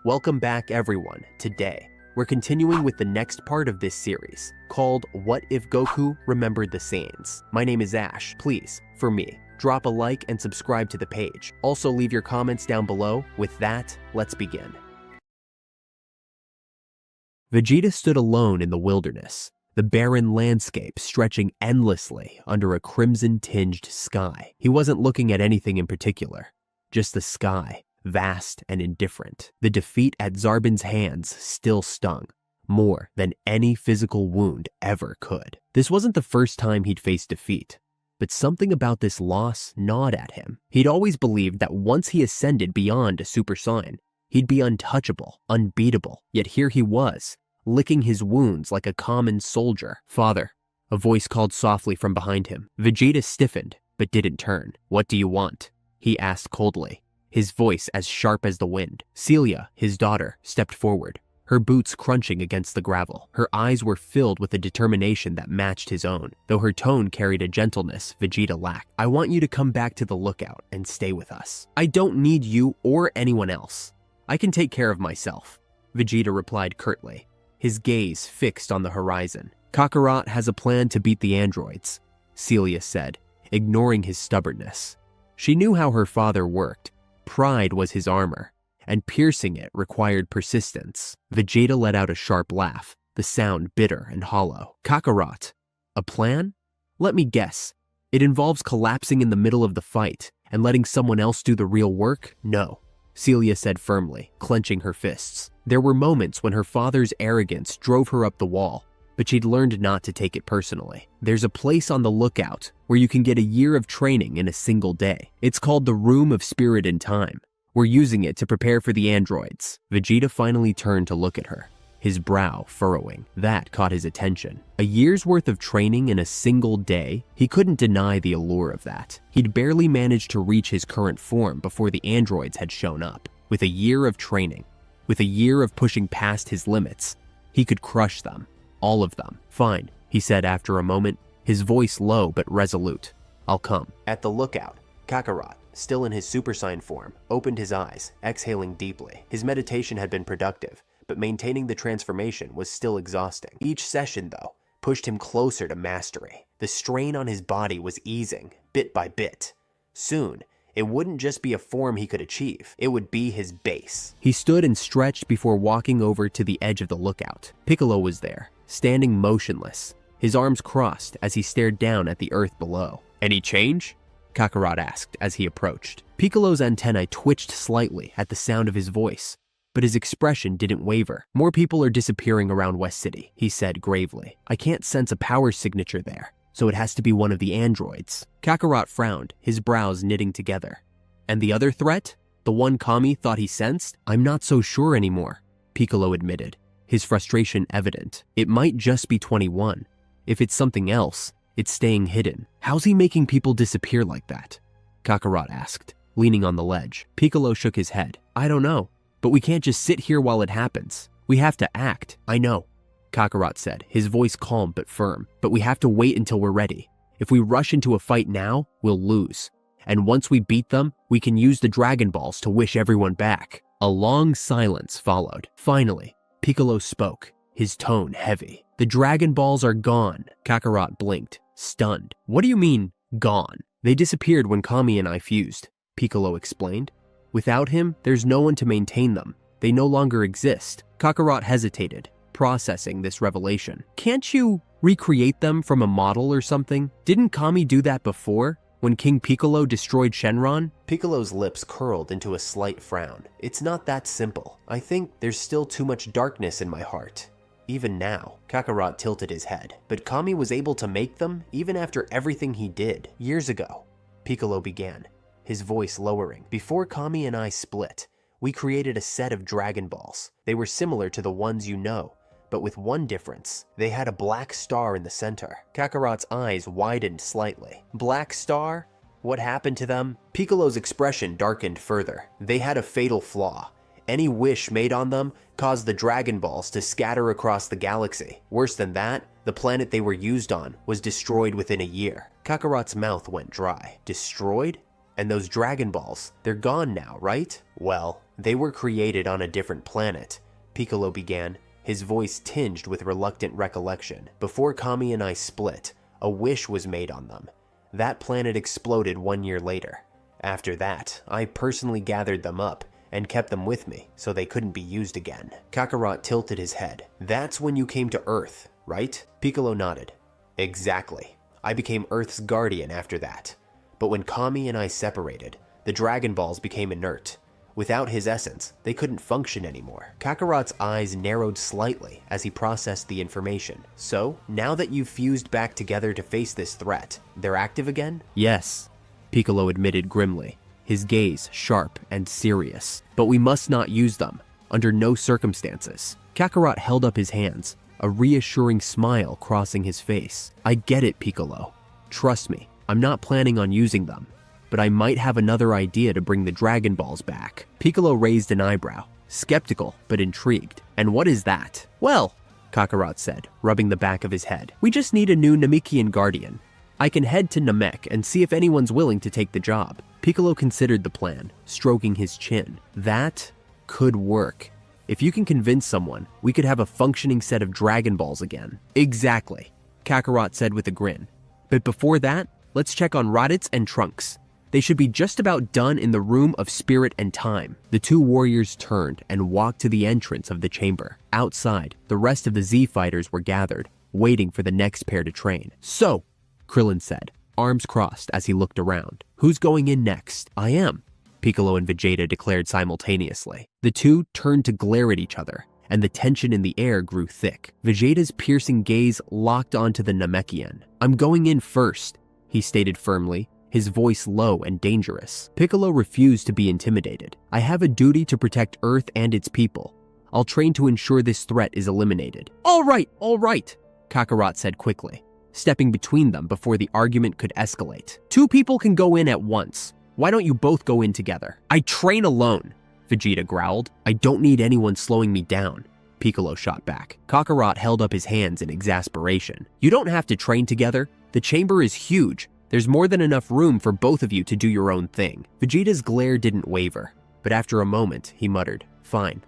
Welcome back everyone. Today, we're continuing with the next part of this series, called What If Goku Remembered the Saiyans? My name is Ash. Please, for me, drop a like and subscribe to the page. Also leave your comments down below. With that, let's begin. Vegeta stood alone in the wilderness, the barren landscape stretching endlessly under a crimson-tinged sky. He wasn't looking at anything in particular, just the sky, vast and indifferent. The defeat at Zarbin's hands still stung, more than any physical wound ever could. This wasn't the first time he'd faced defeat, but something about this loss gnawed at him. He'd always believed that once he ascended beyond a Super Saiyan, he'd be untouchable, unbeatable. Yet here he was, licking his wounds like a common soldier. "Father," a voice called softly from behind him. Vegeta stiffened, but didn't turn. "What do you want?" he asked coldly, his voice as sharp as the wind. Celia, his daughter, stepped forward, her boots crunching against the gravel. Her eyes were filled with a determination that matched his own, though her tone carried a gentleness Vegeta lacked. "I want you to come back to the lookout and stay with us. I don't need you or anyone else. I can take care of myself," Vegeta replied curtly, his gaze fixed on the horizon. "Kakarot has a plan to beat the androids," Celia said, ignoring his stubbornness. She knew how her father worked. Pride was his armor, and piercing it required persistence. Vegeta let out a sharp laugh, the sound bitter and hollow. "Kakarot, a plan? Let me guess. It involves collapsing in the middle of the fight and letting someone else do the real work?" "No," Celia said firmly, clenching her fists. There were moments when her father's arrogance drove her up the wall, but she'd learned not to take it personally. "There's a place on the lookout where you can get a year of training in a single day. It's called the Room of Spirit and Time. We're using it to prepare for the androids." Vegeta finally turned to look at her, his brow furrowing. That caught his attention. A year's worth of training in a single day? He couldn't deny the allure of that. He'd barely managed to reach his current form before the androids had shown up. With a year of training, with a year of pushing past his limits, he could crush them. All of them. "Fine," he said after a moment, his voice low but resolute. "I'll come." At the lookout, Kakarot, still in his Super Saiyan form, opened his eyes, exhaling deeply. His meditation had been productive, but maintaining the transformation was still exhausting. Each session, though, pushed him closer to mastery. The strain on his body was easing, bit by bit. Soon, it wouldn't just be a form he could achieve, it would be his base. He stood and stretched before walking over to the edge of the lookout. Piccolo was there, standing motionless, his arms crossed as he stared down at the earth below. "Any change?" Kakarot asked as he approached. Piccolo's antennae twitched slightly at the sound of his voice, but his expression didn't waver. "More people are disappearing around West City," he said gravely. "I can't sense a power signature there, so it has to be one of the androids." Kakarot frowned, his brows knitting together. "And the other threat? The one Kami thought he sensed?" "I'm not so sure anymore," Piccolo admitted, his frustration evident. "It might just be 21. If it's something else, it's staying hidden." "How's he making people disappear like that?" Kakarot asked, leaning on the ledge. Piccolo shook his head. "I don't know, but we can't just sit here while it happens. We have to act." "I know," Kakarot said, his voice calm but firm. "But we have to wait until we're ready. If we rush into a fight now, we'll lose. And once we beat them, we can use the Dragon Balls to wish everyone back." A long silence followed. Finally, Piccolo spoke, his tone heavy. "The Dragon Balls are gone." Kakarot blinked, stunned. "What do you mean, gone?" "They disappeared when Kami and I fused," Piccolo explained. "Without him, there's no one to maintain them. They no longer exist." Kakarot hesitated, processing this revelation. "Can't you recreate them from a model or something? Didn't Kami do that before, when King Piccolo destroyed Shenron?" Piccolo's lips curled into a slight frown. "It's not that simple. I think there's still too much darkness in my heart. Even now." Kakarot tilted his head. "But Kami was able to make them even after everything he did. Years ago," Piccolo began, his voice lowering. "Before Kami and I split, we created a set of Dragon Balls. They were similar to the ones you know, but with one difference. They had a black star in the center." Kakarot's eyes widened slightly. "Black star? What happened to them?" Piccolo's expression darkened further. "They had a fatal flaw. Any wish made on them caused the Dragon Balls to scatter across the galaxy. Worse than that, the planet they were used on was destroyed within a year." Kakarot's mouth went dry. "Destroyed? And those Dragon Balls, they're gone now, right?" "Well, They were created on a different planet, Piccolo began, his voice tinged with reluctant recollection. Before Kami and I split, a wish was made on them. That planet exploded 1 year later. After that, I personally gathered them up and kept them with me so they couldn't be used again. Kakarot tilted his head. That's when you came to Earth, right? Piccolo nodded. Exactly. I became Earth's guardian after that. But when Kami and I separated, the Dragon Balls became inert. Without his essence, they couldn't function anymore. Kakarot's eyes narrowed slightly as he processed the information. So, now that you've fused back together to face this threat, they're active again? Yes, Piccolo admitted grimly, his gaze sharp and serious. But we must not use them, under no circumstances. Kakarot held up his hands, a reassuring smile crossing his face. I get it, Piccolo. Trust me, I'm not planning on using them. But I might have another idea to bring the Dragon Balls back. Piccolo raised an eyebrow, skeptical but intrigued. And what is that? Well, Kakarot said, rubbing the back of his head, we just need a new Namekian guardian. I can head to Namek and see if anyone's willing to take the job. Piccolo considered the plan, stroking his chin. That could work. If you can convince someone, we could have a functioning set of Dragon Balls again. Exactly, Kakarot said with a grin. But before that, let's check on Raditz and Trunks. They should be just about done in the Room of Spirit and Time. The two warriors turned and walked to the entrance of the chamber. Outside, the rest of the Z fighters were gathered, waiting for the next pair to train. So, Krillin said, arms crossed as he looked around. Who's going in next? I am, Piccolo and Vegeta declared simultaneously. The two turned to glare at each other, and the tension in the air grew thick. Vegeta's piercing gaze locked onto the Namekian. I'm going in first, he stated firmly, his voice low and dangerous. Piccolo refused to be intimidated. I have a duty to protect Earth and its people. I'll train to ensure this threat is eliminated. All right, Kakarot said quickly, stepping between them before the argument could escalate. Two people can go in at once. Why don't you both go in together? I train alone, Vegeta growled. I don't need anyone slowing me down, Piccolo shot back. Kakarot held up his hands in exasperation. You don't have to train together. The chamber is huge. There's more than enough room for both of you to do your own thing. Vegeta's glare didn't waver, but after a moment, he muttered, Fine,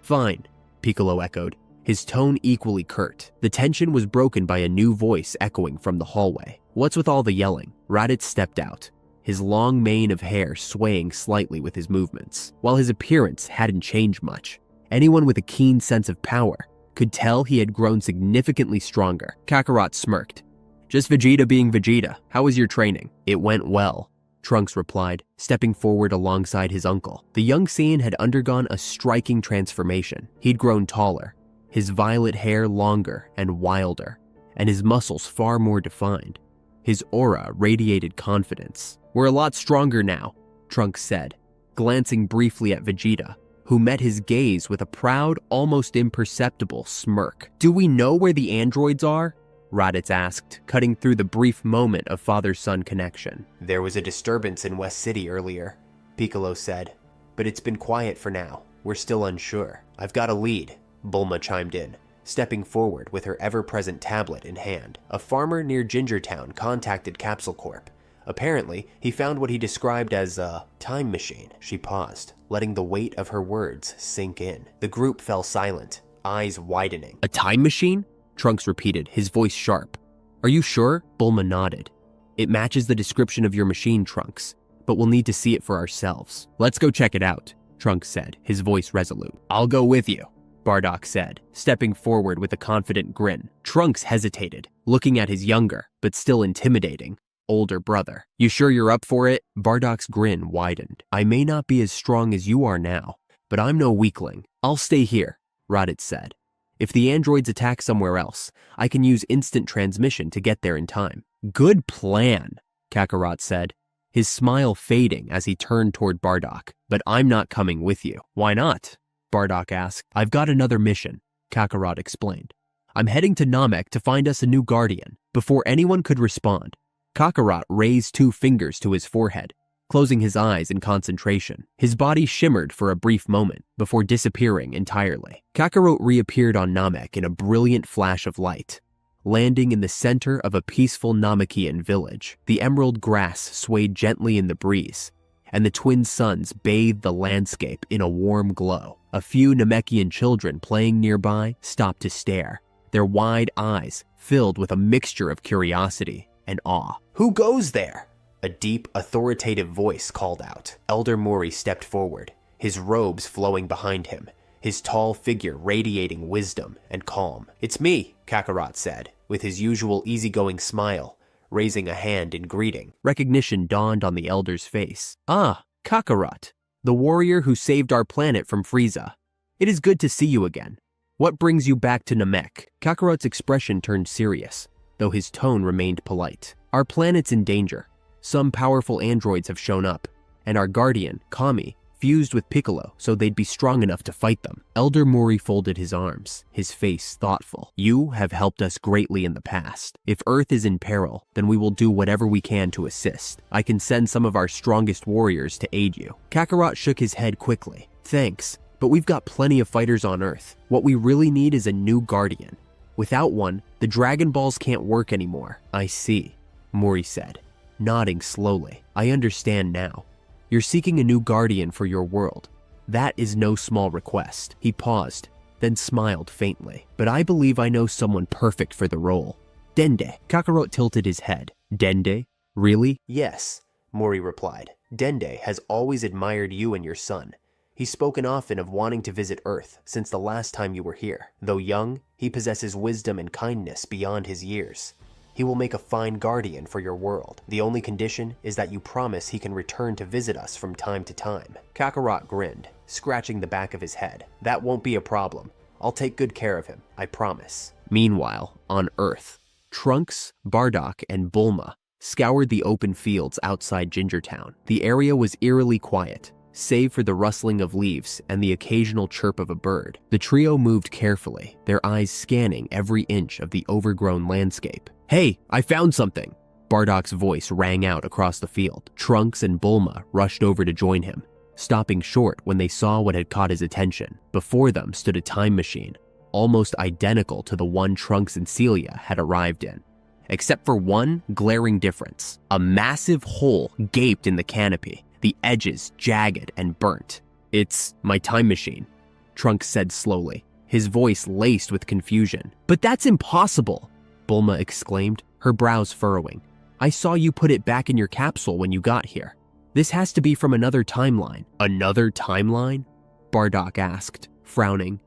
Piccolo echoed, his tone equally curt. The tension was broken by a new voice echoing from the hallway. What's with all the yelling? Raditz stepped out, his long mane of hair swaying slightly with his movements. While his appearance hadn't changed much, anyone with a keen sense of power could tell he had grown significantly stronger. Kakarot smirked. Just Vegeta being Vegeta. How was your training? It went well, Trunks replied, stepping forward alongside his uncle. The young Saiyan had undergone a striking transformation. He'd grown taller, his violet hair longer and wilder, and his muscles far more defined. His aura radiated confidence. We're a lot stronger now, Trunks said, glancing briefly at Vegeta, who met his gaze with a proud, almost imperceptible smirk. Do we know where the androids are? Raditz asked, cutting through the brief moment of father-son connection. There was a disturbance in West City earlier, Piccolo said, but it's been quiet for now. We're still unsure. I've got a lead, Bulma chimed in, stepping forward with her ever-present tablet in hand. A farmer near Gingertown contacted Capsule Corp. Apparently, he found what he described as a time machine. She paused, letting the weight of her words sink in. The group fell silent, eyes widening. A time machine? Trunks repeated, his voice sharp. Are you sure? Bulma nodded. It matches the description of your machine, Trunks, but we'll need to see it for ourselves. Let's go check it out, Trunks said, his voice resolute. I'll go with you, Bardock said, stepping forward with a confident grin. Trunks hesitated, looking at his younger, but still intimidating, older brother. You sure you're up for it? Bardock's grin widened. I may not be as strong as you are now, but I'm no weakling. I'll stay here, Raditz said. If the androids attack somewhere else, I can use instant transmission to get there in time. Good plan, Kakarot said, his smile fading as he turned toward Bardock. But I'm not coming with you. Why not? Bardock asked. I've got another mission, Kakarot explained. I'm heading to Namek to find us a new guardian. Before anyone could respond, Kakarot raised 2 fingers to his forehead, closing his eyes in concentration. His body shimmered for a brief moment before disappearing entirely. Kakarot reappeared on Namek in a brilliant flash of light, landing in the center of a peaceful Namekian village. The emerald grass swayed gently in the breeze, and the twin suns bathed the landscape in a warm glow. A few Namekian children playing nearby stopped to stare, their wide eyes filled with a mixture of curiosity and awe. "Who goes there?" A deep, authoritative voice called out. Elder Mori stepped forward, his robes flowing behind him, his tall figure radiating wisdom and calm. "It's me," Kakarot said, with his usual easygoing smile, raising a hand in greeting. Recognition dawned on the elder's face. "Ah, Kakarot, the warrior who saved our planet from Frieza. It is good to see you again. What brings you back to Namek?" Kakarot's expression turned serious, though his tone remained polite. "Our planet's in danger. Some powerful androids have shown up, and our guardian, Kami, fused with Piccolo so they'd be strong enough to fight them." Elder Mori folded his arms, his face thoughtful. "You have helped us greatly in the past. If Earth is in peril, then we will do whatever we can to assist. I can send some of our strongest warriors to aid you." Kakarot shook his head quickly. "Thanks, but we've got plenty of fighters on Earth. What we really need is a new guardian. Without one, the Dragon Balls can't work anymore." "I see," Mori said, nodding slowly. "I understand now. You're seeking a new guardian for your world. That is no small request." He paused, then smiled faintly. "But I believe I know someone perfect for the role. Dende." Kakarot tilted his head. "Dende? Really?" "Yes," Mori replied. "Dende has always admired you and your son. He's spoken often of wanting to visit Earth since the last time you were here. Though young, he possesses wisdom and kindness beyond his years. He will make a fine guardian for your world. The only condition is that you promise he can return to visit us from time to time." Kakarot grinned, scratching the back of his head. "That won't be a problem. I'll take good care of him, I promise." Meanwhile, on Earth, Trunks, Bardock, and Bulma scoured the open fields outside Gingertown. The area was eerily quiet, save for the rustling of leaves and the occasional chirp of a bird. The trio moved carefully, their eyes scanning every inch of the overgrown landscape. "Hey, I found something!" Bardock's voice rang out across the field. Trunks and Bulma rushed over to join him, stopping short when they saw what had caught his attention. Before them stood a time machine, almost identical to the one Trunks and Celia had arrived in, except for one glaring difference. A massive hole gaped in the canopy, the edges jagged and burnt. "It's my time machine," Trunks said slowly, his voice laced with confusion. "But that's impossible!" Bulma exclaimed, her brows furrowing. "I saw you put it back in your capsule when you got here. This has to be from another timeline." "Another timeline?" Bardock asked, frowning.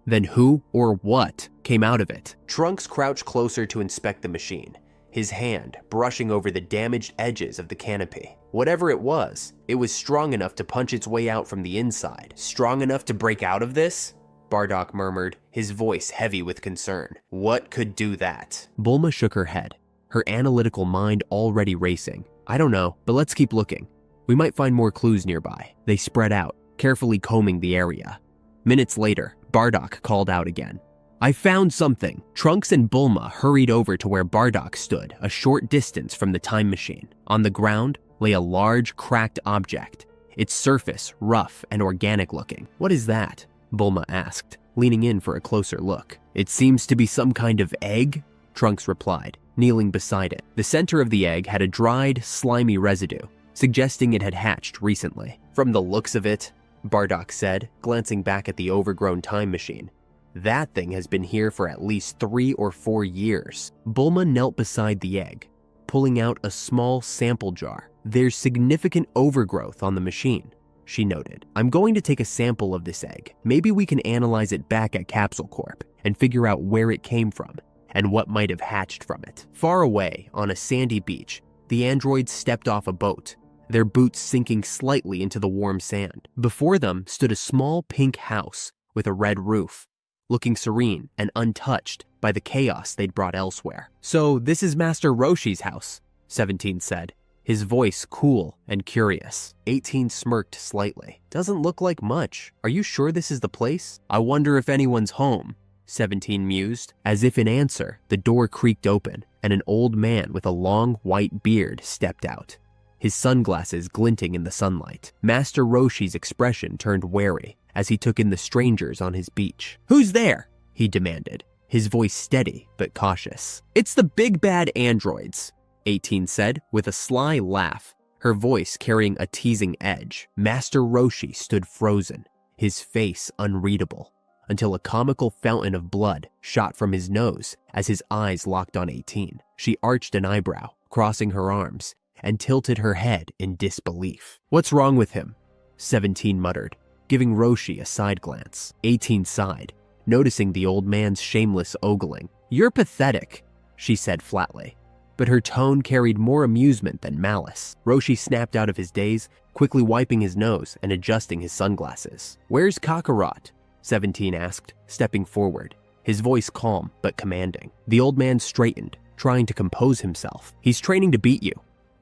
"Then who or what came out of it?" Trunks crouched closer to inspect the machine, his hand brushing over the damaged edges of the canopy. Whatever it was strong enough to punch its way out from the inside. "Strong enough to break out of this?" Bardock murmured, his voice heavy with concern. "What could do that?" Bulma shook her head, her analytical mind already racing. "I don't know, but let's keep looking. We might find more clues nearby." They spread out, carefully combing the area. Minutes later, Bardock called out again. "I found something!" Trunks and Bulma hurried over to where Bardock stood, a short distance from the time machine. On the ground lay a large, cracked object, its surface rough and organic looking. "What is that?" Bulma asked, leaning in for a closer look. "It seems to be some kind of egg," Trunks replied, kneeling beside it. The center of the egg had a dried, slimy residue, suggesting it had hatched recently. "From the looks of it," Bardock said, glancing back at the overgrown time machine, "that thing has been here for at least 3 or 4 years." Bulma knelt beside the egg, pulling out a small sample jar. "There's significant overgrowth on the machine," she noted. "I'm going to take a sample of this egg. Maybe we can analyze it back at Capsule Corp and figure out where it came from and what might have hatched from it." Far away, on a sandy beach, the androids stepped off a boat, their boots sinking slightly into the warm sand. Before them stood a small pink house with a red roof, looking serene and untouched by the chaos they'd brought elsewhere. "So this is Master Roshi's house," 17 said, his voice cool and curious. 18 smirked slightly. "Doesn't look like much. Are you sure this is the place? I wonder if anyone's home," 17 mused. As if in answer, the door creaked open, and an old man with a long white beard stepped out, his sunglasses glinting in the sunlight. Master Roshi's expression turned wary as he took in the strangers on his beach. "Who's there?" he demanded, his voice steady but cautious. "It's the big bad androids," 18 said with a sly laugh, her voice carrying a teasing edge. Master Roshi stood frozen, his face unreadable, until a comical fountain of blood shot from his nose as his eyes locked on 18. She arched an eyebrow, crossing her arms, and tilted her head in disbelief. "What's wrong with him?" 17 muttered, giving Roshi a side glance. 18 sighed, noticing the old man's shameless ogling. "You're pathetic," she said flatly, but her tone carried more amusement than malice. Roshi snapped out of his daze, quickly wiping his nose and adjusting his sunglasses. "Where's Kakarot?" 17 asked, stepping forward, his voice calm but commanding. The old man straightened, trying to compose himself. "He's training to beat you,"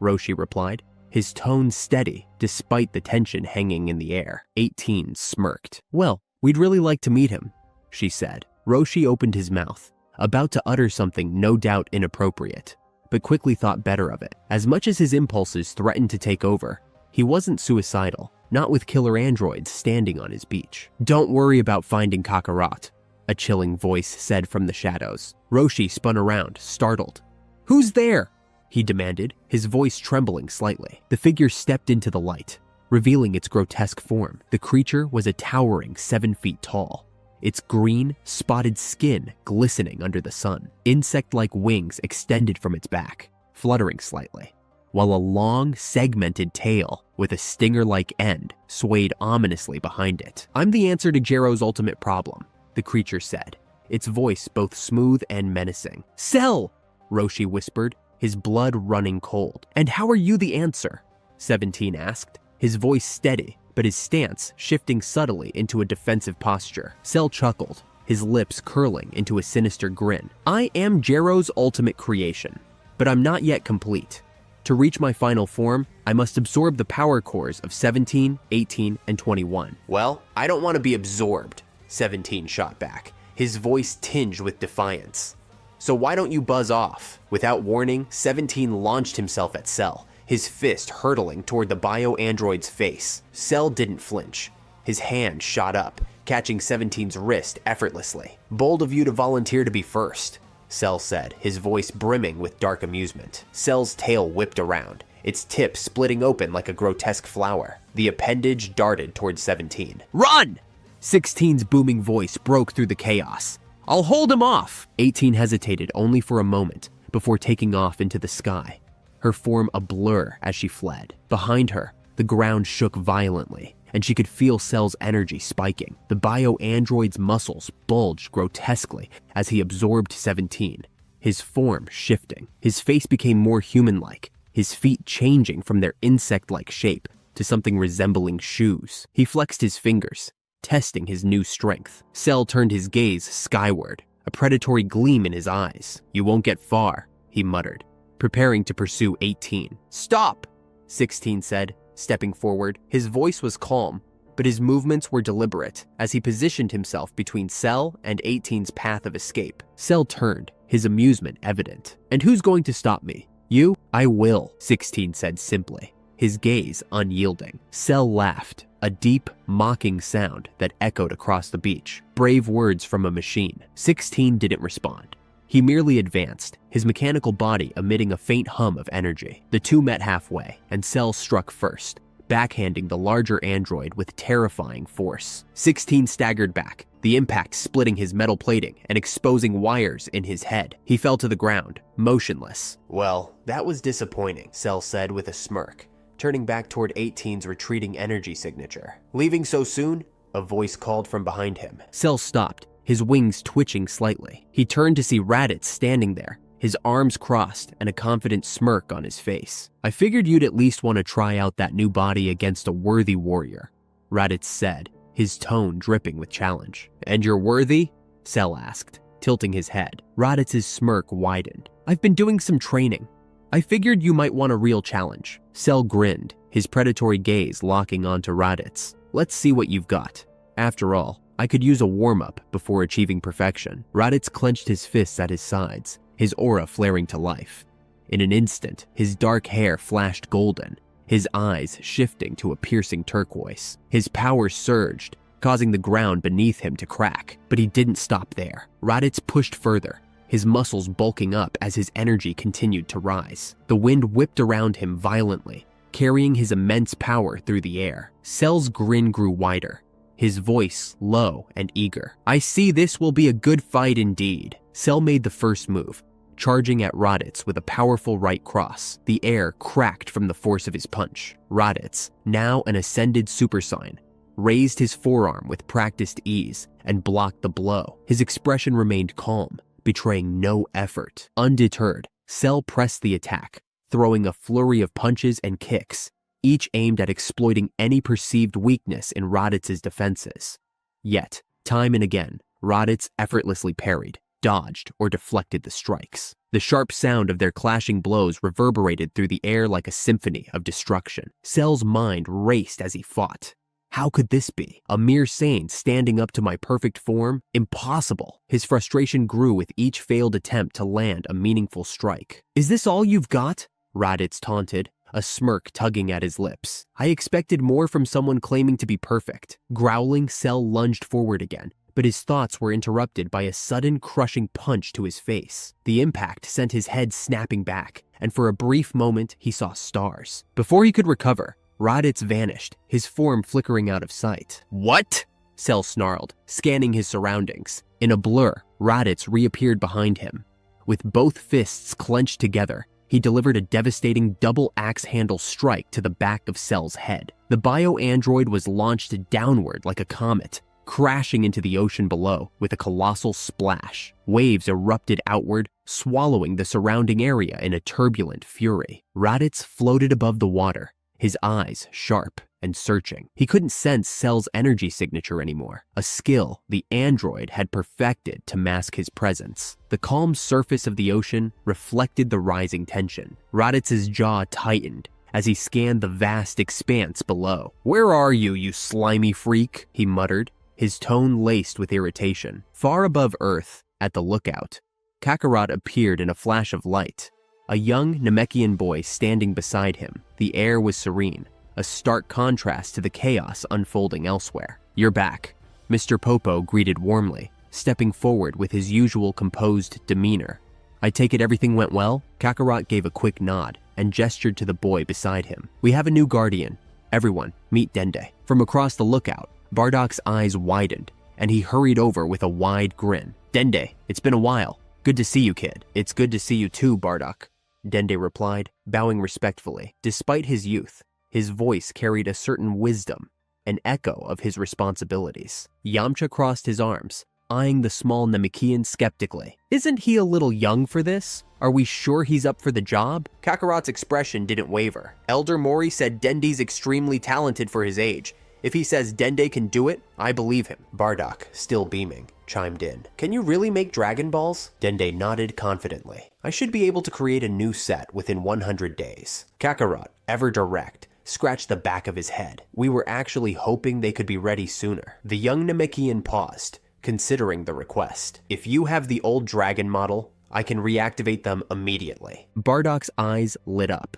Roshi replied, his tone steady despite the tension hanging in the air. 18 smirked. "Well, we'd really like to meet him," she said. Roshi opened his mouth, about to utter something no doubt inappropriate, but quickly thought better of it. As much as his impulses threatened to take over, he wasn't suicidal, not with killer androids standing on his beach. "Don't worry about finding Kakarot," a chilling voice said from the shadows. Roshi spun around, startled. "Who's there?" he demanded, his voice trembling slightly. The figure stepped into the light, revealing its grotesque form. The creature was a towering 7 feet tall, its green, spotted skin glistening under the sun. Insect-like wings extended from its back, fluttering slightly, while a long, segmented tail with a stinger-like end swayed ominously behind it. "I'm the answer to Jero's ultimate problem," the creature said, its voice both smooth and menacing. "Cell!" Roshi whispered, his blood running cold. "And how are you the answer?" 17 asked, his voice steady, but his stance shifting subtly into a defensive posture. Cell chuckled, his lips curling into a sinister grin. "I am Jero's ultimate creation, but I'm not yet complete. To reach my final form, I must absorb the power cores of 17, 18, and 21. "Well, I don't want to be absorbed," 17 shot back, his voice tinged with defiance. "So why don't you buzz off?" Without warning, 17 launched himself at Cell, his fist hurtling toward the bio-android's face. Cell didn't flinch. His hand shot up, catching 17's wrist effortlessly. "Bold of you to volunteer to be first," Cell said, his voice brimming with dark amusement. Cell's tail whipped around, its tip splitting open like a grotesque flower. The appendage darted toward 17. "Run!" 16's booming voice broke through the chaos. "I'll hold him off!" 18 hesitated only for a moment before taking off into the sky, her form a blur as she fled. Behind her, the ground shook violently, and she could feel Cell's energy spiking. The bio-android's muscles bulged grotesquely as he absorbed 17, his form shifting. His face became more human-like, his feet changing from their insect-like shape to something resembling shoes. He flexed his fingers, testing his new strength. Cell turned his gaze skyward, a predatory gleam in his eyes. "You won't get far," he muttered, preparing to pursue 18. "Stop!" 16 said, stepping forward. His voice was calm, but his movements were deliberate as he positioned himself between Cell and 18's path of escape. Cell turned, his amusement evident. "And who's going to stop me? You?" "I will," 16 said simply, his gaze unyielding. Cell laughed, a deep, mocking sound that echoed across the beach. Brave words from a machine. 16 didn't respond. He merely advanced, his mechanical body emitting a faint hum of energy. The two met halfway, and Cell struck first, backhanding the larger android with terrifying force. 16 staggered back, the impact splitting his metal plating and exposing wires in his head. He fell to the ground, motionless. "Well, that was disappointing," Cell said with a smirk, turning back toward 18's retreating energy signature. "Leaving so soon?" a voice called from behind him. Cell stopped, his wings twitching slightly. He turned to see Raditz standing there, his arms crossed and a confident smirk on his face. "I figured you'd at least want to try out that new body against a worthy warrior," Raditz said, his tone dripping with challenge. "And you're worthy?" Cell asked, tilting his head. Raditz's smirk widened. "I've been doing some training. I figured you might want a real challenge." Cell grinned, his predatory gaze locking onto Raditz. "Let's see what you've got. After all, I could use a warm-up before achieving perfection." Raditz clenched his fists at his sides, his aura flaring to life. In an instant, his dark hair flashed golden, his eyes shifting to a piercing turquoise. His power surged, causing the ground beneath him to crack, but he didn't stop there. Raditz pushed further, his muscles bulking up as his energy continued to rise. The wind whipped around him violently, carrying his immense power through the air. Cell's grin grew wider, his voice low and eager. "I see this will be a good fight indeed." Cell made the first move, charging at Raditz with a powerful right cross. The air cracked from the force of his punch. Raditz, now an ascended Super Saiyan, raised his forearm with practiced ease and blocked the blow. His expression remained calm, betraying no effort. Undeterred, Cell pressed the attack, throwing a flurry of punches and kicks, each aimed at exploiting any perceived weakness in Raditz's defenses. Yet, time and again, Raditz effortlessly parried, dodged, or deflected the strikes. The sharp sound of their clashing blows reverberated through the air like a symphony of destruction. Cell's mind raced as he fought. How could this be? A mere Saiyan standing up to my perfect form? Impossible. His frustration grew with each failed attempt to land a meaningful strike. "Is this all you've got?" Raditz taunted, a smirk tugging at his lips. I expected more from someone claiming to be perfect. Growling, Cell lunged forward again, but his thoughts were interrupted by a sudden crushing punch to his face. The impact sent his head snapping back, and for a brief moment he saw stars. Before he could recover, Raditz vanished, his form flickering out of sight. "What?" Cell snarled, scanning his surroundings. In a blur, Raditz reappeared behind him. With both fists clenched together, he delivered a devastating double axe handle strike to the back of Cell's head. The bio-android was launched downward like a comet, crashing into the ocean below with a colossal splash. Waves erupted outward, swallowing the surrounding area in a turbulent fury. Raditz floated above the water, his eyes sharp and searching. He couldn't sense Cell's energy signature anymore, a skill the android had perfected to mask his presence. The calm surface of the ocean reflected the rising tension. Raditz's jaw tightened as he scanned the vast expanse below. "Where are you, you slimy freak?" he muttered, his tone laced with irritation. Far above Earth, at the lookout, Kakarot appeared in a flash of light, a young Namekian boy standing beside him. The air was serene, a stark contrast to the chaos unfolding elsewhere. "You're back," Mr. Popo greeted warmly, stepping forward with his usual composed demeanor. "I take it everything went well?" Kakarot gave a quick nod and gestured to the boy beside him. "We have a new guardian. Everyone, meet Dende." From across the lookout, Bardock's eyes widened, and he hurried over with a wide grin. "Dende, it's been a while. Good to see you, kid." "It's good to see you too, Bardock," Dende replied, bowing respectfully. Despite his youth, his voice carried a certain wisdom, an echo of his responsibilities. Yamcha crossed his arms, eyeing the small Namekian skeptically. "Isn't he a little young for this? Are we sure he's up for the job?" Kakarot's expression didn't waver. "Elder Mori said Dende's extremely talented for his age. If he says Dende can do it, I believe him." Bardock, still beaming, chimed in. "Can you really make Dragon Balls?" Dende nodded confidently. "I should be able to create a new set within 100 days. Kakarot, ever direct, scratched the back of his head. "We were actually hoping they could be ready sooner." The young Namekian paused, considering the request. "If you have the old dragon model, I can reactivate them immediately." Bardock's eyes lit up.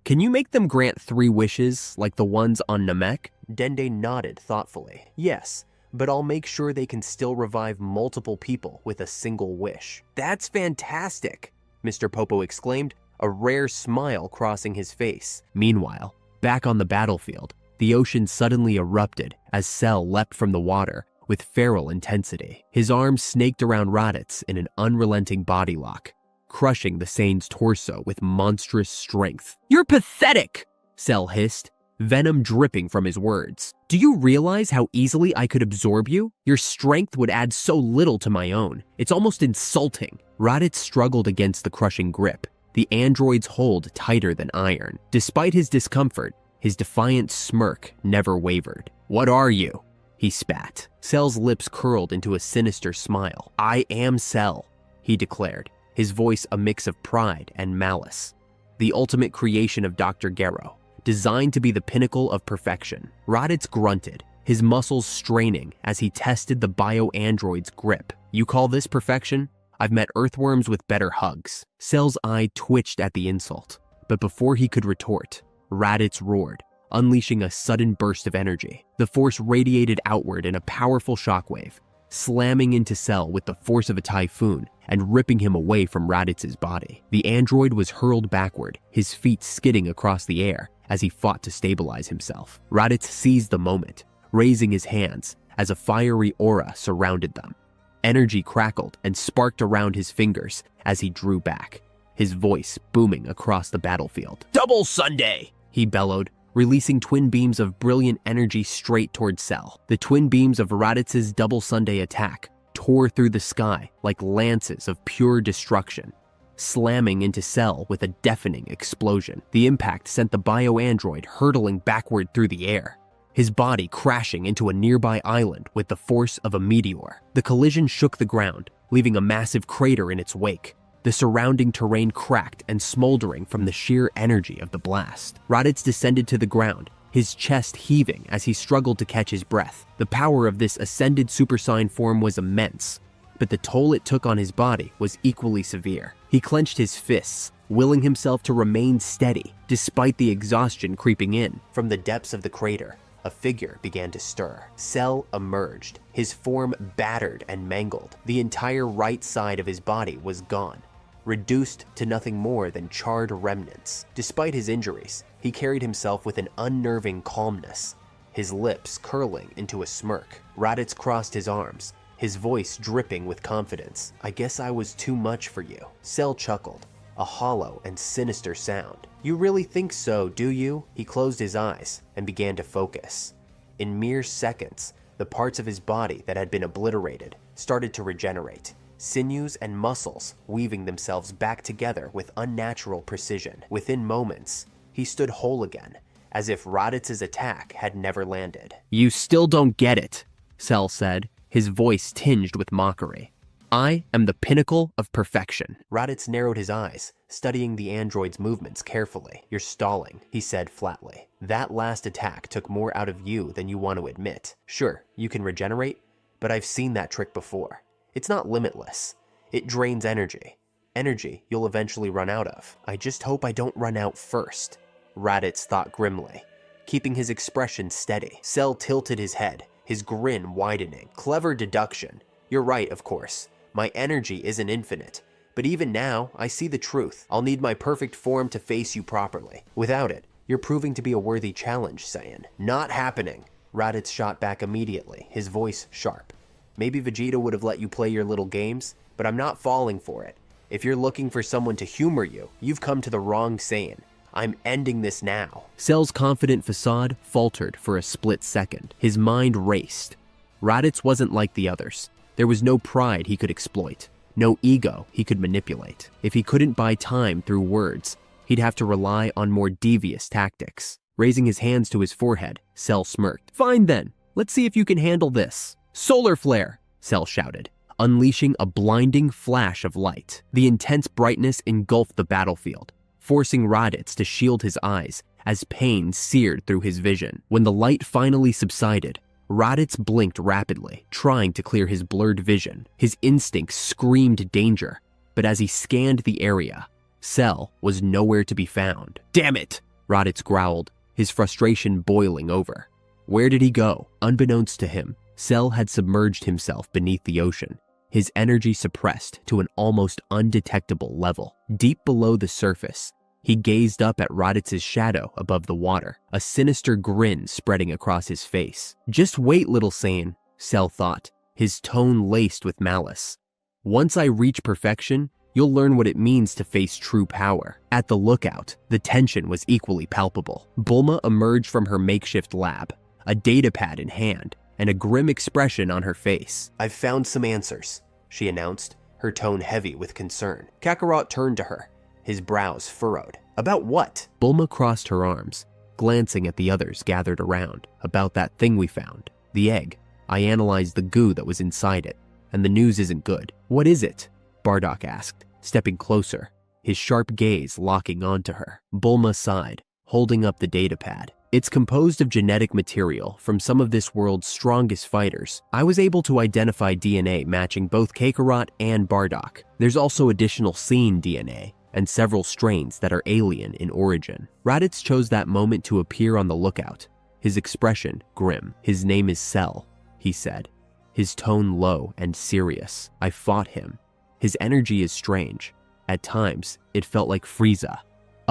"Can you make them grant 3 wishes, like the ones on Namek?" Dende nodded thoughtfully. "Yes, but I'll make sure they can still revive multiple people with a single wish." "That's fantastic!" Mr. Popo exclaimed, a rare smile crossing his face. Meanwhile, back on the battlefield, the ocean suddenly erupted as Cell leapt from the water with feral intensity. His arms snaked around Raditz in an unrelenting body lock, crushing the Saiyan's torso with monstrous strength. "You're pathetic!" Cell hissed, venom dripping from his words. "Do you realize how easily I could absorb you? Your strength would add so little to my own. It's almost insulting." Raditz struggled against the crushing grip, the android's hold tighter than iron. Despite his discomfort, his defiant smirk never wavered. "What are you?" he spat. Cell's lips curled into a sinister smile. "I am Cell," he declared, his voice a mix of pride and malice. "The ultimate creation of Dr. Gero, designed to be the pinnacle of perfection." Raditz grunted, his muscles straining as he tested the bio-android's grip. "You call this perfection? I've met earthworms with better hugs." Cell's eye twitched at the insult, but before he could retort, Raditz roared, unleashing a sudden burst of energy. The force radiated outward in a powerful shockwave, slamming into Cell with the force of a typhoon and ripping him away from Raditz's body. The android was hurled backward, his feet skidding across the air as he fought to stabilize himself. Raditz seized the moment, raising his hands as a fiery aura surrounded them. Energy crackled and sparked around his fingers as he drew back, his voice booming across the battlefield. "Double Sunday!" he bellowed, releasing twin beams of brilliant energy straight toward Cell. The twin beams of Raditz's Double Sunday attack tore through the sky like lances of pure destruction, slamming into Cell with a deafening explosion. The impact sent the bio-android hurtling backward through the air, his body crashing into a nearby island with the force of a meteor. The collision shook the ground, leaving a massive crater in its wake, the surrounding terrain cracked and smoldering from the sheer energy of the blast. Raditz descended to the ground, his chest heaving as he struggled to catch his breath. The power of this ascended Super Saiyan form was immense, but the toll it took on his body was equally severe. He clenched his fists, willing himself to remain steady despite the exhaustion creeping in. From the depths of the crater, a figure began to stir. Cell emerged, his form battered and mangled. The entire right side of his body was gone, reduced to nothing more than charred remnants. Despite his injuries, he carried himself with an unnerving calmness, his lips curling into a smirk. Raditz crossed his arms, his voice dripping with confidence. "I guess I was too much for you." Cell chuckled, a hollow and sinister sound. "You really think so, do you?" He closed his eyes and began to focus. In mere seconds, the parts of his body that had been obliterated started to regenerate, sinews and muscles weaving themselves back together with unnatural precision. Within moments, he stood whole again, as if Raditz's attack had never landed. "You still don't get it," Cell said, his voice tinged with mockery. "I am the pinnacle of perfection." Raditz narrowed his eyes, studying the android's movements carefully. "You're stalling," he said flatly. "That last attack took more out of you than you want to admit. Sure, you can regenerate, but I've seen that trick before. It's not limitless. It drains energy. Energy you'll eventually run out of. I just hope I don't run out first," Raditz thought grimly, keeping his expression steady. Cell tilted his head, his grin widening. "Clever deduction. You're right, of course. My energy isn't infinite, but even now, I see the truth. I'll need my perfect form to face you properly. Without it, you're proving to be a worthy challenge, Saiyan." "Not happening," Raditz shot back immediately, his voice sharp. "Maybe Vegeta would have let you play your little games, but I'm not falling for it. If you're looking for someone to humor you, you've come to the wrong Saiyan. I'm ending this now." Cell's confident facade faltered for a split second. His mind raced. Raditz wasn't like the others. There was no pride he could exploit, no ego he could manipulate. If he couldn't buy time through words, he'd have to rely on more devious tactics. Raising his hands to his forehead, Cell smirked. "Fine then, let's see if you can handle this." "Solar flare!" Cell shouted, unleashing a blinding flash of light. The intense brightness engulfed the battlefield, forcing Raditz to shield his eyes as pain seared through his vision. When the light finally subsided, Raditz blinked rapidly, trying to clear his blurred vision. His instincts screamed danger, but as he scanned the area, Cell was nowhere to be found. "Damn it!" Raditz growled, his frustration boiling over. Where did he go? Unbeknownst to him, Cell had submerged himself beneath the ocean, his energy suppressed to an almost undetectable level. Deep below the surface, he gazed up at Raditz's shadow above the water, a sinister grin spreading across his face. "Just wait, little Saiyan," Cell thought, his tone laced with malice. "Once I reach perfection, you'll learn what it means to face true power." At the lookout, the tension was equally palpable. Bulma emerged from her makeshift lab, a datapad in hand, and a grim expression on her face. "I've found some answers," she announced, her tone heavy with concern. Kakarot turned to her, his brows furrowed. "About what?" Bulma crossed her arms, glancing at the others gathered around. "About that thing we found, the egg. I analyzed the goo that was inside it, and the news isn't good." "What is it?" Bardock asked, stepping closer, his sharp gaze locking onto her. Bulma sighed, holding up the datapad. "It's composed of genetic material from some of this world's strongest fighters. I was able to identify DNA matching both Kakarot and Bardock. There's also additional Saiyan DNA, and several strains that are alien in origin." Raditz chose that moment to appear on the lookout, his expression grim. "His name is Cell," he said, his tone low and serious. "I fought him. His energy is strange. At times, it felt like Frieza.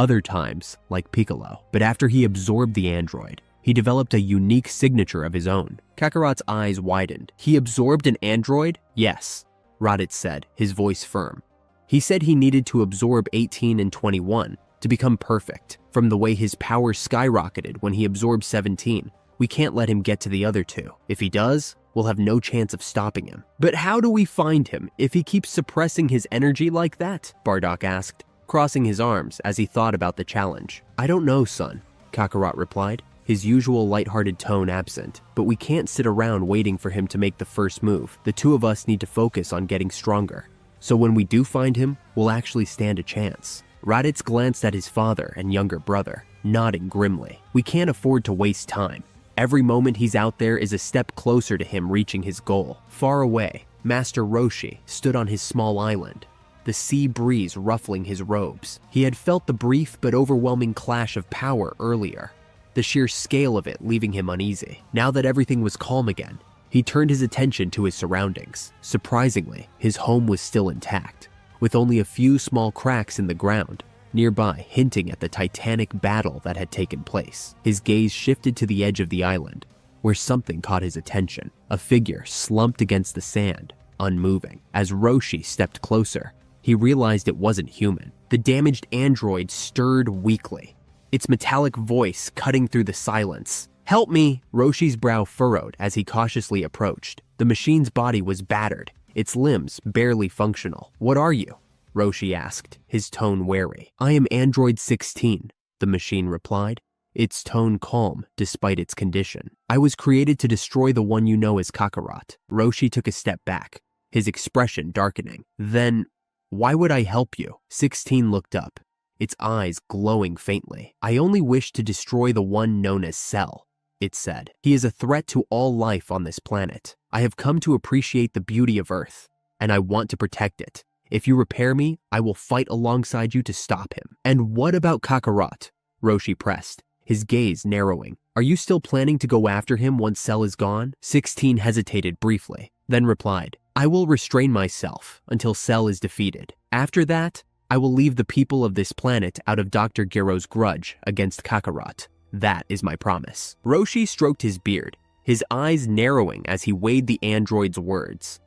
Other times, like Piccolo. But after he absorbed the android, he developed a unique signature of his own. Kakarot's eyes widened. He absorbed an android? Yes, Raditz said, his voice firm. He said he needed to absorb 18 and 21 to become perfect. From the way his power skyrocketed when he absorbed 17, we can't let him get to the other two. If he does, we'll have no chance of stopping him. But how do we find him if he keeps suppressing his energy like that? Bardock asked, crossing his arms as he thought about the challenge. I don't know, son, Kakarot replied, his usual lighthearted tone absent. But we can't sit around waiting for him to make the first move. The two of us need to focus on getting stronger. So when we do find him, we'll actually stand a chance. Raditz glanced at his father and younger brother, nodding grimly. We can't afford to waste time. Every moment he's out there is a step closer to him reaching his goal. Far away, Master Roshi stood on his small island, the sea breeze ruffling his robes. He had felt the brief but overwhelming clash of power earlier, the sheer scale of it leaving him uneasy. Now that everything was calm again, he turned his attention to his surroundings. Surprisingly, his home was still intact, with only a few small cracks in the ground nearby hinting at the titanic battle that had taken place. His gaze shifted to the edge of the island, where something caught his attention. A figure slumped against the sand, unmoving. As Roshi stepped closer, he realized it wasn't human. The damaged android stirred weakly, its metallic voice cutting through the silence. Help me! Roshi's brow furrowed as he cautiously approached. The machine's body was battered, its limbs barely functional. What are you? Roshi asked, his tone wary. I am Android 16, the machine replied, its tone calm despite its condition. I was created to destroy the one you know as Kakarot. Roshi took a step back, his expression darkening. Then, why would I help you? 16 looked up, its eyes glowing faintly. I only wish to destroy the one known as Cell, it said. He is a threat to all life on this planet. I have come to appreciate the beauty of Earth, and I want to protect it. If you repair me, I will fight alongside you to stop him. And what about Kakarot? Roshi pressed, his gaze narrowing. Are you still planning to go after him once Cell is gone? 16 hesitated briefly, then replied, I will restrain myself until Cell is defeated. After that, I will leave the people of this planet out of Dr. Gero's grudge against Kakarot. That is my promise. Roshi stroked his beard, his eyes narrowing as he weighed the android's words.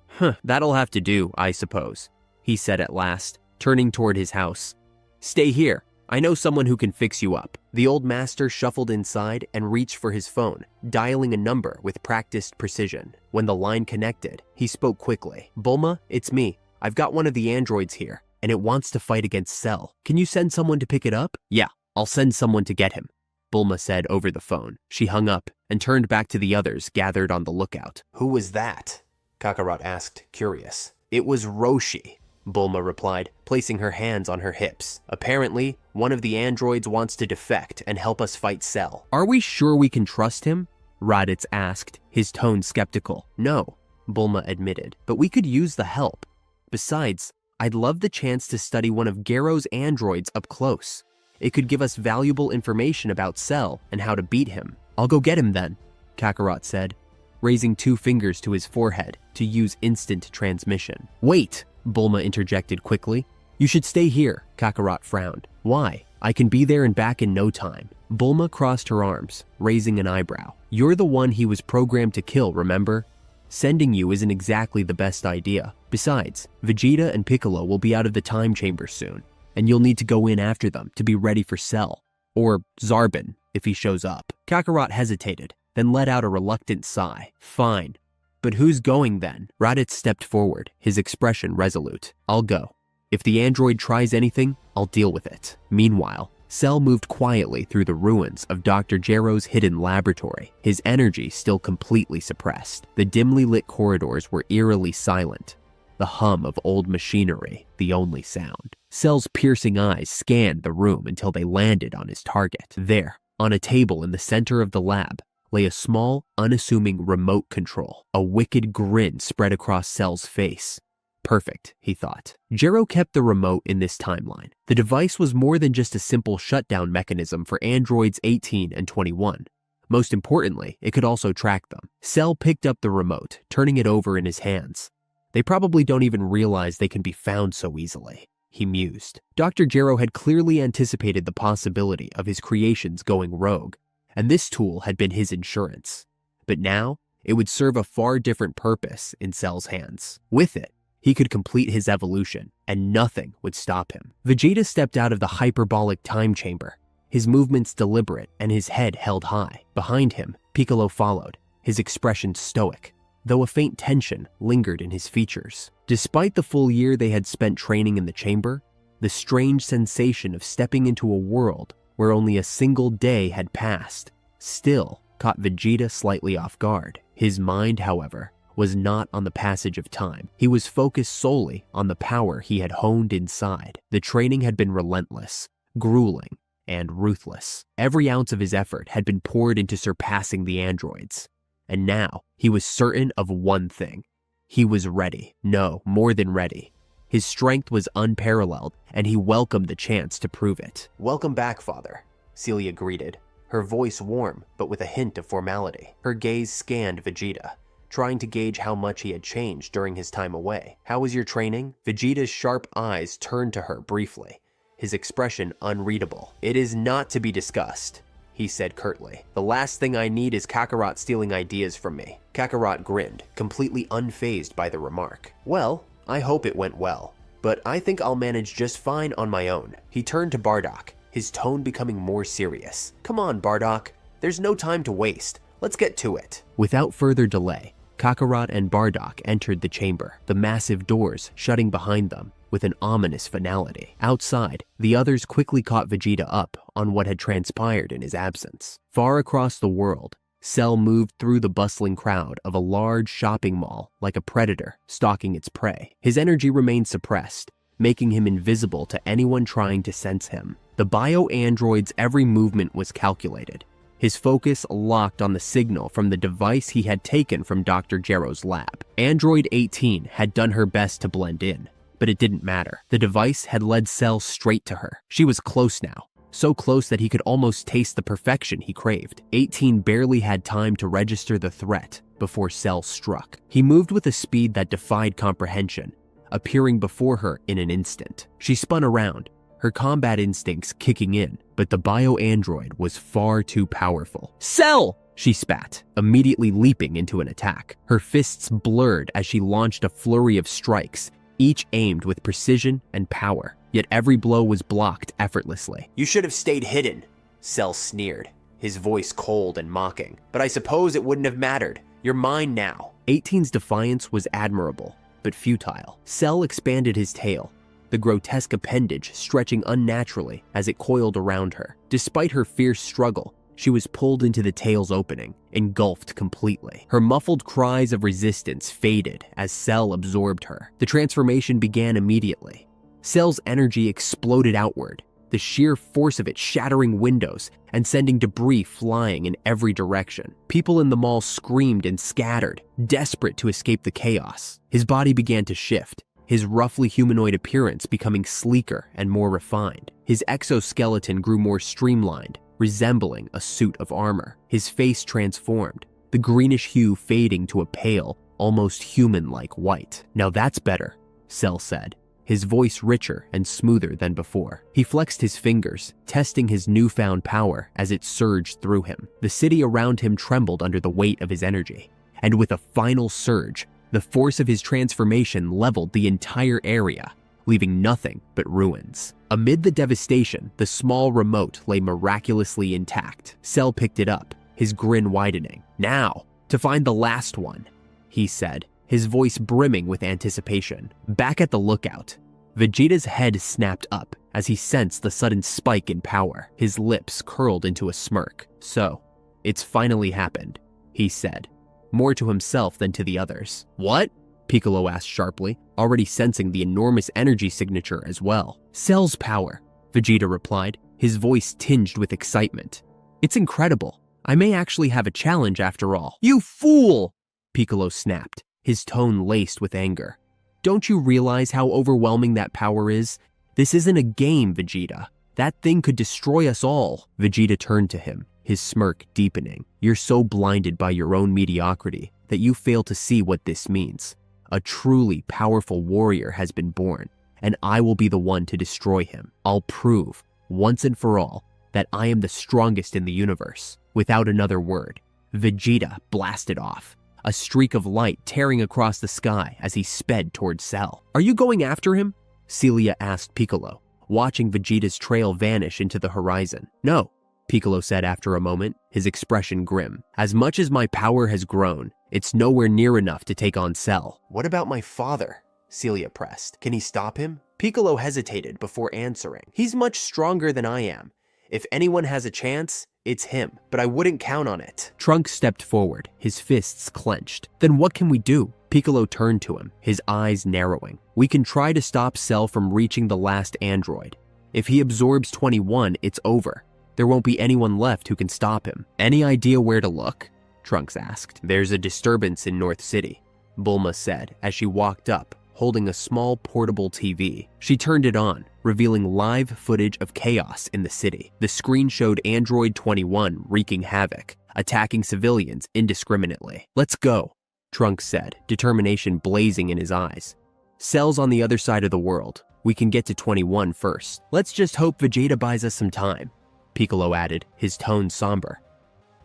That'll have to do, I suppose, he said at last, turning toward his house. Stay here. I know someone who can fix you up. The old master shuffled inside and reached for his phone, dialing a number with practiced precision. When the line connected, he spoke quickly. Bulma, it's me. I've got one of the androids here, and it wants to fight against Cell. Can you send someone to pick it up? Yeah, I'll send someone to get him, Bulma said over the phone. She hung up and turned back to the others gathered on the lookout. Who was that? Kakarot asked, curious. It was Roshi, Bulma replied, placing her hands on her hips. Apparently, one of the androids wants to defect and help us fight Cell. Are we sure we can trust him? Raditz asked, his tone skeptical. No, Bulma admitted, but we could use the help. Besides, I'd love the chance to study one of Gero's androids up close. It could give us valuable information about Cell and how to beat him. I'll go get him then, Kakarot said, raising 2 fingers to his forehead to use instant transmission. Wait! Bulma interjected quickly. You should stay here, Kakarot frowned. Why? I can be there and back in no time. Bulma crossed her arms, raising an eyebrow. You're the one he was programmed to kill, remember? Sending you isn't exactly the best idea. Besides, Vegeta and Piccolo will be out of the time chamber soon, and you'll need to go in after them to be ready for Cell. Or Zarbin, if he shows up. Kakarot hesitated, then let out a reluctant sigh. Fine. But who's going then? Raditz stepped forward, his expression resolute. I'll go. If the android tries anything, I'll deal with it. Meanwhile, Cell moved quietly through the ruins of Dr. Gero's hidden laboratory, his energy still completely suppressed. The dimly lit corridors were eerily silent, the hum of old machinery the only sound. Cell's piercing eyes scanned the room until they landed on his target. There, on a table in the center of the lab, lay a small, unassuming remote control. A wicked grin spread across Cell's face. Perfect, he thought. Gero kept the remote in this timeline. The device was more than just a simple shutdown mechanism for androids 18 and 21. Most importantly, it could also track them. Cell picked up the remote, turning it over in his hands. They probably don't even realize they can be found so easily. he mused. Dr. Gero had clearly anticipated the possibility of his creations going rogue, and this tool had been his insurance. But now, it would serve a far different purpose in Cell's hands. With it, he could complete his evolution, and nothing would stop him. Vegeta stepped out of the hyperbolic time chamber, his movements deliberate and his head held high. Behind him, Piccolo followed, his expression stoic, though a faint tension lingered in his features. Despite the full year they had spent training in the chamber, the strange sensation of stepping into a world where only a single day had passed still caught Vegeta slightly off guard. His mind, however, was not on the passage of time. He was focused solely on the power he had honed inside. The training had been relentless, grueling, and ruthless. Every ounce of his effort had been poured into surpassing the androids. And now, he was certain of one thing. He was ready. No, more than ready. His strength was unparalleled, and he welcomed the chance to prove it. "Welcome back, Father," Celia greeted, her voice warm but with a hint of formality. Her gaze scanned Vegeta, trying to gauge how much he had changed during his time away. "How was your training?" Vegeta's sharp eyes turned to her briefly, his expression unreadable. "It is not to be discussed," he said curtly. "The last thing I need is Kakarot stealing ideas from me." Kakarot grinned, completely unfazed by the remark. "Well, I hope it went well, but I think I'll manage just fine on my own." He turned to Bardock, his tone becoming more serious. "Come on, Bardock. There's no time to waste. Let's get to it." Without further delay, Kakarot and Bardock entered the chamber, the massive doors shutting behind them with an ominous finality. Outside, the others quickly caught Vegeta up on what had transpired in his absence. Far across the world, Cell moved through the bustling crowd of a large shopping mall like a predator stalking its prey. His energy remained suppressed, making him invisible to anyone trying to sense him. The bio-android's every movement was calculated, his focus locked on the signal from the device he had taken from Dr. Gero's lab. Android 18 had done her best to blend in, but it didn't matter. The device had led Cell straight to her. She was close now, so close that he could almost taste the perfection he craved. 18 barely had time to register the threat before Cell struck. He moved with a speed that defied comprehension, appearing before her in an instant. She spun around, her combat instincts kicking in, but the bio-android was far too powerful. "Cell!" she spat, immediately leaping into an attack. Her fists blurred as she launched a flurry of strikes, each aimed with precision and power, yet every blow was blocked effortlessly. "You should have stayed hidden," Cell sneered, his voice cold and mocking. "But I suppose it wouldn't have mattered. You're mine now." 18's defiance was admirable, but futile. Cell expanded his tail, the grotesque appendage stretching unnaturally as it coiled around her. Despite her fierce struggle, she was pulled into the tail's opening, engulfed completely. Her muffled cries of resistance faded as Cell absorbed her. The transformation began immediately. Cell's energy exploded outward, the sheer force of it shattering windows and sending debris flying in every direction. People in the mall screamed and scattered, desperate to escape the chaos. His body began to shift, his roughly humanoid appearance becoming sleeker and more refined. His exoskeleton grew more streamlined, resembling a suit of armor. His face transformed, the greenish hue fading to a pale, almost human-like white. "Now that's better," Cell said, his voice richer and smoother than before. He flexed his fingers, testing his newfound power as it surged through him. The city around him trembled under the weight of his energy, and with a final surge, the force of his transformation leveled the entire area, leaving nothing but ruins. Amid the devastation, the small remote lay miraculously intact. Cell picked it up, his grin widening. "Now, to find the last one," he said, his voice brimming with anticipation. Back at the lookout, Vegeta's head snapped up as he sensed the sudden spike in power. His lips curled into a smirk. "So, it's finally happened," he said, more to himself than to the others. "What?" Piccolo asked sharply, already sensing the enormous energy signature as well. "Cell's power," Vegeta replied, his voice tinged with excitement. "It's incredible. I may actually have a challenge after all." "You fool!" Piccolo snapped, his tone laced with anger. "Don't you realize how overwhelming that power is? This isn't a game, Vegeta. That thing could destroy us all." Vegeta turned to him, his smirk deepening. "You're so blinded by your own mediocrity that you fail to see what this means. A truly powerful warrior has been born, and I will be the one to destroy him. I'll prove, once and for all, that I am the strongest in the universe." Without another word, Vegeta blasted off, a streak of light tearing across the sky as he sped towards Cell. "Are you going after him?" Celia asked Piccolo, watching Vegeta's trail vanish into the horizon. "No," Piccolo said after a moment, his expression grim. "As much as my power has grown, it's nowhere near enough to take on Cell." "What about my father?" Celia pressed. "Can he stop him?" Piccolo hesitated before answering. "He's much stronger than I am. If anyone has a chance, it's him, but I wouldn't count on it." Trunks stepped forward, his fists clenched. "Then what can we do?" Piccolo turned to him, his eyes narrowing. "We can try to stop Cell from reaching the last android. If he absorbs 21, it's over. There won't be anyone left who can stop him." "Any idea where to look?" Trunks asked. "There's a disturbance in North City," Bulma said as she walked up, holding a small portable TV. She turned it on, revealing live footage of chaos in the city. The screen showed Android 21 wreaking havoc, attacking civilians indiscriminately. "Let's go," Trunks said, determination blazing in his eyes. "Cell's on the other side of the world. We can get to 21 first. Let's just hope Vegeta buys us some time," Piccolo added, his tone somber.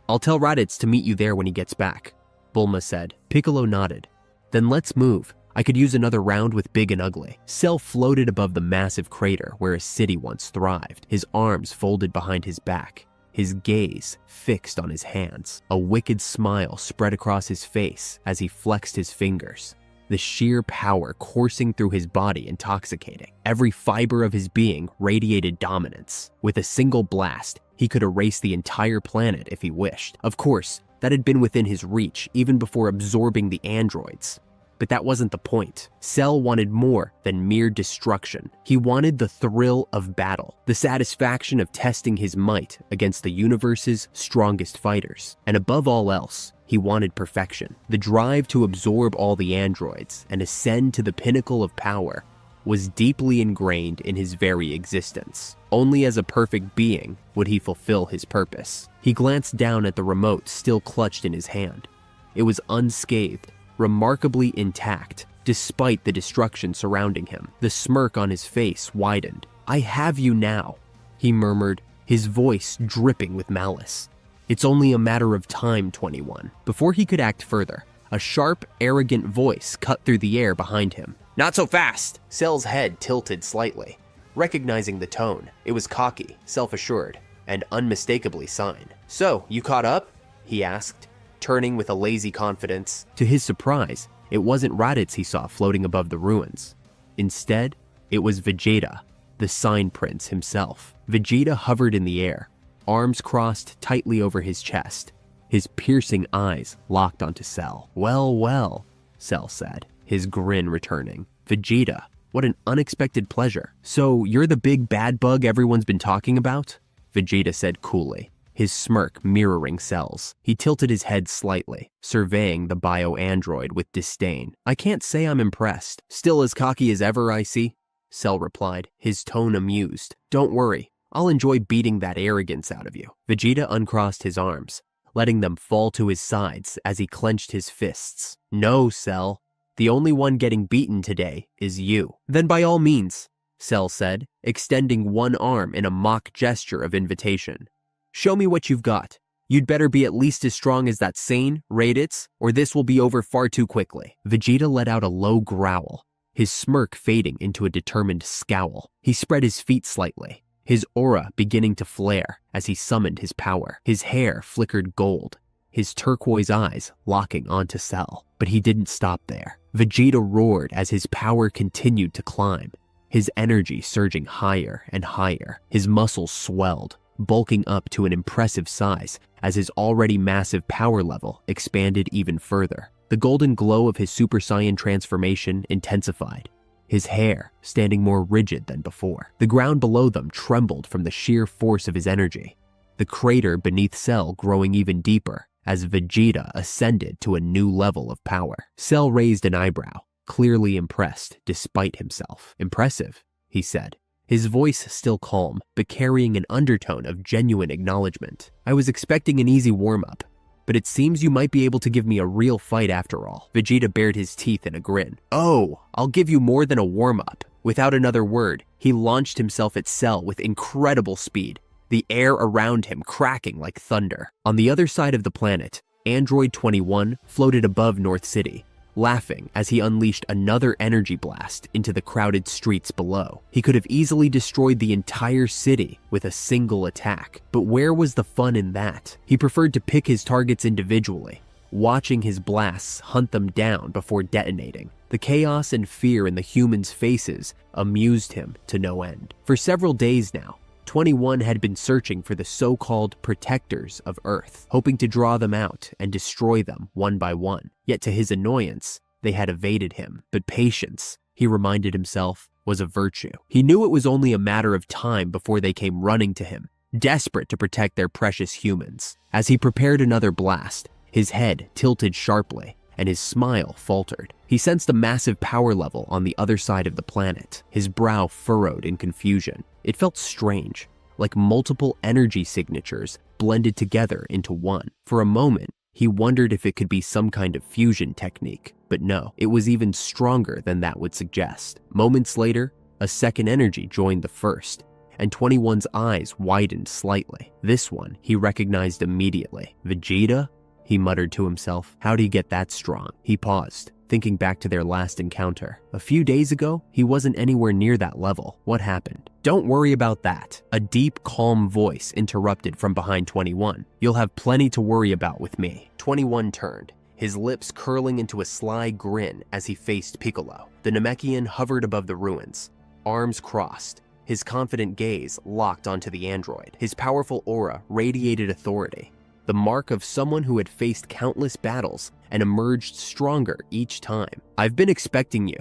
"I'll tell Raditz to meet you there when he gets back," Bulma said. Piccolo nodded. "Then let's move. I could use another round with Big and Ugly." Cell floated above the massive crater where a city once thrived, his arms folded behind his back, his gaze fixed on his hands. A wicked smile spread across his face as he flexed his fingers, the sheer power coursing through his body intoxicating. Every fiber of his being radiated dominance. With a single blast, he could erase the entire planet if he wished. Of course, that had been within his reach even before absorbing the androids. But that wasn't the point. Cell wanted more than mere destruction. He wanted the thrill of battle, the satisfaction of testing his might against the universe's strongest fighters. And above all else, he wanted perfection. The drive to absorb all the androids and ascend to the pinnacle of power was deeply ingrained in his very existence. Only as a perfect being would he fulfill his purpose. He glanced down at the remote still clutched in his hand. It was unscathed, remarkably intact, despite the destruction surrounding him. The smirk on his face widened. "I have you now," he murmured, his voice dripping with malice. "It's only a matter of time, 21. Before he could act further, a sharp, arrogant voice cut through the air behind him. "Not so fast!" Cell's head tilted slightly, recognizing the tone. It was cocky, self-assured, and unmistakably Saiyan. "So, you caught up?" he asked, turning with a lazy confidence. To his surprise, it wasn't Raditz he saw floating above the ruins. Instead, it was Vegeta, the Sign Prince himself. Vegeta hovered in the air, arms crossed tightly over his chest, his piercing eyes locked onto Cell. "Well, well," Cell said, his grin returning. "Vegeta, what an unexpected pleasure. So, you're the big bad bug everyone's been talking about?" Vegeta said coolly, his smirk mirroring Cell's. He tilted his head slightly, surveying the bio-android with disdain. "I can't say I'm impressed. Still as cocky as ever, I see," Cell replied, his tone amused. "Don't worry, I'll enjoy beating that arrogance out of you." Vegeta uncrossed his arms, letting them fall to his sides as he clenched his fists. "No, Cell. The only one getting beaten today is you." "Then by all means," Cell said, extending one arm in a mock gesture of invitation. "Show me what you've got. You'd better be at least as strong as that Saiyan, Raditz, or this will be over far too quickly." Vegeta let out a low growl, his smirk fading into a determined scowl. He spread his feet slightly, his aura beginning to flare as he summoned his power. His hair flickered gold, his turquoise eyes locking onto Cell. But he didn't stop there. Vegeta roared as his power continued to climb, his energy surging higher and higher. His muscles swelled, bulking up to an impressive size as his already massive power level expanded even further. The golden glow of his Super Saiyan transformation intensified, his hair standing more rigid than before. The ground below them trembled from the sheer force of his energy, the crater beneath Cell growing even deeper as Vegeta ascended to a new level of power. Cell raised an eyebrow, clearly impressed despite himself. "Impressive," he said, his voice still calm, but carrying an undertone of genuine acknowledgement. "I was expecting an easy warm-up, but it seems you might be able to give me a real fight after all." Vegeta bared his teeth in a grin. "Oh, I'll give you more than a warm-up. Without another word, he launched himself at Cell with incredible speed, the air around him cracking like thunder. On the other side of the planet, Android 21 floated above North City, laughing as he unleashed another energy blast into the crowded streets below. He could have easily destroyed the entire city with a single attack, but where was the fun in that? He preferred to pick his targets individually, watching his blasts hunt them down before detonating. The chaos and fear in the humans' faces amused him to no end. For several days now, 21 had been searching for the so-called protectors of Earth, hoping to draw them out and destroy them one by one. Yet to his annoyance, they had evaded him. But patience, he reminded himself, was a virtue. He knew it was only a matter of time before they came running to him, desperate to protect their precious humans. As he prepared another blast, his head tilted sharply, and his smile faltered. He sensed a massive power level on the other side of the planet, his brow furrowed in confusion. It felt strange, like multiple energy signatures blended together into one. For a moment, he wondered if it could be some kind of fusion technique, but no, it was even stronger than that would suggest. Moments later, a second energy joined the first, and 21's eyes widened slightly. This one he recognized immediately. Vegeta? He muttered to himself. How'd he get that strong? He paused, thinking back to their last encounter. A few days ago, he wasn't anywhere near that level. What happened? Don't worry about that. A deep, calm voice interrupted from behind 21. You'll have plenty to worry about with me. 21 turned, his lips curling into a sly grin as he faced Piccolo. The Namekian hovered above the ruins, arms crossed, his confident gaze locked onto the android. His powerful aura radiated authority, the mark of someone who had faced countless battles and emerged stronger each time. I've been expecting you,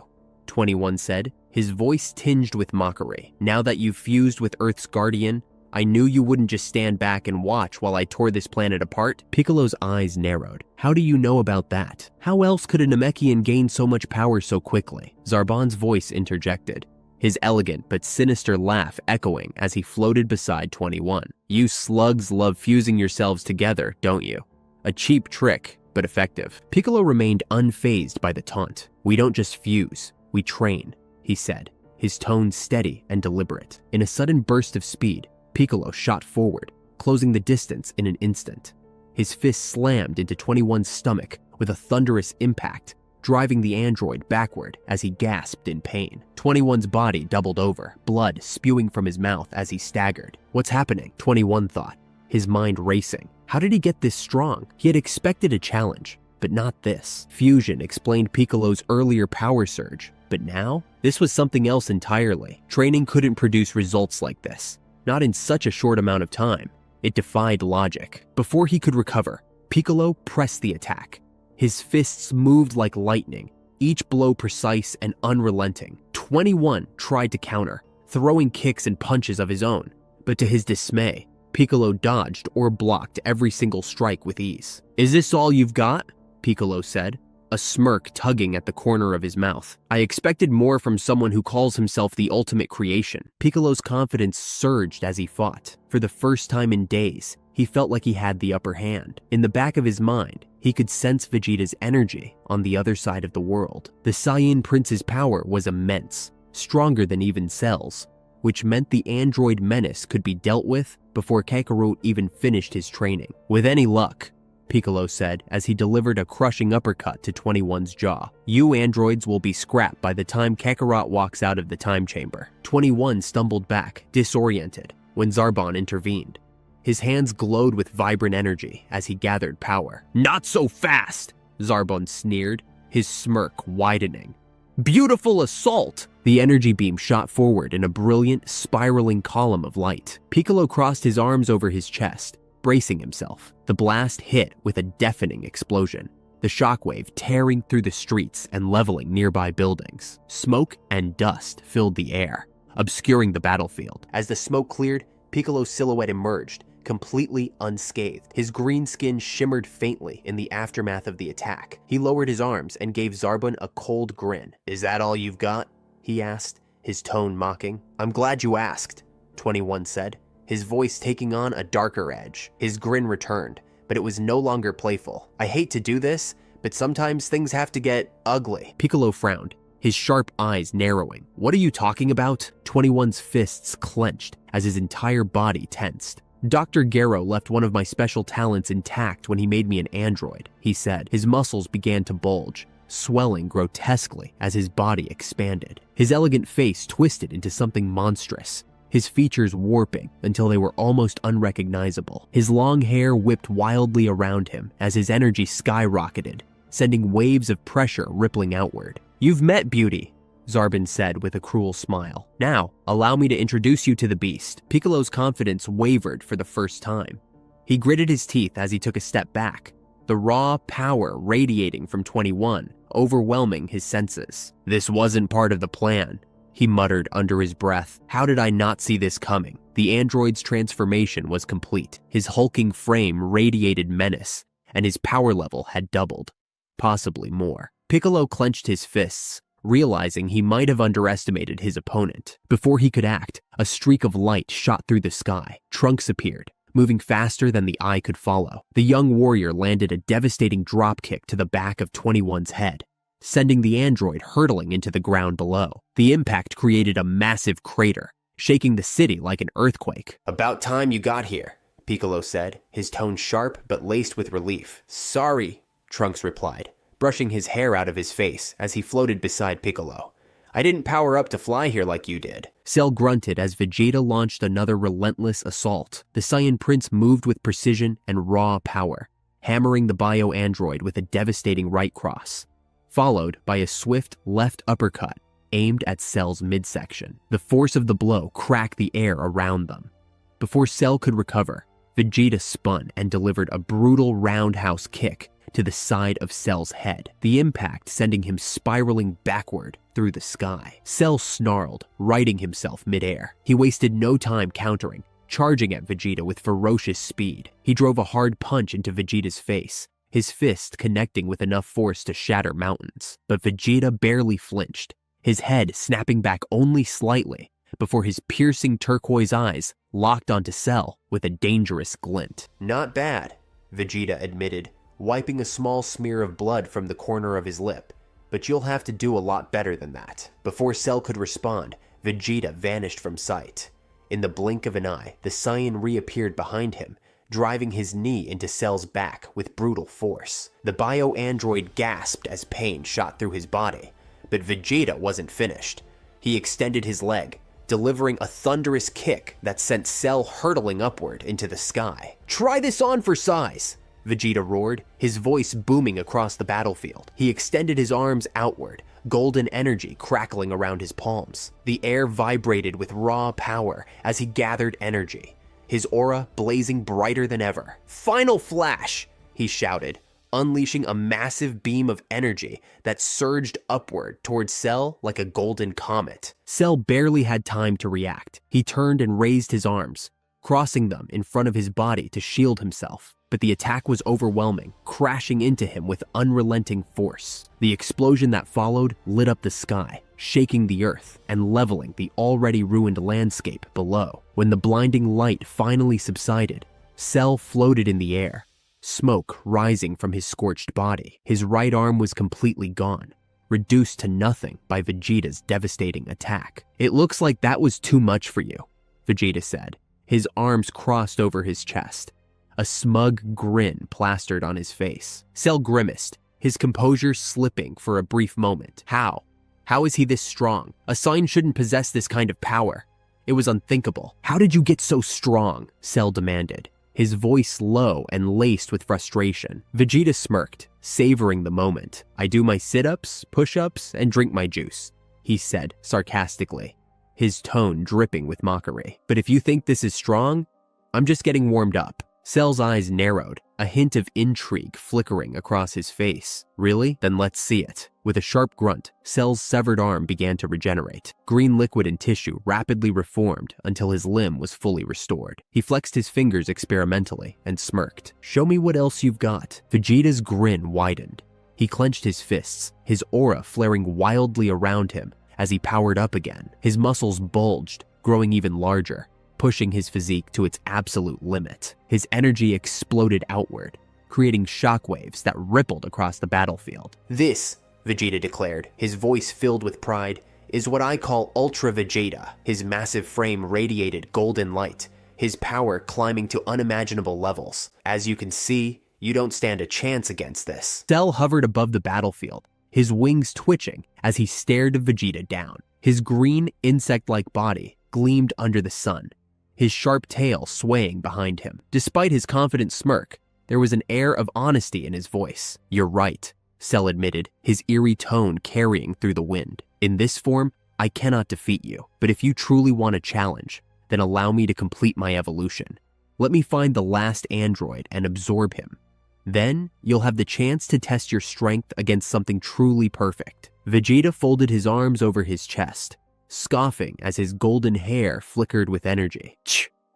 21 said, his voice tinged with mockery. Now that you've fused with Earth's guardian, I knew you wouldn't just stand back and watch while I tore this planet apart. Piccolo's eyes narrowed. How do you know about that? How else could a Namekian gain so much power so quickly? Zarbon's voice interjected, his elegant but sinister laugh echoing as he floated beside 21. You slugs love fusing yourselves together, don't you? A cheap trick, but effective. Piccolo remained unfazed by the taunt. We don't just fuse, we train, he said, his tone steady and deliberate. In a sudden burst of speed, Piccolo shot forward, closing the distance in an instant. His fist slammed into 21's stomach with a thunderous impact, driving the android backward as he gasped in pain. 21's body doubled over, blood spewing from his mouth as he staggered. What's happening? 21 thought, his mind racing. How did he get this strong? He had expected a challenge, but not this. Fusion explained Piccolo's earlier power surge, but now? This was something else entirely. Training couldn't produce results like this, not in such a short amount of time. It defied logic. Before he could recover, Piccolo pressed the attack. His fists moved like lightning, each blow precise and unrelenting. 21 tried to counter, throwing kicks and punches of his own, but to his dismay, Piccolo dodged or blocked every single strike with ease. Is this all you've got? Piccolo said, a smirk tugging at the corner of his mouth. I expected more from someone who calls himself the ultimate creation. Piccolo's confidence surged as he fought. For the first time in days, he felt like he had the upper hand. In the back of his mind, he could sense Vegeta's energy on the other side of the world. The Saiyan Prince's power was immense, stronger than even Cell's, which meant the android menace could be dealt with before Kakarot even finished his training. With any luck, Piccolo said as he delivered a crushing uppercut to 21's jaw. You androids will be scrapped by the time Kakarot walks out of the time chamber. 21 stumbled back, disoriented, when Zarbon intervened. His hands glowed with vibrant energy as he gathered power. Not so fast, Zarbon sneered, his smirk widening. Beautiful assault! The energy beam shot forward in a brilliant, spiraling column of light. Piccolo crossed his arms over his chest, bracing himself. The blast hit with a deafening explosion, the shockwave tearing through the streets and leveling nearby buildings. Smoke and dust filled the air, obscuring the battlefield. As the smoke cleared, Piccolo's silhouette emerged, completely unscathed. His green skin shimmered faintly in the aftermath of the attack. He lowered his arms and gave Zarbon a cold grin. Is that all you've got? He asked, his tone mocking. I'm glad you asked, 21 said, his voice taking on a darker edge. His grin returned, but it was no longer playful. I hate to do this, but sometimes things have to get ugly. Piccolo frowned, his sharp eyes narrowing. "What are you talking about?" 21's fists clenched as his entire body tensed. "Dr. Garo left one of my special talents intact when he made me an android," he said. His muscles began to bulge, swelling grotesquely as his body expanded. His elegant face twisted into something monstrous, his features warping until they were almost unrecognizable. His long hair whipped wildly around him as his energy skyrocketed, sending waves of pressure rippling outward. "You've met Beauty," Zarbon said with a cruel smile. "Now, allow me to introduce you to the beast." Piccolo's confidence wavered for the first time. He gritted his teeth as he took a step back, the raw power radiating from 21, overwhelming his senses. "This wasn't part of the plan," he muttered under his breath. "How did I not see this coming?" The android's transformation was complete. His hulking frame radiated menace, and his power level had doubled, possibly more. Piccolo clenched his fists, realizing he might have underestimated his opponent. Before he could act, a streak of light shot through the sky. Trunks appeared, moving faster than the eye could follow. The young warrior landed a devastating dropkick to the back of 21's head, sending the android hurtling into the ground below. The impact created a massive crater, shaking the city like an earthquake. "About time you got here," Piccolo said, his tone sharp but laced with relief. "Sorry," Trunks replied, brushing his hair out of his face as he floated beside Piccolo. "I didn't power up to fly here like you did." Cell grunted as Vegeta launched another relentless assault. The Saiyan Prince moved with precision and raw power, hammering the bio-android with a devastating right cross, followed by a swift left uppercut aimed at Cell's midsection. The force of the blow cracked the air around them. Before Cell could recover, Vegeta spun and delivered a brutal roundhouse kick to the side of Cell's head, the impact sending him spiraling backward through the sky. Cell snarled, righting himself midair. He wasted no time countering, charging at Vegeta with ferocious speed. He drove a hard punch into Vegeta's face, his fist connecting with enough force to shatter mountains. But Vegeta barely flinched, his head snapping back only slightly before his piercing turquoise eyes locked onto Cell with a dangerous glint. "Not bad," Vegeta admitted, wiping a small smear of blood from the corner of his lip. "But you'll have to do a lot better than that." Before Cell could respond, Vegeta vanished from sight. In the blink of an eye, the Saiyan reappeared behind him, driving his knee into Cell's back with brutal force. The bio-android gasped as pain shot through his body, but Vegeta wasn't finished. He extended his leg, delivering a thunderous kick that sent Cell hurtling upward into the sky. "Try this on for size!" Vegeta roared, his voice booming across the battlefield. He extended his arms outward, golden energy crackling around his palms. The air vibrated with raw power as he gathered energy, his aura blazing brighter than ever. "Final flash!" he shouted, unleashing a massive beam of energy that surged upward towards Cell like a golden comet. Cell barely had time to react. He turned and raised his arms, crossing them in front of his body to shield himself. But the attack was overwhelming, crashing into him with unrelenting force. The explosion that followed lit up the sky, shaking the earth and leveling the already ruined landscape below. When the blinding light finally subsided, Cell floated in the air, smoke rising from his scorched body. His right arm was completely gone, reduced to nothing by Vegeta's devastating attack. "It looks like that was too much for you," Vegeta said, his arms crossed over his chest, a smug grin plastered on his face. Cell grimaced, his composure slipping for a brief moment. How? How is he this strong? A Saiyan shouldn't possess this kind of power. It was unthinkable. "How did you get so strong?" Cell demanded, his voice low and laced with frustration. Vegeta smirked, savoring the moment. "I do my sit-ups, push-ups, and drink my juice," he said sarcastically, his tone dripping with mockery. "But if you think this is strong, I'm just getting warmed up." Cell's eyes narrowed, a hint of intrigue flickering across his face. "Really? Then let's see it." With a sharp grunt, Cell's severed arm began to regenerate. Green liquid and tissue rapidly reformed until his limb was fully restored. He flexed his fingers experimentally and smirked. "Show me what else you've got." Vegeta's grin widened. He clenched his fists, his aura flaring wildly around him as he powered up again. His muscles bulged, growing even larger, pushing his physique to its absolute limit. His energy exploded outward, creating shockwaves that rippled across the battlefield. "This," Vegeta declared, his voice filled with pride, is what I call Ultra Vegeta. His massive frame radiated golden light, his power climbing to unimaginable levels. As you can see, you don't stand a chance against this. Cell hovered above the battlefield, his wings twitching as he stared Vegeta down. His green, insect-like body gleamed under the sun, his sharp tail swaying behind him. Despite his confident smirk, there was an air of honesty in his voice. You're right, Cell admitted, his eerie tone carrying through the wind. In this form, I cannot defeat you, but if you truly want a challenge, then allow me to complete my evolution. Let me find the last android and absorb him. Then, you'll have the chance to test your strength against something truly perfect. Vegeta folded his arms over his chest, scoffing as his golden hair flickered with energy.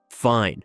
Fine,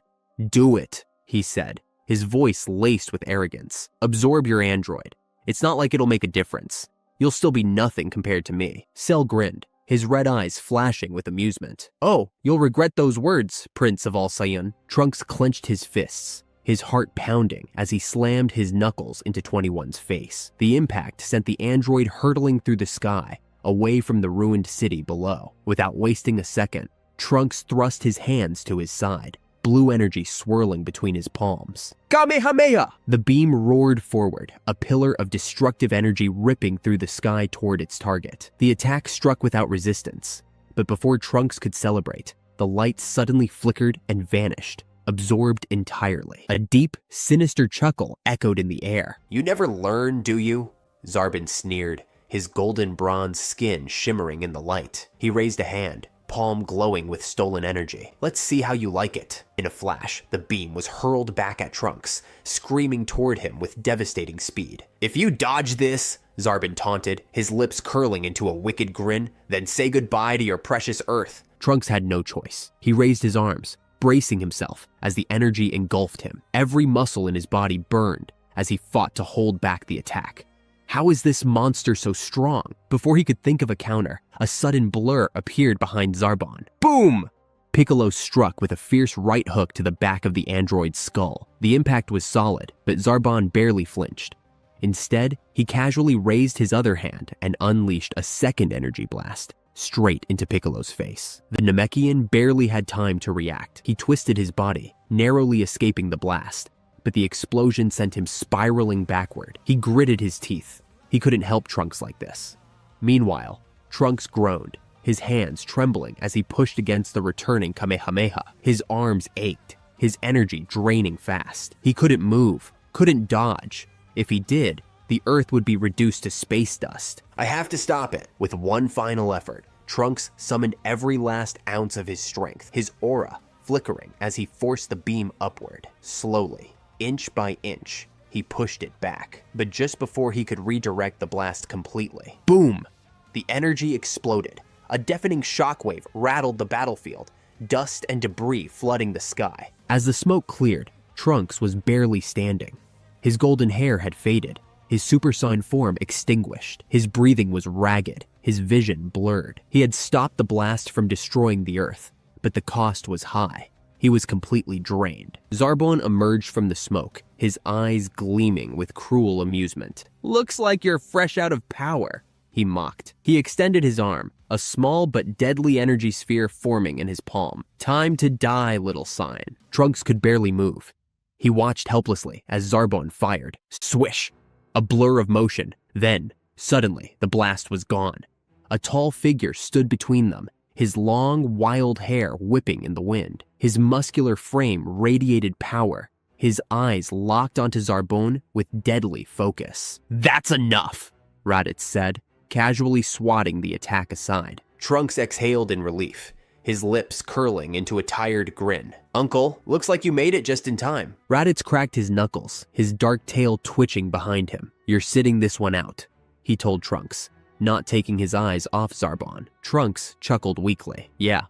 do it, he said, his voice laced with arrogance. Absorb your android. It's not like it'll make a difference. You'll still be nothing compared to me. Cell grinned, his red eyes flashing with amusement. Oh, you'll regret those words, Prince of all Saiyan. Trunks clenched his fists, his heart pounding as he slammed his knuckles into 21's face. The impact sent the android hurtling through the sky, away from the ruined city below. Without wasting a second, Trunks thrust his hands to his side, blue energy swirling between his palms. Kamehameha! The beam roared forward, a pillar of destructive energy ripping through the sky toward its target. The attack struck without resistance, but before Trunks could celebrate, the light suddenly flickered and vanished, absorbed entirely. A deep, sinister chuckle echoed in the air. You never learn, do you? Zarbon sneered, his golden bronze skin shimmering in the light. He raised a hand, palm glowing with stolen energy. Let's see how you like it. In a flash, the beam was hurled back at Trunks, screaming toward him with devastating speed. If you dodge this, Zarbon taunted, his lips curling into a wicked grin, then say goodbye to your precious Earth. Trunks had no choice. He raised his arms, bracing himself as the energy engulfed him. Every muscle in his body burned as he fought to hold back the attack. How is this monster so strong? Before he could think of a counter, a sudden blur appeared behind Zarbon. Boom! Piccolo struck with a fierce right hook to the back of the android's skull. The impact was solid, but Zarbon barely flinched. Instead, he casually raised his other hand and unleashed a second energy blast, straight into Piccolo's face. The Namekian barely had time to react. He twisted his body, narrowly escaping the blast, but the explosion sent him spiraling backward. He gritted his teeth. He couldn't help Trunks like this. Meanwhile, Trunks groaned, his hands trembling as he pushed against the returning Kamehameha. His arms ached, his energy draining fast. He couldn't move, couldn't dodge. If he did, the Earth would be reduced to space dust. I have to stop it. With one final effort, Trunks summoned every last ounce of his strength, his aura flickering as he forced the beam upward. Slowly, inch by inch, he pushed it back. But just before he could redirect the blast completely, boom! The energy exploded. A deafening shockwave rattled the battlefield, dust and debris flooding the sky. As the smoke cleared, Trunks was barely standing. His golden hair had faded, his Super Saiyan form extinguished. His breathing was ragged, his vision blurred. He had stopped the blast from destroying the Earth, but the cost was high. He was completely drained. Zarbon emerged from the smoke, his eyes gleaming with cruel amusement. Looks like you're fresh out of power, he mocked. He extended his arm, a small but deadly energy sphere forming in his palm. Time to die, little Saiyan. Trunks could barely move. He watched helplessly as Zarbon fired. Swish! A blur of motion. Then, suddenly, the blast was gone. A tall figure stood between them, his long, wild hair whipping in the wind. His muscular frame radiated power, his eyes locked onto Zarbon with deadly focus. That's enough, Raditz said, casually swatting the attack aside. Trunks exhaled in relief, his lips curling into a tired grin. Uncle, looks like you made it just in time. Raditz cracked his knuckles, his dark tail twitching behind him. You're sitting this one out, he told Trunks, not taking his eyes off Zarbon. Trunks chuckled weakly. Yeah,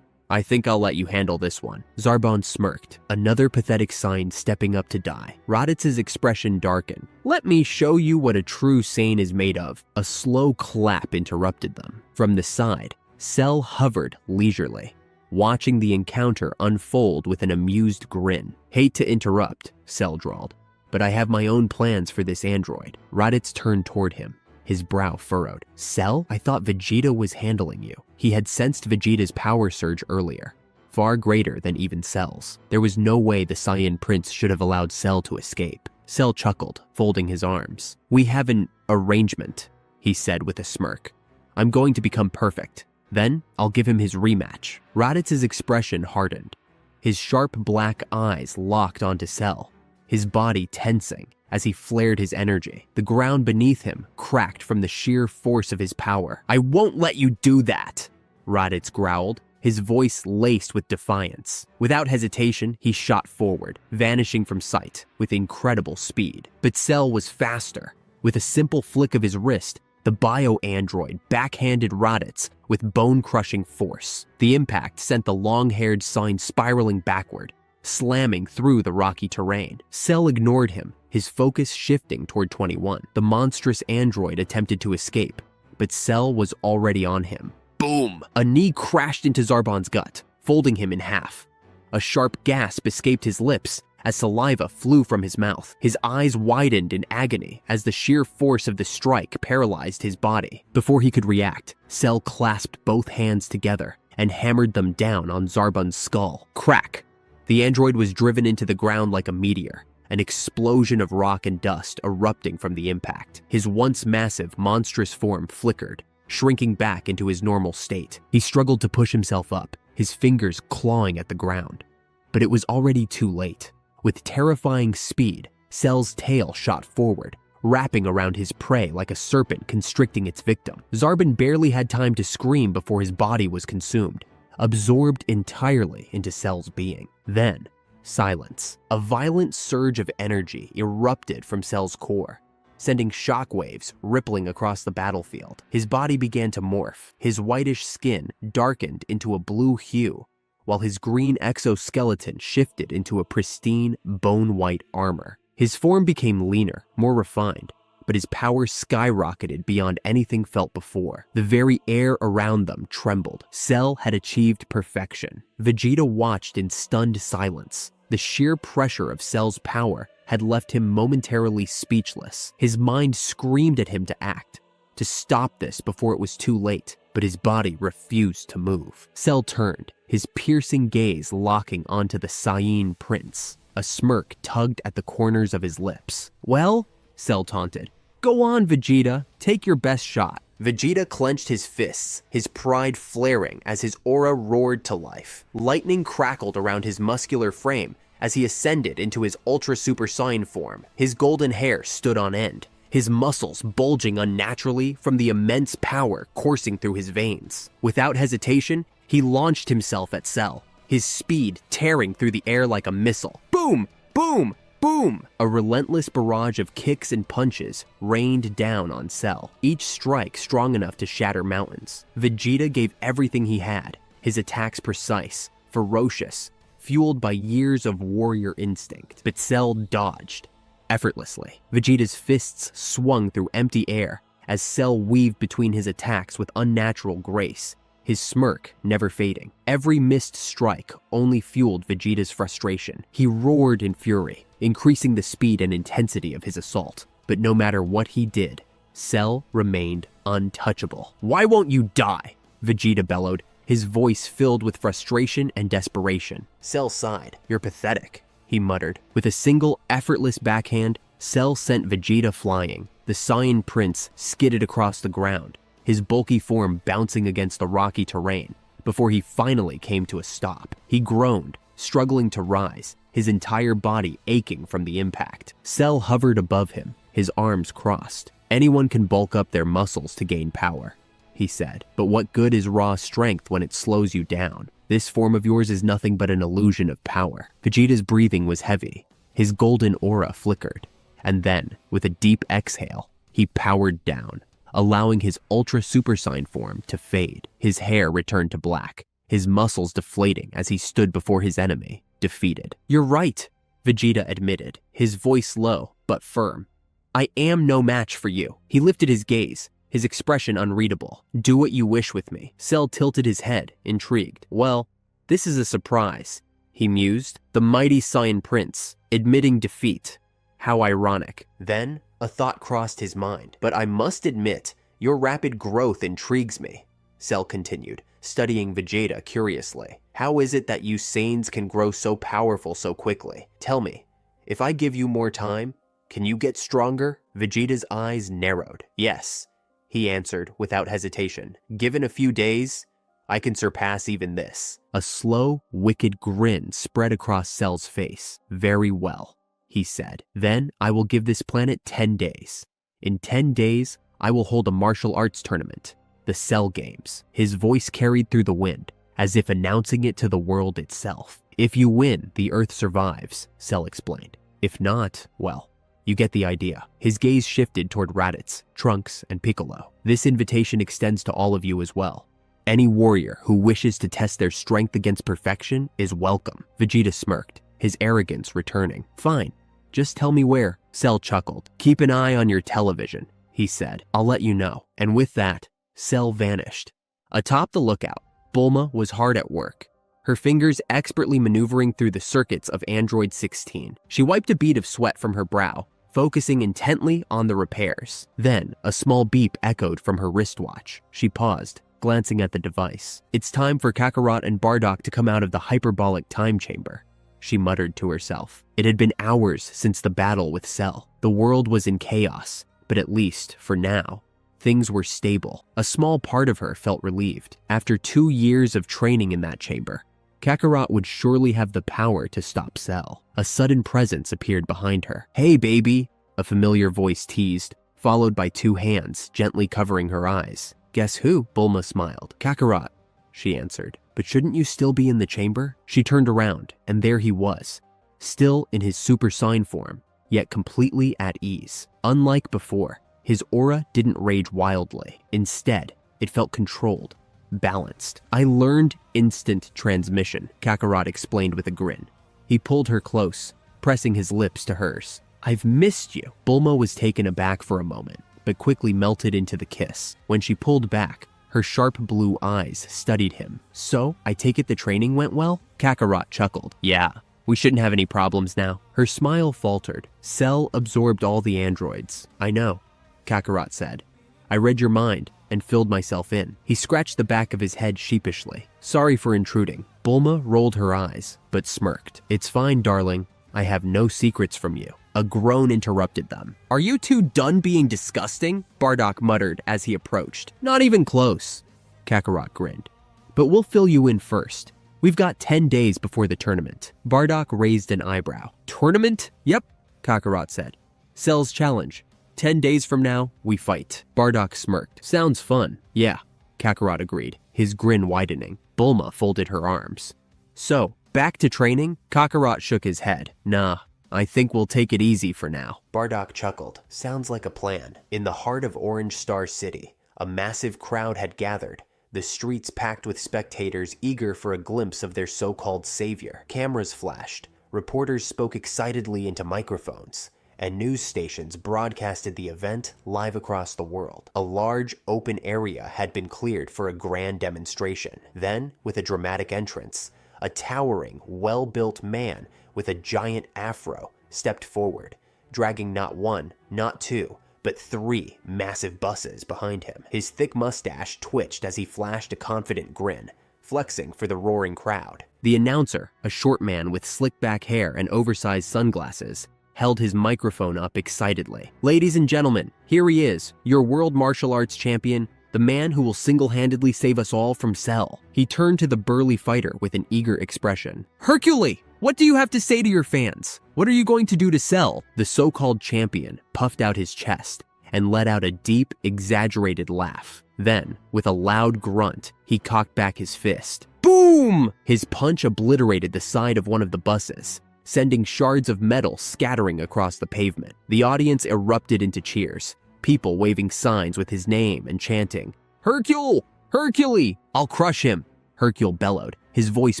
I think I'll let you handle this one. Zarbon smirked, another pathetic sign stepping up to die. Raditz's expression darkened. Let me show you what a true Saiyan is made of. A slow clap interrupted them. From the side, Cell hovered leisurely, watching the encounter unfold with an amused grin. Hate to interrupt, Cell drawled, but I have my own plans for this android. Raditz turned toward him, His brow furrowed. Cell? I thought Vegeta was handling you. He had sensed Vegeta's power surge earlier, far greater than even Cell's. There was no way the Saiyan prince should have allowed Cell to escape. Cell chuckled, folding his arms. We have an arrangement, he said with a smirk. I'm going to become perfect. Then I'll give him his rematch. Raditz's expression hardened. His sharp black eyes locked onto Cell, his body tensing as he flared his energy. The ground beneath him cracked from the sheer force of his power. I won't let you do that, Raditz growled, his voice laced with defiance. Without hesitation, he shot forward, vanishing from sight with incredible speed. But Cell was faster. With a simple flick of his wrist, the bio-android backhanded Raditz with bone-crushing force. The impact sent the long-haired Saiyan spiraling backward, slamming through the rocky terrain. Cell ignored him, his focus shifting toward 21. The monstrous android attempted to escape, but Cell was already on him. Boom! A knee crashed into Zarbon's gut, folding him in half. A sharp gasp escaped his lips as saliva flew from his mouth. His eyes widened in agony as the sheer force of the strike paralyzed his body. Before he could react, Cell clasped both hands together and hammered them down on Zarbon's skull. Crack! The android was driven into the ground like a meteor, an explosion of rock and dust erupting from the impact. His once massive, monstrous form flickered, shrinking back into his normal state. He struggled to push himself up, his fingers clawing at the ground. But it was already too late. With terrifying speed, Cell's tail shot forward, wrapping around his prey like a serpent constricting its victim. Zarbon barely had time to scream before his body was consumed, absorbed entirely into Cell's being. Then, silence. A violent surge of energy erupted from Cell's core, sending shockwaves rippling across the battlefield. His body began to morph, his whitish skin darkened into a blue hue, while his green exoskeleton shifted into a pristine, bone-white armor. His form became leaner, more refined, but his power skyrocketed beyond anything felt before. The very air around them trembled. Cell had achieved perfection. Vegeta watched in stunned silence. The sheer pressure of Cell's power had left him momentarily speechless. His mind screamed at him to act, to stop this before it was too late, but his body refused to move. Cell turned, his piercing gaze locking onto the Saiyan prince. A smirk tugged at the corners of his lips. Well, Cell taunted, go on, Vegeta, take your best shot. Vegeta clenched his fists, his pride flaring as his aura roared to life. Lightning crackled around his muscular frame as he ascended into his Ultra Super Saiyan form. His golden hair stood on end, his muscles bulging unnaturally from the immense power coursing through his veins. Without hesitation, he launched himself at Cell, his speed tearing through the air like a missile. Boom! Boom! Boom! A relentless barrage of kicks and punches rained down on Cell, each strike strong enough to shatter mountains. Vegeta gave everything he had, his attacks precise, ferocious, fueled by years of warrior instinct. But Cell dodged effortlessly. Vegeta's fists swung through empty air as Cell weaved between his attacks with unnatural grace, his smirk never fading. Every missed strike only fueled Vegeta's frustration. He roared in fury, increasing the speed and intensity of his assault. But no matter what he did, Cell remained untouchable. Why won't you die? Vegeta bellowed, his voice filled with frustration and desperation. Cell sighed. You're pathetic, he muttered. With a single effortless backhand, Cell sent Vegeta flying. The Saiyan prince skidded across the ground, his bulky form bouncing against the rocky terrain, before he finally came to a stop. He groaned, struggling to rise, his entire body aching from the impact. Cell hovered above him, his arms crossed. Anyone can bulk up their muscles to gain power, he said, but what good is raw strength when it slows you down? This form of yours is nothing but an illusion of power. Vegeta's breathing was heavy, his golden aura flickered, and then, with a deep exhale, he powered down, allowing his Ultra Super Saiyan form to fade. His hair returned to black, his muscles deflating as he stood before his enemy, defeated. You're right, Vegeta admitted, his voice low but firm. I am no match for you. He lifted his gaze, his expression unreadable. Do what you wish with me. Cell tilted his head, intrigued. Well, this is a surprise, he mused. The mighty Saiyan prince, admitting defeat. How ironic. Then, a thought crossed his mind. But I must admit, your rapid growth intrigues me, Cell continued, studying Vegeta curiously. How is it that you Saiyans can grow so powerful so quickly? Tell me, if I give you more time, can you get stronger? Vegeta's eyes narrowed. Yes, he answered without hesitation. Given a few days, I can surpass even this. A slow, wicked grin spread across Cell's face. Very well, he said. Then I will give this planet 10 days. In 10 days, I will hold a martial arts tournament, the Cell Games. His voice carried through the wind, as if announcing it to the world itself. If you win, the Earth survives, Cell explained. If not, well, you get the idea. His gaze shifted toward Raditz, Trunks, and Piccolo. This invitation extends to all of you as well. Any warrior who wishes to test their strength against perfection is welcome. Vegeta smirked, his arrogance returning. Fine, just tell me where. Cell chuckled. Keep an eye on your television, he said. I'll let you know. And with that, Cell vanished. Atop the lookout, Bulma was hard at work, her fingers expertly maneuvering through the circuits of Android 16. She wiped a bead of sweat from her brow, focusing intently on the repairs. Then, a small beep echoed from her wristwatch. She paused, glancing at the device. It's time for Kakarot and Bardock to come out of the hyperbolic time chamber, she muttered to herself. It had been hours since the battle with Cell. The world was in chaos, but at least, for now, things were stable. A small part of her felt relieved. After 2 years of training in that chamber, Kakarot would surely have the power to stop Cell. A sudden presence appeared behind her. Hey, baby, a familiar voice teased, followed by 2 hands gently covering her eyes. Guess who? Bulma smiled. Kakarot, she answered. But shouldn't you still be in the chamber? She turned around, and there he was, still in his Super Saiyan form, yet completely at ease. Unlike before, his aura didn't rage wildly. Instead, it felt controlled, balanced. I learned instant transmission, Kakarot explained with a grin. He pulled her close, pressing his lips to hers. I've missed you. Bulma was taken aback for a moment, but quickly melted into the kiss. When she pulled back, her sharp blue eyes studied him. So, I take it the training went well? Kakarot chuckled. Yeah, we shouldn't have any problems now. Her smile faltered. Cell absorbed all the androids. I know, Kakarot said. I read your mind and filled myself in. He scratched the back of his head sheepishly. Sorry for intruding. Bulma rolled her eyes, but smirked. It's fine, darling. I have no secrets from you. A groan interrupted them. Are you two done being disgusting? Bardock muttered as he approached. Not even close, Kakarot grinned. But we'll fill you in first. We've got 10 days before the tournament. Bardock raised an eyebrow. Tournament? Yep, Kakarot said. Cell's challenge. 10 days from now, we fight. Bardock smirked. Sounds fun. Yeah, Kakarot agreed, his grin widening. Bulma folded her arms. So, back to training? Kakarot shook his head. Nah, I think we'll take it easy for now. Bardock chuckled. Sounds like a plan. In the heart of Orange Star City, a massive crowd had gathered, the streets packed with spectators eager for a glimpse of their so-called savior. Cameras flashed, reporters spoke excitedly into microphones, and news stations broadcasted the event live across the world. A large, open area had been cleared for a grand demonstration. Then, with a dramatic entrance, a towering, well-built man with a giant afro stepped forward, dragging not 1, not 2, but 3 massive buses behind him. His thick mustache twitched as he flashed a confident grin, flexing for the roaring crowd. The announcer, a short man with slick-back hair and oversized sunglasses, held his microphone up excitedly. Ladies and gentlemen, here he is, your world martial arts champion, the man who will single-handedly save us all from Cell. He turned to the burly fighter with an eager expression. Hercule, what do you have to say to your fans? What are you going to do to Cell? The so-called champion puffed out his chest and let out a deep, exaggerated laugh. Then, with a loud grunt, he cocked back his fist. Boom! His punch obliterated the side of one of the buses, sending shards of metal scattering across the pavement. The audience erupted into cheers, people waving signs with his name and chanting, Hercule! Hercule! I'll crush him! Hercule bellowed, his voice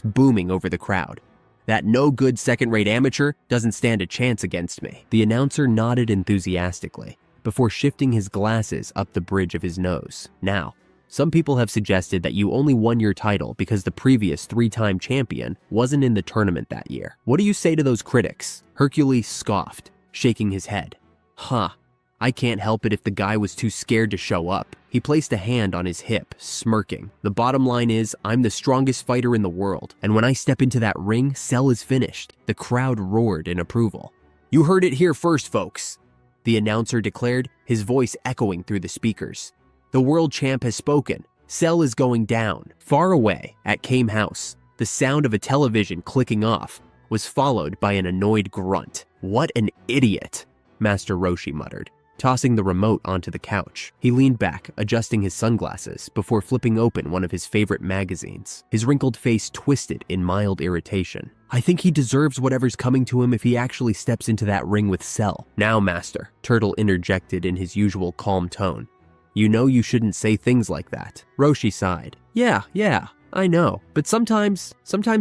booming over the crowd. That no-good second-rate amateur doesn't stand a chance against me. The announcer nodded enthusiastically before shifting his glasses up the bridge of his nose. Now, some people have suggested that you only won your title because the previous 3-time champion wasn't in the tournament that year. What do you say to those critics? Hercules scoffed, shaking his head. Huh. I can't help it if the guy was too scared to show up. He placed a hand on his hip, smirking. The bottom line is, I'm the strongest fighter in the world, and when I step into that ring, Cell is finished. The crowd roared in approval. You heard it here first, folks, the announcer declared, his voice echoing through the speakers. The world champ has spoken. Cell is going down. Far away, at Kame House, the sound of a television clicking off was followed by an annoyed grunt. What an idiot, Master Roshi muttered, tossing the remote onto the couch. He leaned back, adjusting his sunglasses before flipping open one of his favorite magazines. His wrinkled face twisted in mild irritation. I think he deserves whatever's coming to him if he actually steps into that ring with Cell. Now, Master, Turtle interjected in his usual calm tone. You know you shouldn't say things like that. Roshi sighed. Yeah, I know. But sometimes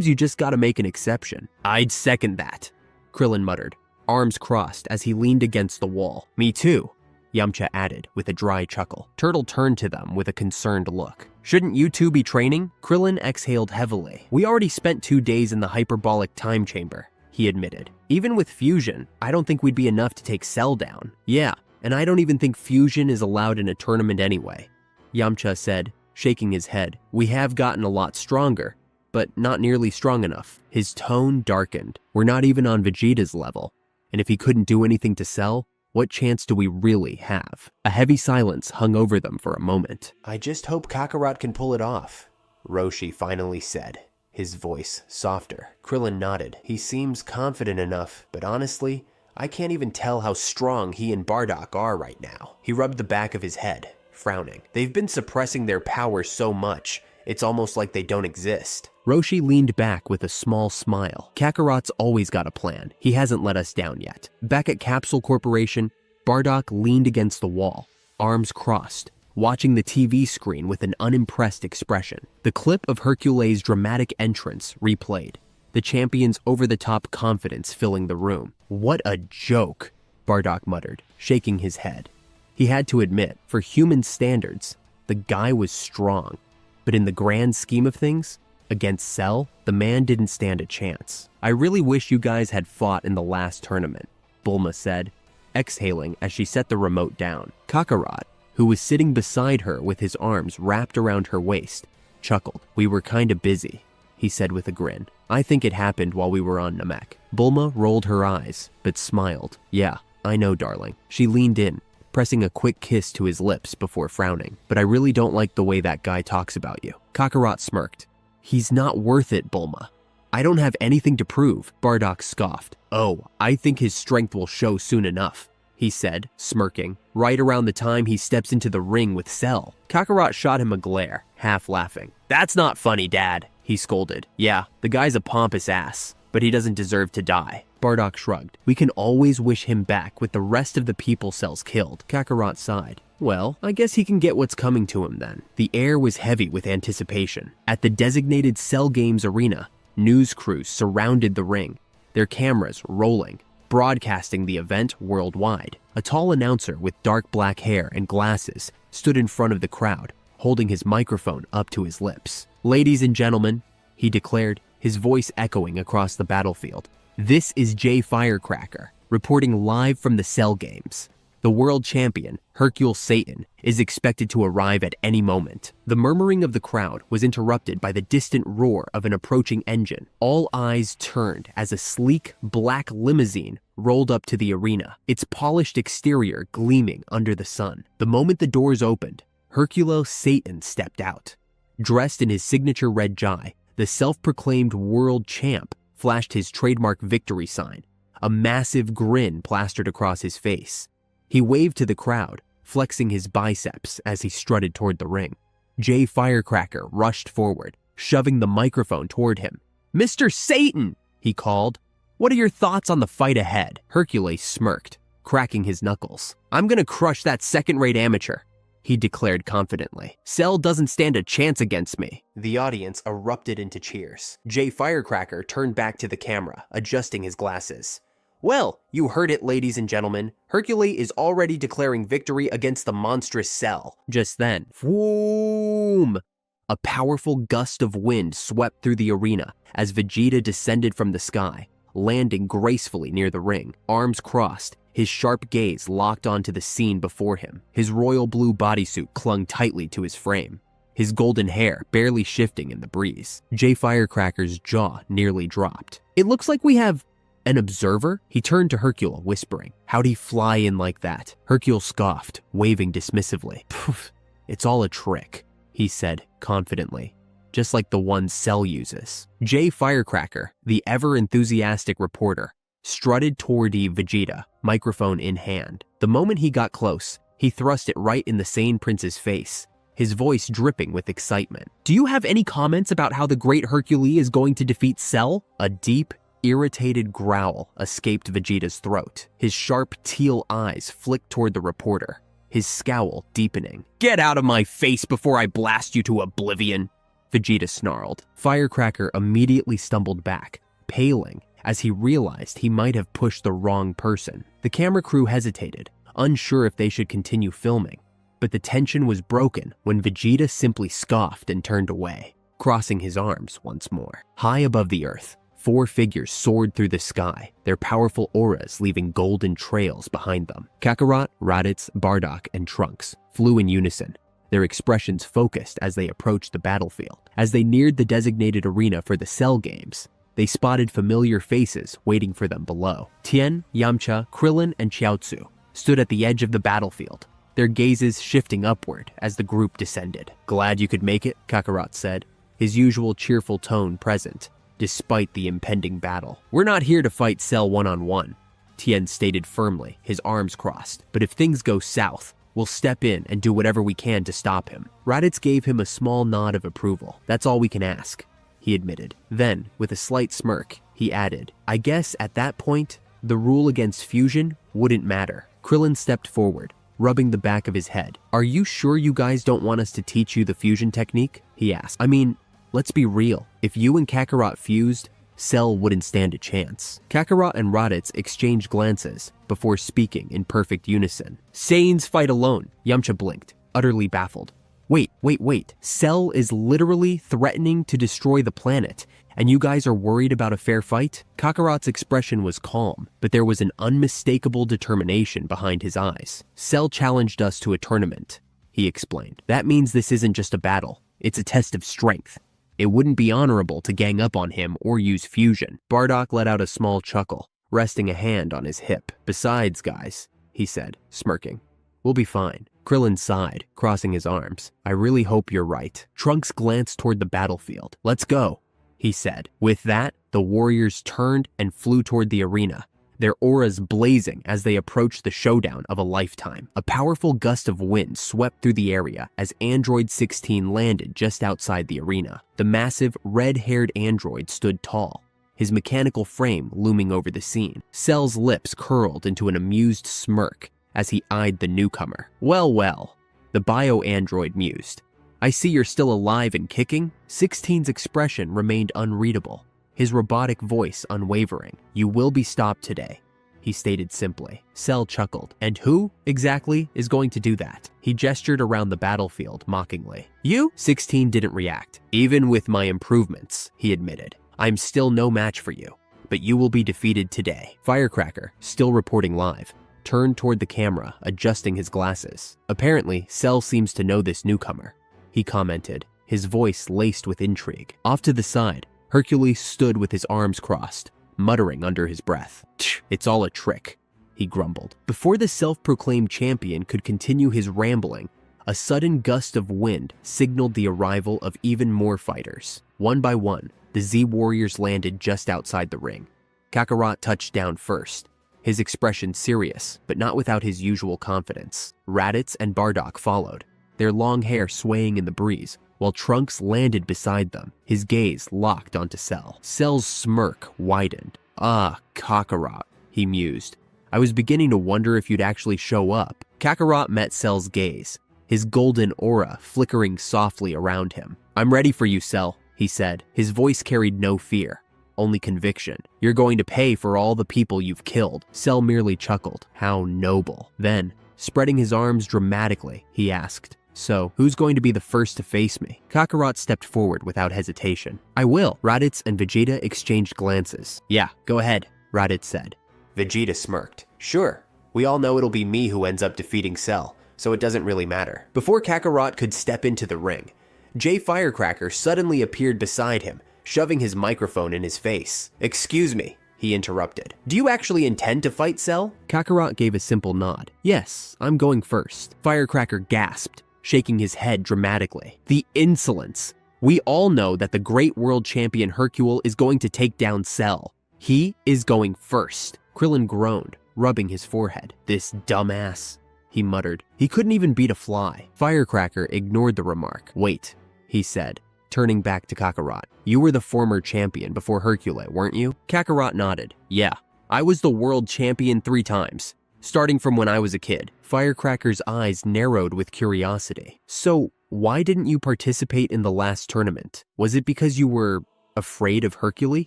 you just gotta make an exception. I'd second that, Krillin muttered, arms crossed as he leaned against the wall. Me too, Yamcha added with a dry chuckle. Turtle turned to them with a concerned look. Shouldn't you two be training? Krillin exhaled heavily. We already spent 2 days in the hyperbolic time chamber, he admitted. Even with fusion, I don't think we'd be enough to take Cell down. Yeah, and I don't even think fusion is allowed in a tournament anyway, Yamcha said, shaking his head. We have gotten a lot stronger, but not nearly strong enough. His tone darkened. We're not even on Vegeta's level. And if he couldn't do anything to Cell, what chance do we really have? A heavy silence hung over them for a moment. I just hope Kakarot can pull it off, Roshi finally said, his voice softer. Krillin nodded. He seems confident enough, but honestly, I can't even tell how strong he and Bardock are right now. He rubbed the back of his head, frowning. They've been suppressing their power so much, it's almost like they don't exist. Roshi leaned back with a small smile. Kakarot's always got a plan. He hasn't let us down yet. Back at Capsule Corporation, Bardock leaned against the wall, arms crossed, watching the TV screen with an unimpressed expression. The clip of Hercules' dramatic entrance replayed, the champion's over-the-top confidence filling the room. What a joke, Bardock muttered, shaking his head. He had to admit, for human standards, the guy was strong. But in the grand scheme of things, against Cell, the man didn't stand a chance. I really wish you guys had fought in the last tournament, Bulma said, exhaling as she set the remote down. Kakarot, who was sitting beside her with his arms wrapped around her waist, chuckled. We were kinda busy, he said with a grin. I think it happened while we were on Namek. Bulma rolled her eyes, but smiled. Yeah, I know, darling. She leaned in, pressing a quick kiss to his lips before frowning. But I really don't like the way that guy talks about you. Kakarot smirked. He's not worth it, Bulma. I don't have anything to prove, Bardock scoffed. Oh, I think his strength will show soon enough, he said, smirking, right around the time he steps into the ring with Cell. Kakarot shot him a glare, half laughing. That's not funny, Dad, he scolded. Yeah, the guy's a pompous ass, but he doesn't deserve to die. Bardock shrugged. We can always wish him back with the rest of the people Cell's killed. Kakarot sighed. Well, I guess he can get what's coming to him then. The air was heavy with anticipation. At the designated Cell Games arena, news crews surrounded the ring, their cameras rolling, broadcasting the event worldwide. A tall announcer with dark black hair and glasses stood in front of the crowd, holding his microphone up to his lips. Ladies and gentlemen, he declared, his voice echoing across the battlefield. This is Jay Firecracker, reporting live from the Cell Games. The world champion, Hercule Satan, is expected to arrive at any moment. The murmuring of the crowd was interrupted by the distant roar of an approaching engine. All eyes turned as a sleek, black limousine rolled up to the arena, its polished exterior gleaming under the sun. The moment the doors opened, Hercule Satan stepped out. Dressed in his signature red jai, the self-proclaimed world champ flashed his trademark victory sign, a massive grin plastered across his face. He waved to the crowd, flexing his biceps as he strutted toward the ring. Jay Firecracker rushed forward, shoving the microphone toward him. Mr. Satan, he called. What are your thoughts on the fight ahead? Hercules smirked, cracking his knuckles. I'm gonna crush that second-rate amateur, he declared confidently. Cell doesn't stand a chance against me. The audience erupted into cheers. Jay Firecracker turned back to the camera, adjusting his glasses. Well, you heard it, ladies and gentlemen. Hercule is already declaring victory against the monstrous Cell. Just then, whoom! A powerful gust of wind swept through the arena as Vegeta descended from the sky, landing gracefully near the ring. Arms crossed, his sharp gaze locked onto the scene before him. His royal blue bodysuit clung tightly to his frame, his golden hair barely shifting in the breeze. Jay Firecracker's jaw nearly dropped. "It looks like we have an observer?" He turned to Hercule, whispering, "How'd he fly in like that?" Hercule scoffed, waving dismissively. "Poof, it's all a trick," he said confidently, "just like the one Cell uses." Jay Firecracker, the ever-enthusiastic reporter, strutted toward Vegeta, microphone in hand. The moment he got close, he thrust it right in the Saiyan Prince's face, his voice dripping with excitement. "Do you have any comments about how the great Hercule is going to defeat Cell?" A deep, irritated growl escaped Vegeta's throat. His sharp teal eyes flicked toward the reporter, his scowl deepening. "Get out of my face before I blast you to oblivion," Vegeta snarled. Firecracker immediately stumbled back, paling, as he realized he might have pushed the wrong person. The camera crew hesitated, unsure if they should continue filming, but the tension was broken when Vegeta simply scoffed and turned away, crossing his arms once more. High above the earth, 4 figures soared through the sky, their powerful auras leaving golden trails behind them. Kakarot, Raditz, Bardock, and Trunks flew in unison, their expressions focused as they approached the battlefield. As they neared the designated arena for the Cell games, they spotted familiar faces waiting for them below. Tien, Yamcha, Krillin, and Chiaotzu stood at the edge of the battlefield, their gazes shifting upward as the group descended. "Glad you could make it," Kakarot said, his usual cheerful tone present, despite the impending battle. "We're not here to fight Cell one-on-one," Tien stated firmly, his arms crossed. "But if things go south, we'll step in and do whatever we can to stop him." Raditz gave him a small nod of approval. "That's all we can ask," he admitted. Then, with a slight smirk, he added, "I guess at that point, the rule against fusion wouldn't matter." Krillin stepped forward, rubbing the back of his head. "Are you sure you guys don't want us to teach you the fusion technique?" he asked. "I mean, let's be real. If you and Kakarot fused, Cell wouldn't stand a chance." Kakarot and Raditz exchanged glances before speaking in perfect unison. "Saiyans fight alone," Yamcha blinked, utterly baffled. Wait. Cell is literally threatening to destroy the planet, and you guys are worried about a fair fight?" Kakarot's expression was calm, but there was an unmistakable determination behind his eyes. "Cell challenged us to a tournament," he explained. "That means this isn't just a battle, it's a test of strength. It wouldn't be honorable to gang up on him or use fusion." Bardock let out a small chuckle, resting a hand on his hip. "Besides, guys," he said, smirking, "we'll be fine." Krillin sighed, crossing his arms. "I really hope you're right." Trunks glanced toward the battlefield. "Let's go," he said. With that, the warriors turned and flew toward the arena, their auras blazing as they approached the showdown of a lifetime. A powerful gust of wind swept through the area as Android 16 landed just outside the arena. The massive, red-haired android stood tall, his mechanical frame looming over the scene. Cell's lips curled into an amused smirk as he eyed the newcomer. Well, the bio-android mused. "I see you're still alive and kicking." 16's expression remained unreadable, his robotic voice unwavering. "You will be stopped today," he stated simply. Cell chuckled. "And who, exactly, is going to do that?" He gestured around the battlefield mockingly. "You?" 16 didn't react. "Even with my improvements," he admitted, "I'm still no match for you, but you will be defeated today." Firecracker, still reporting live, turned toward the camera, adjusting his glasses. "Apparently, Cell seems to know this newcomer," he commented, his voice laced with intrigue. Off to the side, Hercules stood with his arms crossed, muttering under his breath. "It's all a trick," he grumbled. Before the self-proclaimed champion could continue his rambling, a sudden gust of wind signaled the arrival of even more fighters. One by one, the Z-Warriors landed just outside the ring. Kakarot touched down first, his expression serious, but not without his usual confidence. Raditz and Bardock followed, their long hair swaying in the breeze, while Trunks landed beside them, his gaze locked onto Cell. Cell's smirk widened. "Ah, Kakarot," he mused. "I was beginning to wonder if you'd actually show up." Kakarot met Cell's gaze, his golden aura flickering softly around him. "I'm ready for you, Cell," he said. His voice carried no fear, only conviction. "You're going to pay for all the people you've killed." Cell merely chuckled. "How noble." Then, spreading his arms dramatically, he asked, So, who's going to be the first to face me? Kakarot stepped forward without hesitation. I will. Raditz and Vegeta exchanged glances. Yeah, go ahead, Raditz said. Vegeta smirked. Sure, we all know it'll be me who ends up defeating Cell, so it doesn't really matter. Before Kakarot could step into the ring, Jay Firecracker suddenly appeared beside him, shoving his microphone in his face. Excuse me, he interrupted. Do you actually intend to fight Cell? Kakarot gave a simple nod. Yes, I'm going first. Firecracker gasped, shaking his head dramatically. The insolence! We all know that the great world champion Hercule is going to take down Cell. He is going first. Krillin groaned, rubbing his forehead. This dumbass, he muttered. He couldn't even beat a fly. Firecracker ignored the remark. Wait, he said, turning back to Kakarot. You were the former champion before Hercule, weren't you? Kakarot nodded. Yeah, I was the world champion 3 times, starting from when I was a kid. Firecracker's eyes narrowed with curiosity. So, why didn't you participate in the last tournament? Was it because you were afraid of Hercule?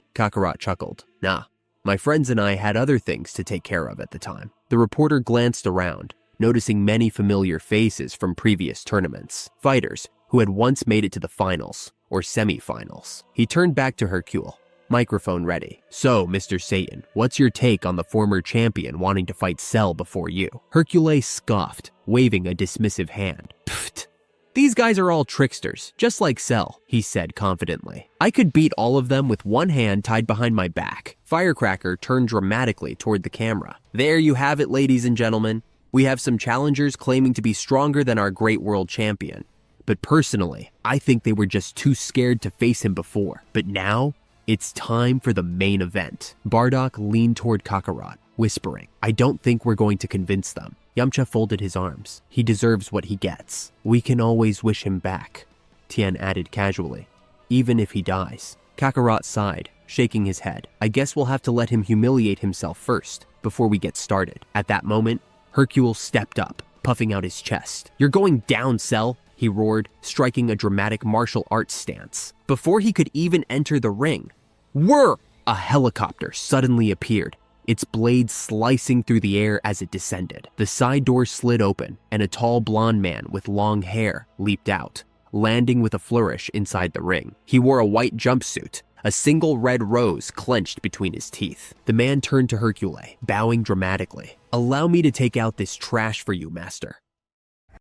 Kakarot chuckled. Nah, my friends and I had other things to take care of at the time. The reporter glanced around, noticing many familiar faces from previous tournaments, fighters who had once made it to the finals or semi-finals. He turned back to Hercule, microphone ready. So, Mr. Saiyan, what's your take on the former champion wanting to fight Cell before you? Hercule scoffed, waving a dismissive hand. Pfft. These guys are all tricksters, just like Cell, he said confidently. I could beat all of them with one hand tied behind my back. Firecracker turned dramatically toward the camera. There you have it, ladies and gentlemen. We have some challengers claiming to be stronger than our great world champion. But personally, I think they were just too scared to face him before. But now, it's time for the main event. Bardock leaned toward Kakarot, whispering, I don't think we're going to convince them. Yamcha folded his arms. He deserves what he gets. We can always wish him back, Tien added casually, even if he dies. Kakarot sighed, shaking his head. I guess we'll have to let him humiliate himself first, before we get started. At that moment, Hercule stepped up, puffing out his chest. You're going down, Cell, he roared, striking a dramatic martial arts stance. Before he could even enter the ring, whir! A helicopter suddenly appeared, its blade slicing through the air as it descended. The side door slid open, and a tall blonde man with long hair leaped out, landing with a flourish inside the ring. He wore a white jumpsuit, a single red rose clenched between his teeth. The man turned to Hercule, bowing dramatically. Allow me to take out this trash for you, master.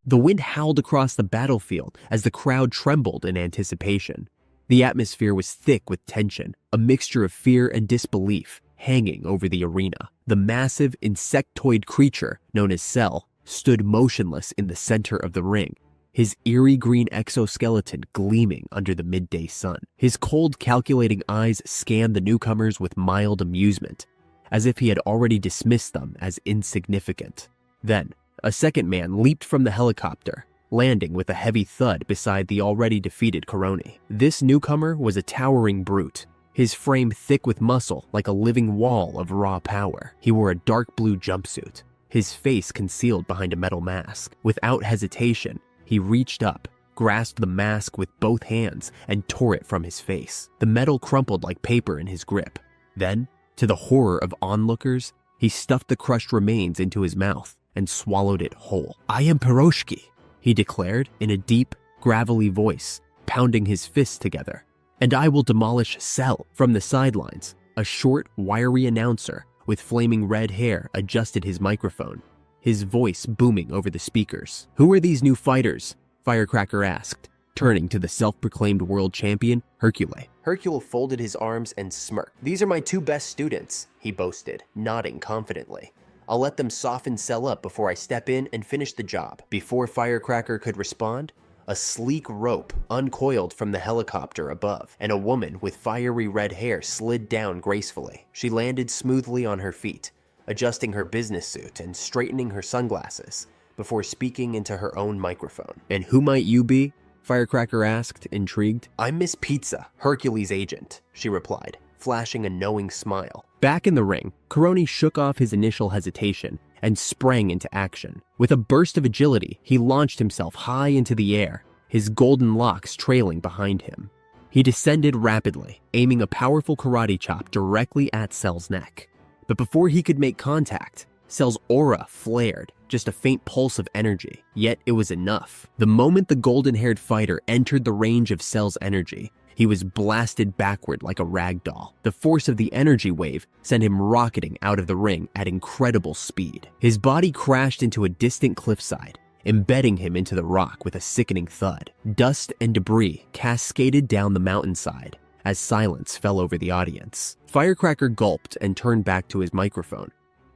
The wind howled across the battlefield as the crowd trembled in anticipation. The atmosphere was thick with tension, a mixture of fear and disbelief hanging over the arena. The massive insectoid creature known as Cell stood motionless in the center of the ring, his eerie green exoskeleton gleaming under the midday sun. His cold, calculating eyes scanned the newcomers with mild amusement, as if he had already dismissed them as insignificant. Then, a second man leaped from the helicopter, landing with a heavy thud beside the already defeated Coroni. This newcomer was a towering brute, his frame thick with muscle like a living wall of raw power. He wore a dark blue jumpsuit, his face concealed behind a metal mask. Without hesitation, he reached up, grasped the mask with both hands, and tore it from his face. The metal crumpled like paper in his grip. Then, to the horror of onlookers, he stuffed the crushed remains into his mouth and swallowed it whole. I am Piroshki, he declared in a deep, gravelly voice, pounding his fists together. And I will demolish Cell. From the sidelines, a short, wiry announcer with flaming red hair adjusted his microphone, his voice booming over the speakers. Who are these new fighters? Firecracker asked, turning to the self-proclaimed world champion, Hercule. Hercule folded his arms and smirked. These are my 2 best students, he boasted, nodding confidently. I'll let them soften Cell up before I step in and finish the job. Before Firecracker could respond, a sleek rope uncoiled from the helicopter above, and a woman with fiery red hair slid down gracefully. She landed smoothly on her feet, adjusting her business suit and straightening her sunglasses before speaking into her own microphone. And who might you be? Firecracker asked, intrigued. I'm Miss Pizza, Hercules' agent, she replied, flashing a knowing smile. Back in the ring, Coroni shook off his initial hesitation and sprang into action. With a burst of agility, he launched himself high into the air, his golden locks trailing behind him. He descended rapidly, aiming a powerful karate chop directly at Cell's neck. But before he could make contact, Cell's aura flared, just a faint pulse of energy, yet it was enough. The moment the golden-haired fighter entered the range of Cell's energy, he was blasted backward like a rag doll. The force of the energy wave sent him rocketing out of the ring at incredible speed. His body crashed into a distant cliffside, embedding him into the rock with a sickening thud. Dust and debris cascaded down the mountainside as silence fell over the audience. Firecracker gulped and turned back to his microphone.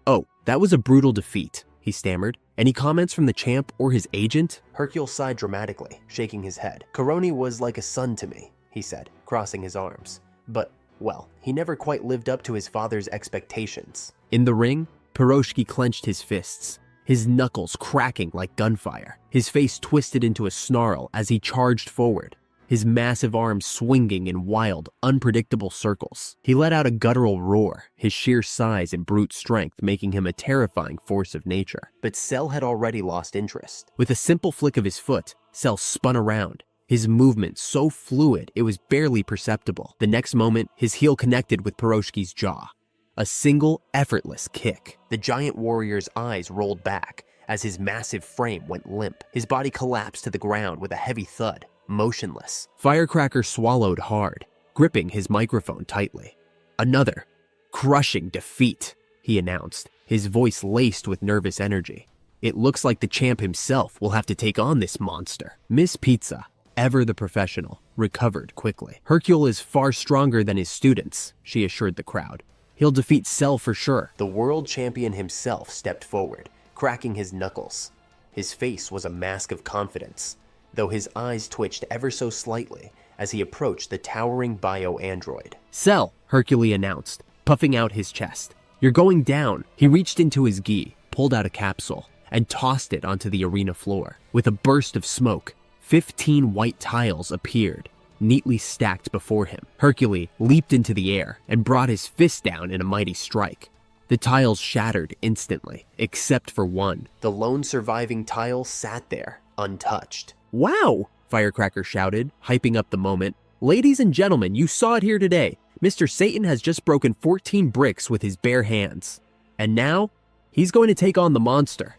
"Oh, that was a brutal defeat," he stammered. "Any comments from the champ or his agent?" Hercule sighed dramatically, shaking his head. "Coroni was like a son to me," he said, crossing his arms. "But, well, he never quite lived up to his father's expectations." In the ring, Piroshki clenched his fists, his knuckles cracking like gunfire. His face twisted into a snarl as he charged forward, his massive arms swinging in wild, unpredictable circles. He let out a guttural roar, his sheer size and brute strength making him a terrifying force of nature. But Cell had already lost interest. With a simple flick of his foot, Cell spun around, his movement so fluid it was barely perceptible. The next moment, his heel connected with Piroshki's jaw. A single, effortless kick. The giant warrior's eyes rolled back as his massive frame went limp. His body collapsed to the ground with a heavy thud, motionless. Firecracker swallowed hard, gripping his microphone tightly. "Another crushing defeat," he announced, his voice laced with nervous energy. "It looks like the champ himself will have to take on this monster." Miss Pizza, ever the professional, recovered quickly. "Hercule is far stronger than his students," she assured the crowd. "He'll defeat Cell for sure." The world champion himself stepped forward, cracking his knuckles. His face was a mask of confidence, though his eyes twitched ever so slightly as he approached the towering bio-android. "Cell," Hercule announced, puffing out his chest. "You're going down." He reached into his gi, pulled out a capsule, and tossed it onto the arena floor. With a burst of smoke, 15 white tiles appeared, neatly stacked before him. Hercule leaped into the air and brought his fist down in a mighty strike. The tiles shattered instantly, except for one. The lone surviving tile sat there, untouched. "Wow!" Firecracker shouted, hyping up the moment. "Ladies and gentlemen, you saw it here today. Mr. Satan has just broken 14 bricks with his bare hands. And now, he's going to take on the monster."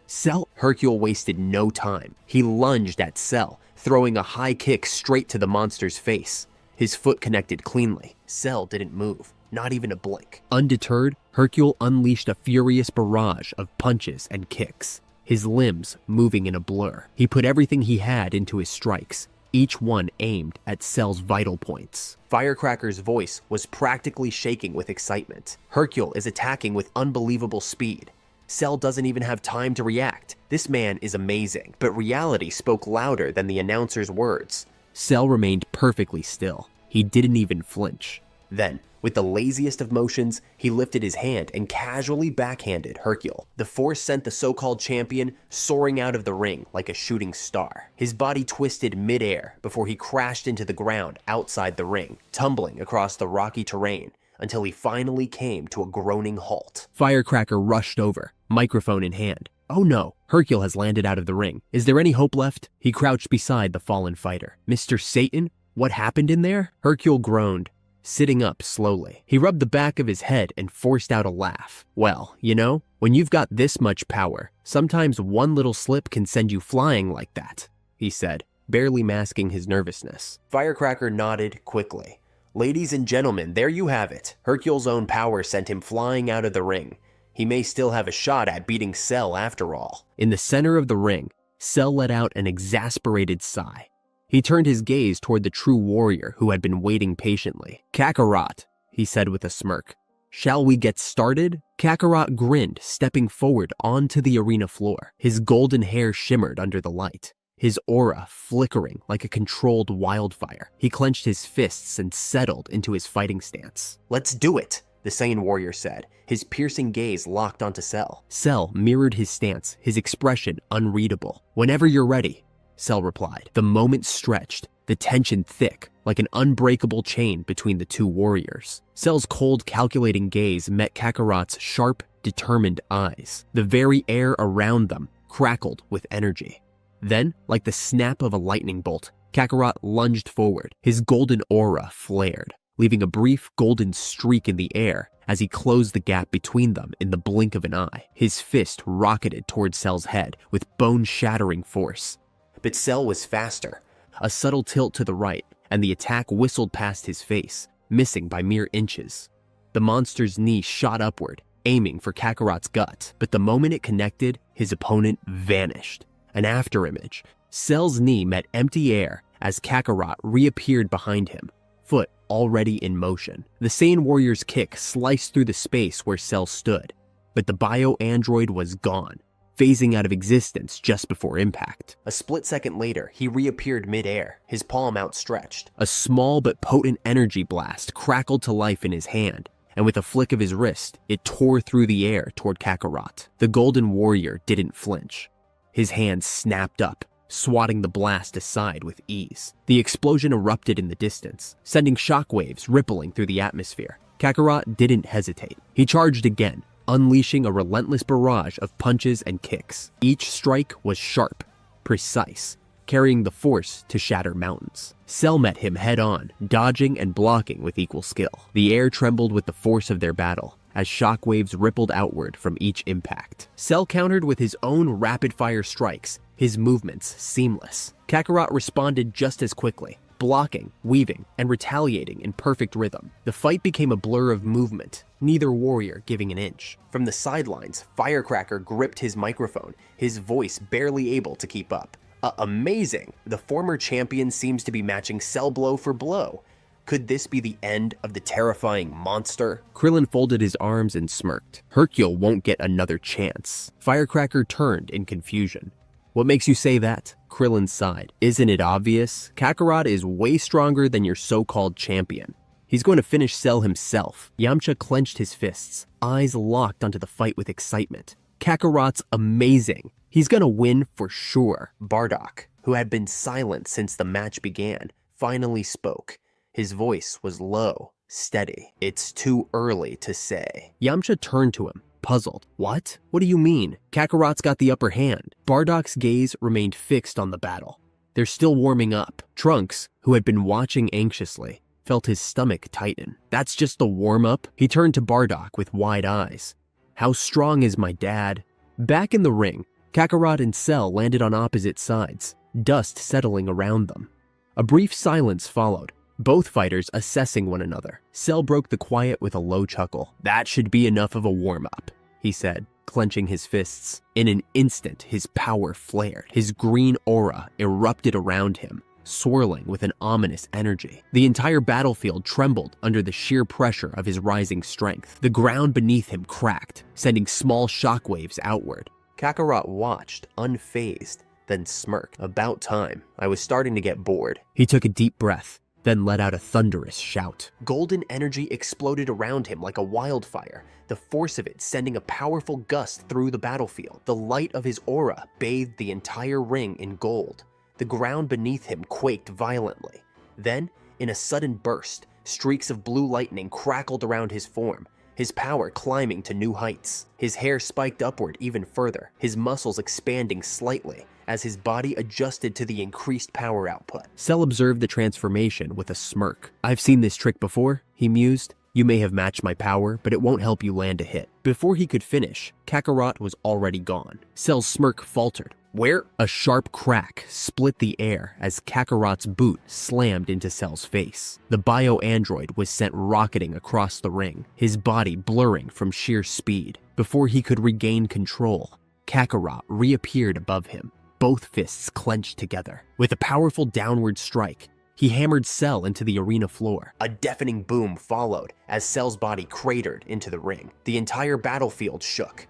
Hercule wasted no time. He lunged at Cell, throwing a high kick straight to the monster's face. His foot connected cleanly. Cell didn't move, not even a blink. Undeterred, Hercule unleashed a furious barrage of punches and kicks, his limbs moving in a blur. He put everything he had into his strikes, each one aimed at Cell's vital points. Firecracker's voice was practically shaking with excitement. Hercule is attacking with unbelievable speed. Cell doesn't even have time to react. This man is amazing, but reality spoke louder than the announcer's words. Cell remained perfectly still. He didn't even flinch. Then, with the laziest of motions, he lifted his hand and casually backhanded Hercule. The force sent the so-called champion soaring out of the ring like a shooting star. His body twisted mid-air before he crashed into the ground outside the ring, tumbling across the rocky terrain until he finally came to a groaning halt. Firecracker rushed over, microphone in hand. "Oh no, Hercule has landed out of the ring. Is there any hope left?" He crouched beside the fallen fighter. "Mr. Satan, what happened in there?" Hercule groaned, sitting up slowly. He rubbed the back of his head and forced out a laugh. "Well, you know, when you've got this much power, sometimes one little slip can send you flying like that," he said, barely masking his nervousness. Firecracker nodded quickly. "Ladies and gentlemen, there you have it. Hercule's own power sent him flying out of the ring. He may still have a shot at beating Cell after all." In the center of the ring, Cell let out an exasperated sigh. He turned his gaze toward the true warrior who had been waiting patiently. "Kakarot," he said with a smirk. "Shall we get started?" Kakarot grinned, stepping forward onto the arena floor. His golden hair shimmered under the light, his aura flickering like a controlled wildfire. He clenched his fists and settled into his fighting stance. "Let's do it," the Saiyan warrior said, his piercing gaze locked onto Cell. Cell mirrored his stance, his expression unreadable. "Whenever you're ready," Cell replied. The moment stretched, the tension thick, like an unbreakable chain between the two warriors. Cell's cold, calculating gaze met Kakarot's sharp, determined eyes. The very air around them crackled with energy. Then, like the snap of a lightning bolt, Kakarot lunged forward. His golden aura flared, leaving a brief golden streak in the air as he closed the gap between them in the blink of an eye. His fist rocketed towards Cell's head with bone-shattering force. But Cell was faster. A subtle tilt to the right, and the attack whistled past his face, missing by mere inches. The monster's knee shot upward, aiming for Kakarot's gut, but the moment it connected, his opponent vanished. An afterimage. Cell's knee met empty air as Kakarot reappeared behind him, foot already in motion. The Saiyan warrior's kick sliced through the space where Cell stood, but the bio-android was gone, phasing out of existence just before impact. A split second later, he reappeared mid-air, his palm outstretched. A small but potent energy blast crackled to life in his hand, and with a flick of his wrist, it tore through the air toward Kakarot. The golden warrior didn't flinch. His hand snapped up, swatting the blast aside with ease. The explosion erupted in the distance, sending shockwaves rippling through the atmosphere. Kakarot didn't hesitate. He charged again, unleashing a relentless barrage of punches and kicks. Each strike was sharp, precise, carrying the force to shatter mountains. Cell met him head-on, dodging and blocking with equal skill. The air trembled with the force of their battle, as shockwaves rippled outward from each impact. Cell countered with his own rapid-fire strikes, his movements seamless. Kakarot responded just as quickly, blocking, weaving, and retaliating in perfect rhythm. The fight became a blur of movement, neither warrior giving an inch. From the sidelines, Firecracker gripped his microphone, his voice barely able to keep up. Amazing! The former champion seems to be matching Cell blow for blow. Could this be the end of the terrifying monster? Krillin folded his arms and smirked. Hercule won't get another chance. Firecracker turned in confusion. What makes you say that? Krillin sighed. Isn't it obvious? Kakarot is way stronger than your so-called champion. He's going to finish Cell himself. Yamcha clenched his fists, eyes locked onto the fight with excitement. Kakarot's amazing. He's gonna win for sure. Bardock, who had been silent since the match began, finally spoke. His voice was low, steady. It's too early to say. Yamcha turned to him, puzzled. What? What do you mean? Kakarot's got the upper hand. Bardock's gaze remained fixed on the battle. They're still warming up. Trunks, who had been watching anxiously, felt his stomach tighten. That's just the warm-up? He turned to Bardock with wide eyes. How strong is my dad? Back in the ring, Kakarot and Cell landed on opposite sides, dust settling around them. A brief silence followed, both fighters assessing one another. Cell broke the quiet with a low chuckle. That should be enough of a warm-up, he said, clenching his fists. In an instant, his power flared. His green aura erupted around him, swirling with an ominous energy. The entire battlefield trembled under the sheer pressure of his rising strength. The ground beneath him cracked, sending small shockwaves outward. Kakarot watched, unfazed, then smirked. About time. I was starting to get bored. He took a deep breath, then let out a thunderous shout. Golden energy exploded around him like a wildfire, the force of it sending a powerful gust through the battlefield. The light of his aura bathed the entire ring in gold. The ground beneath him quaked violently. Then, in a sudden burst, streaks of blue lightning crackled around his form, his power climbing to new heights. His hair spiked upward even further, his muscles expanding slightly as his body adjusted to the increased power output. Cell observed the transformation with a smirk. I've seen this trick before, he mused. You may have matched my power, but it won't help you land a hit. Before he could finish, Kakarot was already gone. Cell's smirk faltered. Where? A sharp crack split the air as Kakarot's boot slammed into Cell's face. The bio-android was sent rocketing across the ring, his body blurring from sheer speed. Before he could regain control, Kakarot reappeared above him, both fists clenched together. With a powerful downward strike, he hammered Cell into the arena floor. A deafening boom followed as Cell's body cratered into the ring. The entire battlefield shook.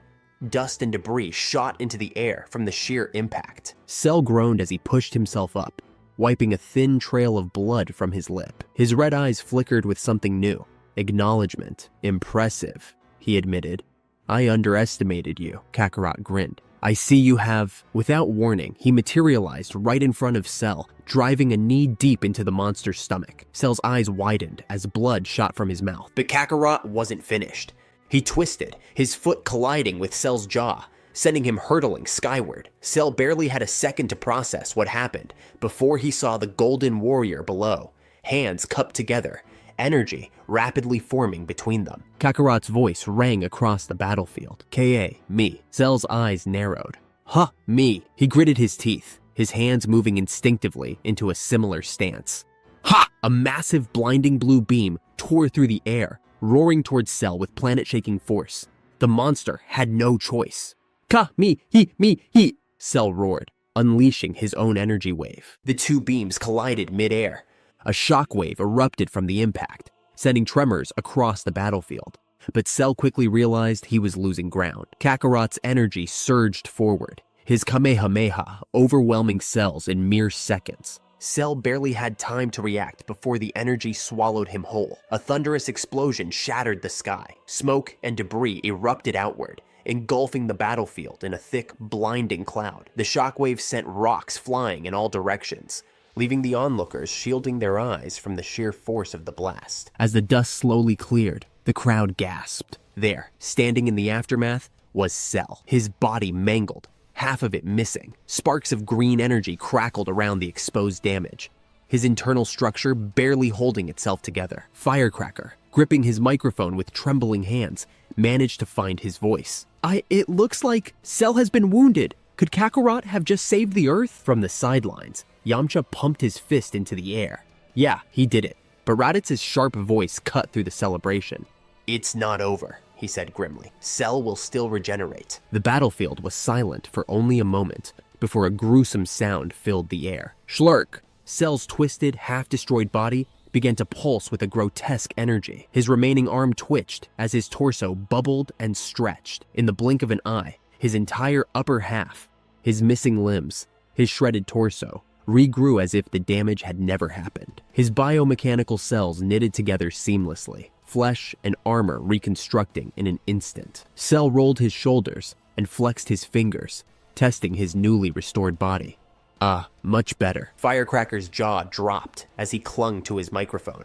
Dust and debris shot into the air from the sheer impact. Cell groaned as he pushed himself up, wiping a thin trail of blood from his lip. His red eyes flickered with something new. Acknowledgement. Impressive, he admitted. I underestimated you, Kakarot grinned. I see you have... Without warning, he materialized right in front of Cell, driving a knee deep into the monster's stomach. Cell's eyes widened as blood shot from his mouth. But Kakarot wasn't finished. He twisted, his foot colliding with Cell's jaw, sending him hurtling skyward. Cell barely had a second to process what happened before he saw the golden warrior below, hands cupped together, energy rapidly forming between them. Kakarot's voice rang across the battlefield. "Ka, me." Cell's eyes narrowed. "Huh, me." He gritted his teeth, his hands moving instinctively into a similar stance. Ha! A massive blinding blue beam tore through the air, roaring towards Cell with planet-shaking force. The monster had no choice. "Ka, me, he," Cell roared, unleashing his own energy wave. The two beams collided mid-air. A shockwave erupted from the impact, sending tremors across the battlefield. But Cell quickly realized he was losing ground. Kakarot's energy surged forward, his Kamehameha overwhelming Cell's in mere seconds. Cell barely had time to react before the energy swallowed him whole. A thunderous explosion shattered the sky. Smoke and debris erupted outward, engulfing the battlefield in a thick, blinding cloud. The shockwave sent rocks flying in all directions, leaving the onlookers shielding their eyes from the sheer force of the blast. As the dust slowly cleared, the crowd gasped. There, standing in the aftermath, was Cell, his body mangled, half of it missing. Sparks of green energy crackled around the exposed damage, his internal structure barely holding itself together. Firecracker, gripping his microphone with trembling hands, managed to find his voice. It looks like Cell has been wounded. Could Kakarot have just saved the Earth?" From the sidelines, Yamcha pumped his fist into the air. Yeah, he did it. But Raditz's sharp voice cut through the celebration. "It's not over," he said grimly. "Cell will still regenerate." The battlefield was silent for only a moment before a gruesome sound filled the air. Schlurk! Cell's twisted, half-destroyed body began to pulse with a grotesque energy. His remaining arm twitched as his torso bubbled and stretched. In the blink of an eye, his entire upper half, his missing limbs, his shredded torso, regrew as if the damage had never happened. His biomechanical cells knitted together seamlessly, flesh and armor reconstructing in an instant. Cell rolled his shoulders and flexed his fingers, testing his newly restored body. Much better. Firecracker's jaw dropped as he clung to his microphone.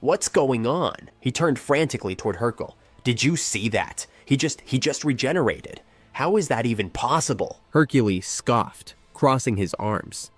What's going on?" He turned frantically toward Hercule. "Did you see that? He just regenerated. How is that even possible?" Hercules scoffed, crossing his arms.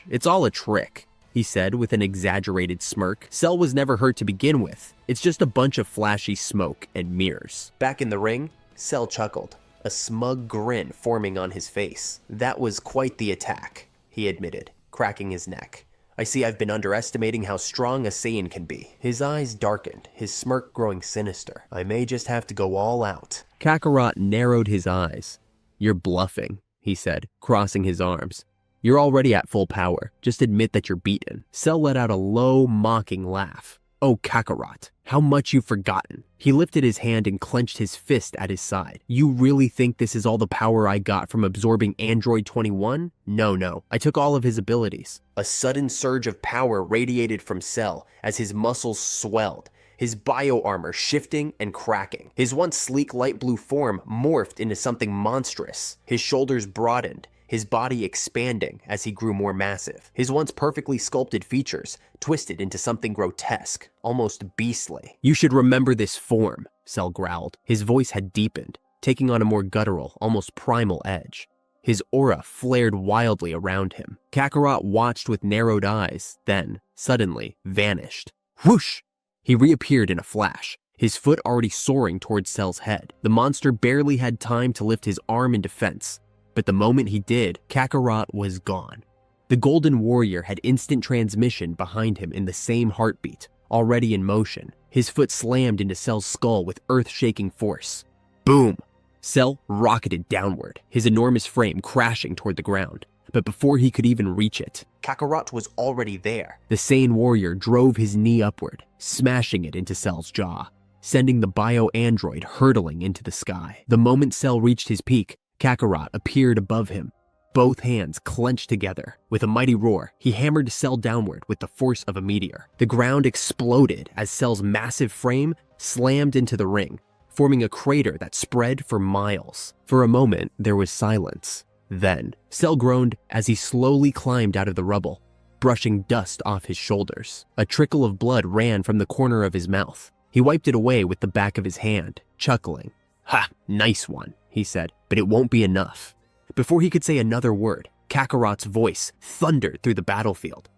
"It's all a trick," he said with an exaggerated smirk. "Cell was never hurt to begin with. It's just a bunch of flashy smoke and mirrors." Back in the ring, Cell chuckled, a smug grin forming on his face. "That was quite the attack," he admitted, cracking his neck. "I see I've been underestimating how strong a Saiyan can be." His eyes darkened, his smirk growing sinister. "I may just have to go all out." Kakarot narrowed his eyes. "You're bluffing," he said, crossing his arms. "You're already at full power. Just admit that you're beaten." Cell let out a low, mocking laugh. "Oh, Kakarot, how much you've forgotten." He lifted his hand and clenched his fist at his side. "You really think this is all the power I got from absorbing Android 21? No. I took all of his abilities." A sudden surge of power radiated from Cell as his muscles swelled, his bio-armor shifting and cracking. His once sleek light blue form morphed into something monstrous. His shoulders broadened, his body expanding as he grew more massive. His once perfectly sculpted features twisted into something grotesque, almost beastly. "You should remember this form," Cell growled. His voice had deepened, taking on a more guttural, almost primal edge. His aura flared wildly around him. Kakarot watched with narrowed eyes, then, suddenly, vanished. Whoosh! He reappeared in a flash, his foot already soaring towards Cell's head. The monster barely had time to lift his arm in defense, but the moment he did, Kakarot was gone. The Golden Warrior had instant transmission behind him in the same heartbeat, already in motion. His foot slammed into Cell's skull with earth-shaking force. Boom! Cell rocketed downward, his enormous frame crashing toward the ground. But before he could even reach it, Kakarot was already there. The Saiyan warrior drove his knee upward, smashing it into Cell's jaw, sending the bio-android hurtling into the sky. The moment Cell reached his peak, Kakarot appeared above him, both hands clenched together. With a mighty roar, he hammered Cell downward with the force of a meteor. The ground exploded as Cell's massive frame slammed into the ring, forming a crater that spread for miles. For a moment, there was silence. Then, Cell groaned as he slowly climbed out of the rubble, brushing dust off his shoulders. A trickle of blood ran from the corner of his mouth. He wiped it away with the back of his hand, chuckling. "Ha, nice one," he said, "but it won't be enough." Before he could say another word, Kakarot's voice thundered through the battlefield.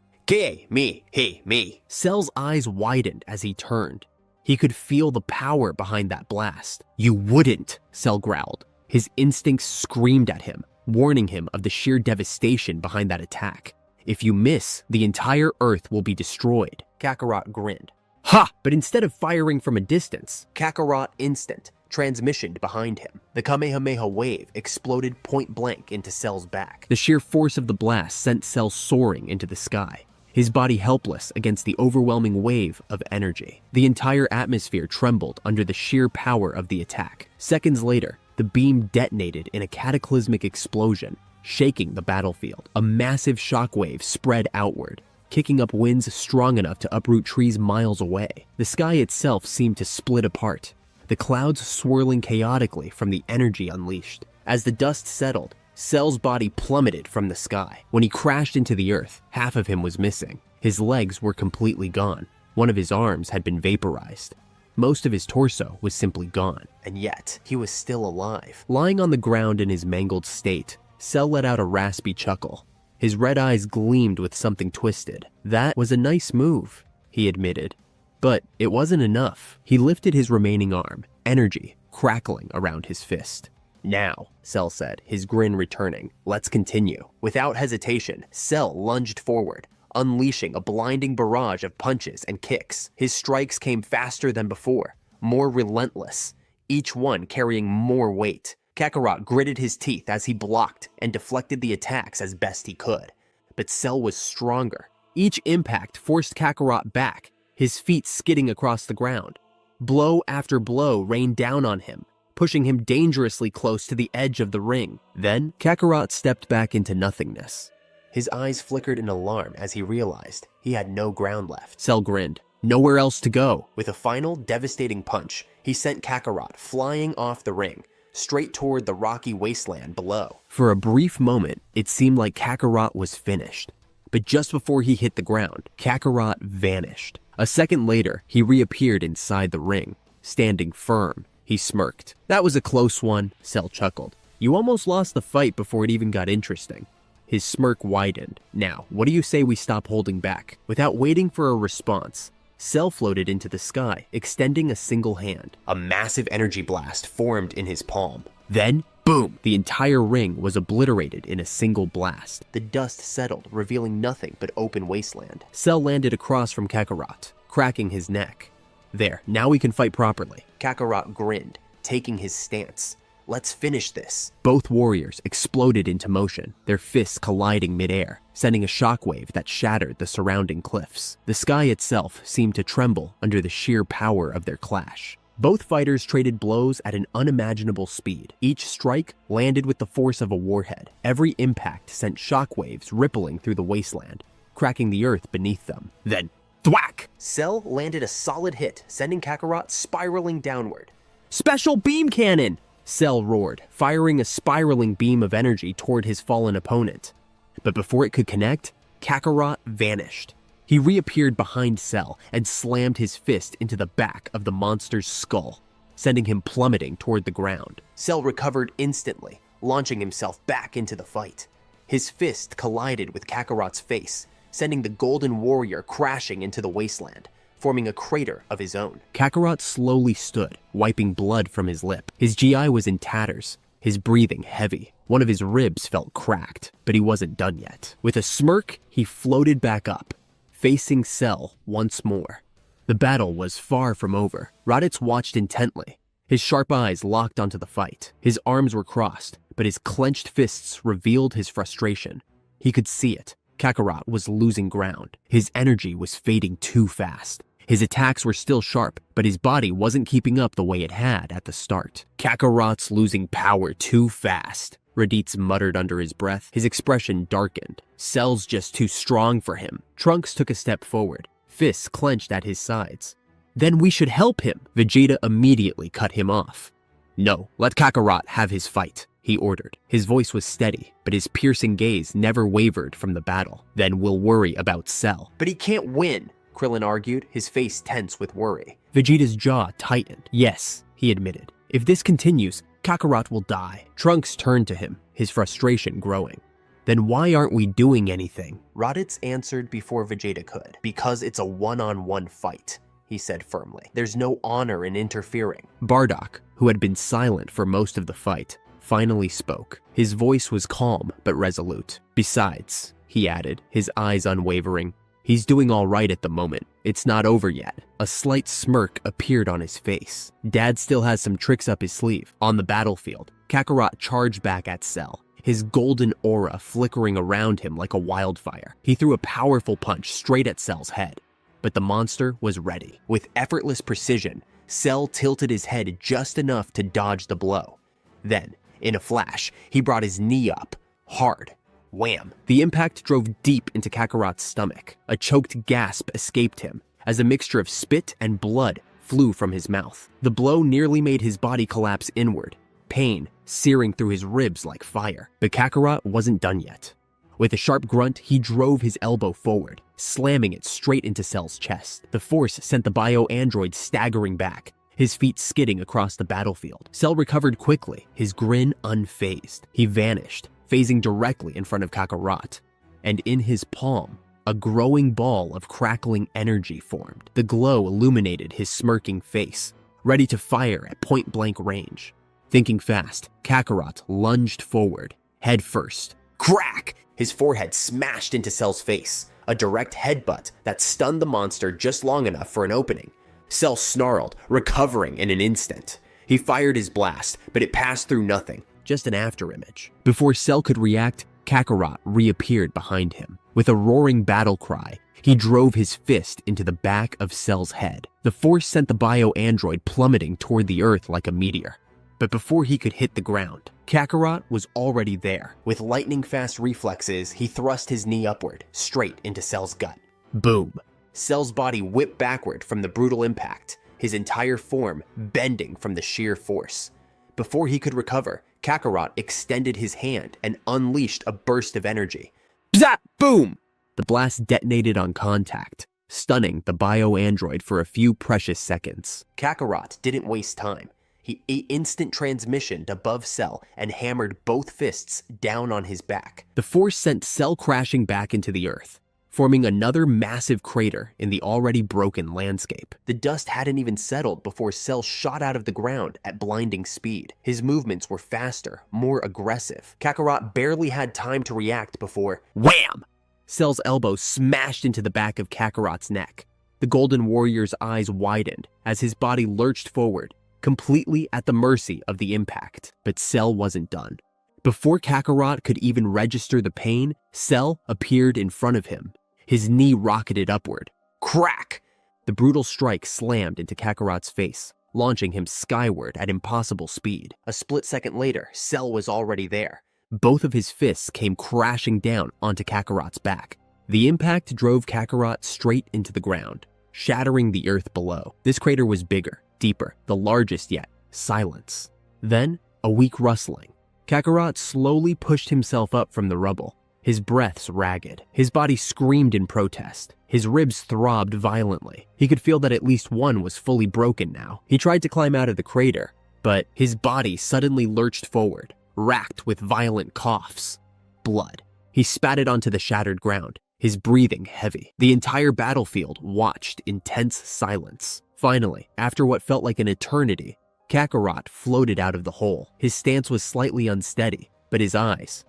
Me. Cell's eyes widened as he turned. He could feel the power behind that blast. You wouldn't, Cell growled. His instincts screamed at him, warning him of the sheer devastation behind that attack. If you miss, the entire Earth will be destroyed. Kakarot grinned. Ha! But instead of firing from a distance, Kakarot instant transmissioned behind him. The Kamehameha wave exploded point blank into Cell's back. The sheer force of the blast sent Cell soaring into the sky, his body helpless against the overwhelming wave of energy. The entire atmosphere trembled under the sheer power of the attack. Seconds later, the beam detonated in a cataclysmic explosion, shaking the battlefield. A massive shockwave spread outward, kicking up winds strong enough to uproot trees miles away. The sky itself seemed to split apart, the clouds swirling chaotically from the energy unleashed. As the dust settled, Cell's body plummeted from the sky. When he crashed into the earth, half of him was missing. His legs were completely gone. One of his arms had been vaporized. Most of his torso was simply gone. And yet, he was still alive. Lying on the ground in his mangled state, Cell let out a raspy chuckle. His red eyes gleamed with something twisted. That was a nice move, he admitted. But it wasn't enough. He lifted his remaining arm, energy crackling around his fist. Now, Cell said, his grin returning. Let's continue. Without hesitation, Cell lunged forward, unleashing a blinding barrage of punches and kicks. His strikes came faster than before, more relentless, each one carrying more weight. Kakarot gritted his teeth as he blocked and deflected the attacks as best he could. But Cell was stronger. Each impact forced Kakarot back, his feet skidding across the ground. Blow after blow rained down on him, pushing him dangerously close to the edge of the ring. Then, Kakarot stepped back into nothingness. His eyes flickered in alarm as he realized he had no ground left. Cell grinned. Nowhere else to go. With a final, devastating punch, he sent Kakarot flying off the ring, straight toward the rocky wasteland below. For a brief moment, it seemed like Kakarot was finished. But just before he hit the ground, Kakarot vanished. A second later, he reappeared inside the ring, standing firm. He smirked. That was a close one, Cell chuckled. You almost lost the fight before it even got interesting. His smirk widened. Now, what do you say we stop holding back? Without waiting for a response, Cell floated into the sky, extending a single hand. A massive energy blast formed in his palm. Then, boom! The entire ring was obliterated in a single blast. The dust settled, revealing nothing but open wasteland. Cell landed across from Kakarot, cracking his neck. There, now we can fight properly. Kakarot grinned, taking his stance. Let's finish this. Both warriors exploded into motion, their fists colliding midair, sending a shockwave that shattered the surrounding cliffs. The sky itself seemed to tremble under the sheer power of their clash. Both fighters traded blows at an unimaginable speed. Each strike landed with the force of a warhead. Every impact sent shockwaves rippling through the wasteland, cracking the earth beneath them. Then, thwack! Cell landed a solid hit, sending Kakarot spiraling downward. Special beam cannon! Cell roared, firing a spiraling beam of energy toward his fallen opponent. But before it could connect, Kakarot vanished. He reappeared behind Cell and slammed his fist into the back of the monster's skull, sending him plummeting toward the ground. Cell recovered instantly, launching himself back into the fight. His fist collided with Kakarot's face, sending the Golden Warrior crashing into the wasteland, forming a crater of his own. Kakarot slowly stood, wiping blood from his lip. His GI was in tatters, his breathing heavy. One of his ribs felt cracked, but he wasn't done yet. With a smirk, he floated back up, facing Cell once more. The battle was far from over. Raditz watched intently, his sharp eyes locked onto the fight. His arms were crossed, but his clenched fists revealed his frustration. He could see it. Kakarot was losing ground. His energy was fading too fast. His attacks were still sharp, but his body wasn't keeping up the way it had at the start. Kakarot's losing power too fast, Raditz muttered under his breath. His expression darkened. Cell's just too strong for him. Trunks took a step forward, fists clenched at his sides. Then we should help him. Vegeta immediately cut him off. No, let Kakarot have his fight, he ordered. His voice was steady, but his piercing gaze never wavered from the battle. Then we'll worry about Cell. But he can't win, Krillin argued, his face tense with worry. Vegeta's jaw tightened. Yes, he admitted. If this continues, Kakarot will die. Trunks turned to him, his frustration growing. Then why aren't we doing anything? Raditz answered before Vegeta could. Because it's a one-on-one fight, he said firmly. There's no honor in interfering. Bardock, who had been silent for most of the fight, finally spoke. His voice was calm but resolute. Besides, he added, his eyes unwavering, he's doing all right at the moment. It's not over yet. A slight smirk appeared on his face. Dad still has some tricks up his sleeve. On the battlefield, Kakarot charged back at Cell, his golden aura flickering around him like a wildfire. He threw a powerful punch straight at Cell's head, but the monster was ready. With effortless precision, Cell tilted his head just enough to dodge the blow. Then, in a flash, he brought his knee up, hard. Wham! The impact drove deep into Kakarot's stomach. A choked gasp escaped him as a mixture of spit and blood flew from his mouth. The blow nearly made his body collapse inward, pain searing through his ribs like fire. But Kakarot wasn't done yet. With a sharp grunt, he drove his elbow forward, slamming it straight into Cell's chest. The force sent the bio-android staggering back, his feet skidding across the battlefield. Cell recovered quickly, his grin unfazed. He vanished, phasing directly in front of Kakarot, and in his palm, a growing ball of crackling energy formed. The glow illuminated his smirking face, ready to fire at point-blank range. Thinking fast, Kakarot lunged forward, head first. Crack! His forehead smashed into Cell's face, a direct headbutt that stunned the monster just long enough for an opening. Cell snarled, recovering in an instant. He fired his blast, but it passed through nothing. Just an afterimage. Before Cell could react, Kakarot reappeared behind him. With a roaring battle cry, he drove his fist into the back of Cell's head. The force sent the bio-android plummeting toward the earth like a meteor. But before he could hit the ground, Kakarot was already there. With lightning-fast reflexes, he thrust his knee upward, straight into Cell's gut. Boom! Cell's body whipped backward from the brutal impact, his entire form bending from the sheer force. Before he could recover, Kakarot extended his hand and unleashed a burst of energy. Bzap! Boom! The blast detonated on contact, stunning the bio-android for a few precious seconds. Kakarot didn't waste time. He instant transmissioned above Cell and hammered both fists down on his back. The force sent Cell crashing back into the earth, forming another massive crater in the already broken landscape. The dust hadn't even settled before Cell shot out of the ground at blinding speed. His movements were faster, more aggressive. Kakarot barely had time to react before wham! Cell's elbow smashed into the back of Kakarot's neck. The Golden Warrior's eyes widened as his body lurched forward, completely at the mercy of the impact. But Cell wasn't done. Before Kakarot could even register the pain, Cell appeared in front of him. His knee rocketed upward. Crack! The brutal strike slammed into Kakarot's face, launching him skyward at impossible speed. A split second later, Cell was already there. Both of his fists came crashing down onto Kakarot's back. The impact drove Kakarot straight into the ground, shattering the earth below. This crater was bigger, deeper, the largest yet. Silence. Then, a weak rustling. Kakarot slowly pushed himself up from the rubble, his breaths ragged. His body screamed in protest. His ribs throbbed violently. He could feel that at least one was fully broken now. He tried to climb out of the crater, but his body suddenly lurched forward, racked with violent coughs. Blood. He spat onto the shattered ground, his breathing heavy. The entire battlefield watched in tense silence. Finally, after what felt like an eternity, Kakarot floated out of the hole. His stance was slightly unsteady, but his eyes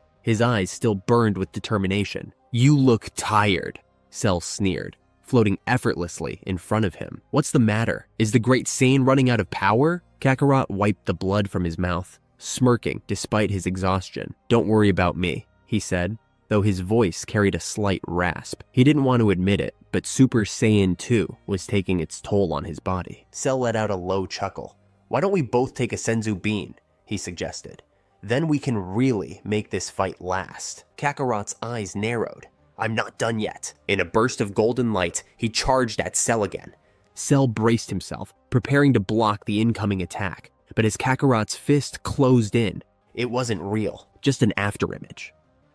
still burned with determination. You look tired, Cell sneered, floating effortlessly in front of him. What's the matter? Is the great Saiyan running out of power? Kakarot wiped the blood from his mouth, smirking despite his exhaustion. Don't worry about me, he said, though his voice carried a slight rasp. He didn't want to admit it, but Super Saiyan 2 was taking its toll on his body. Cell let out a low chuckle. Why don't we both take a Senzu bean? He suggested. Then we can really make this fight last. Kakarot's eyes narrowed. I'm not done yet. In a burst of golden light, he charged at Cell again. Cell braced himself, preparing to block the incoming attack. But as Kakarot's fist closed in, it wasn't real, just an afterimage.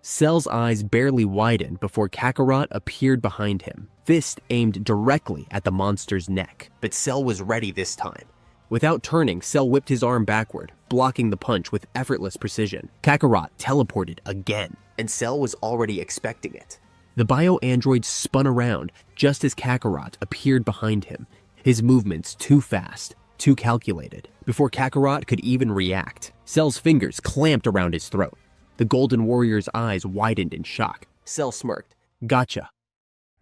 Cell's eyes barely widened before Kakarot appeared behind him, fist aimed directly at the monster's neck. But Cell was ready this time. Without turning, Cell whipped his arm backward, blocking the punch with effortless precision. Kakarot teleported again, and Cell was already expecting it. The bio-android spun around just as Kakarot appeared behind him, his movements too fast, too calculated. Before Kakarot could even react, Cell's fingers clamped around his throat. The Golden Warrior's eyes widened in shock. Cell smirked. Gotcha.